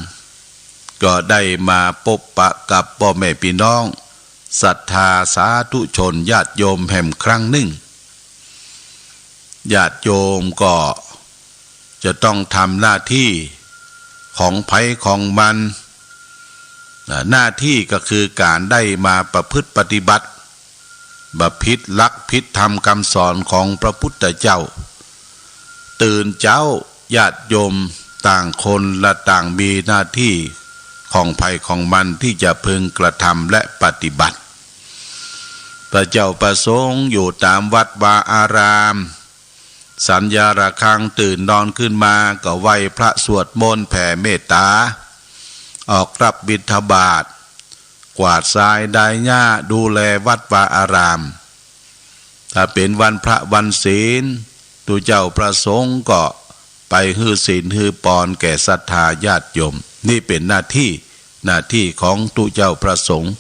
ก็ได้มาพบปะกับพ่อแม่พี่น้องศรัทธาสาธุชนญาติโยมแห่งครั้งหนึ่งญาติโยมก็จะต้องทำหน้าที่ของไผของมันหน้าที่ก็คือการได้มาประพฤติปฏิบัติบัพพิตรลักพิษธรรมคำสอนของพระพุทธเจ้าตื่นเจ้าญาติโยมต่างคนและต่างมีหน้าที่ของภัยของมันที่จะพึงกระทำและปฏิบัติพระเจ้าประสงค์อยู่ตามวัดวาอารามสัญญาระฆังตื่นนอนขึ้นมาก็ไหว้พระสวดมนต์แผ่เมตตาออกรับบิณฑบาตกวาดทรายได้หญ้าดูแลวัดวาอารามถ้าเป็นวันพระวันศีลตัวเจ้าประสงค์ก็ไปฮื้อศีลฮื้อปอนแก่ศรัทธาญาติโยมนี่เป็นหน้าที่ของตัวเจ้าประสงค์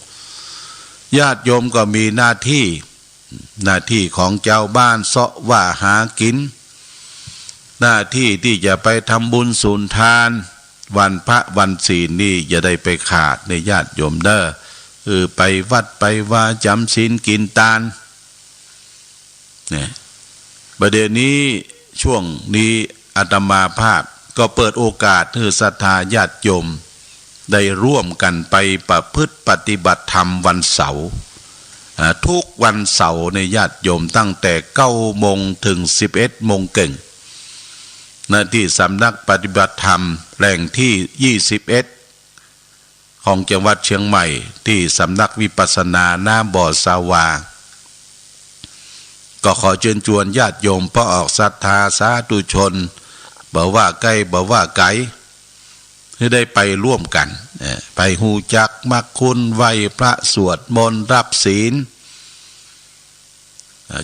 ญาติโยมก็มีหน้าที่ของเจ้าบ้านเสาะว่าหากินหน้าที่ที่จะไปทำบุญสุนทานวันพระวันศีลนี่อย่าได้ไปขาดในญาติโยมเด้อไปวัดไปว่าจำศีลกินทานเนี่ยประเดี๋ยวนี้ช ช่วงนี้อาตมาภาพก็เปิดโอกาสให้ศรัทธาญาติโยมได้ร่วมกันไปประพฤติปฏิบัติธรรมวันเสาร์ทุกวันเสาร์ในญาติโยมตั้งแต่9 โมงถึง11 โมงเก่งณที่สำนักปฏิบัติธรรมแหล่งที่21ของจังหวัดเชียงใหม่ที่สำนักวิปัสสนาหน้าบ่อสาวาก็ขอเชิญชวนญาติโยมพระออกศรัทธาสาธุชนบ่ว่าใกล้บ่ว่าไกลให้ได้ไปร่วมกันไปหูจักมักคุณไหว้พระสวดมนต์รับศีล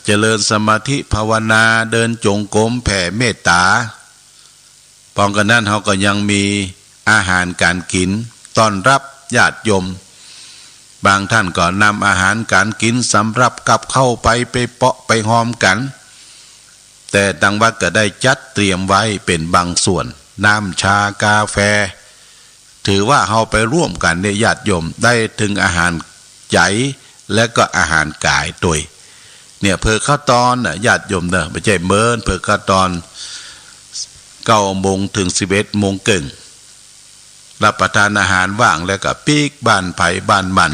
เจริญสมาธิภาวนาเดินจงกรมแผ่เมตตาพร้อมกันนั้นเขาก็ยังมีอาหารการกินต้อนรับญาติโยมบางท่านก็นำอาหารการกินสำหรับกับเข้าไปเปาะไปหอมกันแต่ทางวัดก็ได้จัดเตรียมไว้เป็นบางส่วนน้ำชากาแฟถือว่าเราไปร่วมกันในญาติโยมได้ถึงอาหารใจและก็อาหารกายตัวเนี่ยเพื่อข้าวตอนญาติโยมเนอะไม่ใช่เมินเพื่อข้าวตอน9 โมงถึง11 โมงเก่งรับประทานอาหารว่างแล้วก็ปีกบ้านไผ่บ้านมัน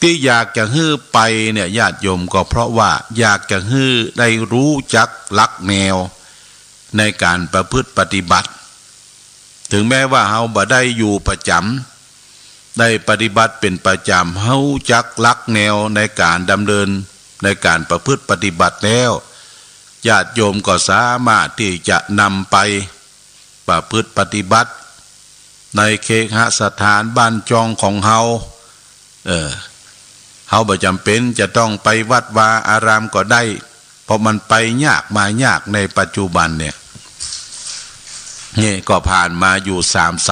ที่อยากจะฮื้อไปเนี่ยญาติโยมก็เพราะว่าอยากจะฮื้อได้รู้จักหลักแนวในการประพฤติปฏิบัติถึงแม้ว่าเฮาบ่ได้อยู่ประจำได้ปฏิบัติเป็นประจำเฮาจักหลักแนวในการดำเนินในการประพฤติปฏิบัติแล้วญาติโยมก็สามารถที่จะนำไปประพฤติปฏิบัติในเคหสถานบ้านจองของเฮาเฮาบ่จำเป็นจะต้องไปวัดวาอารามก็ได้เพราะมันไปยากมายากในปัจจุบันเนี่ยนี่ก็ผ่านมาอยู่3 สั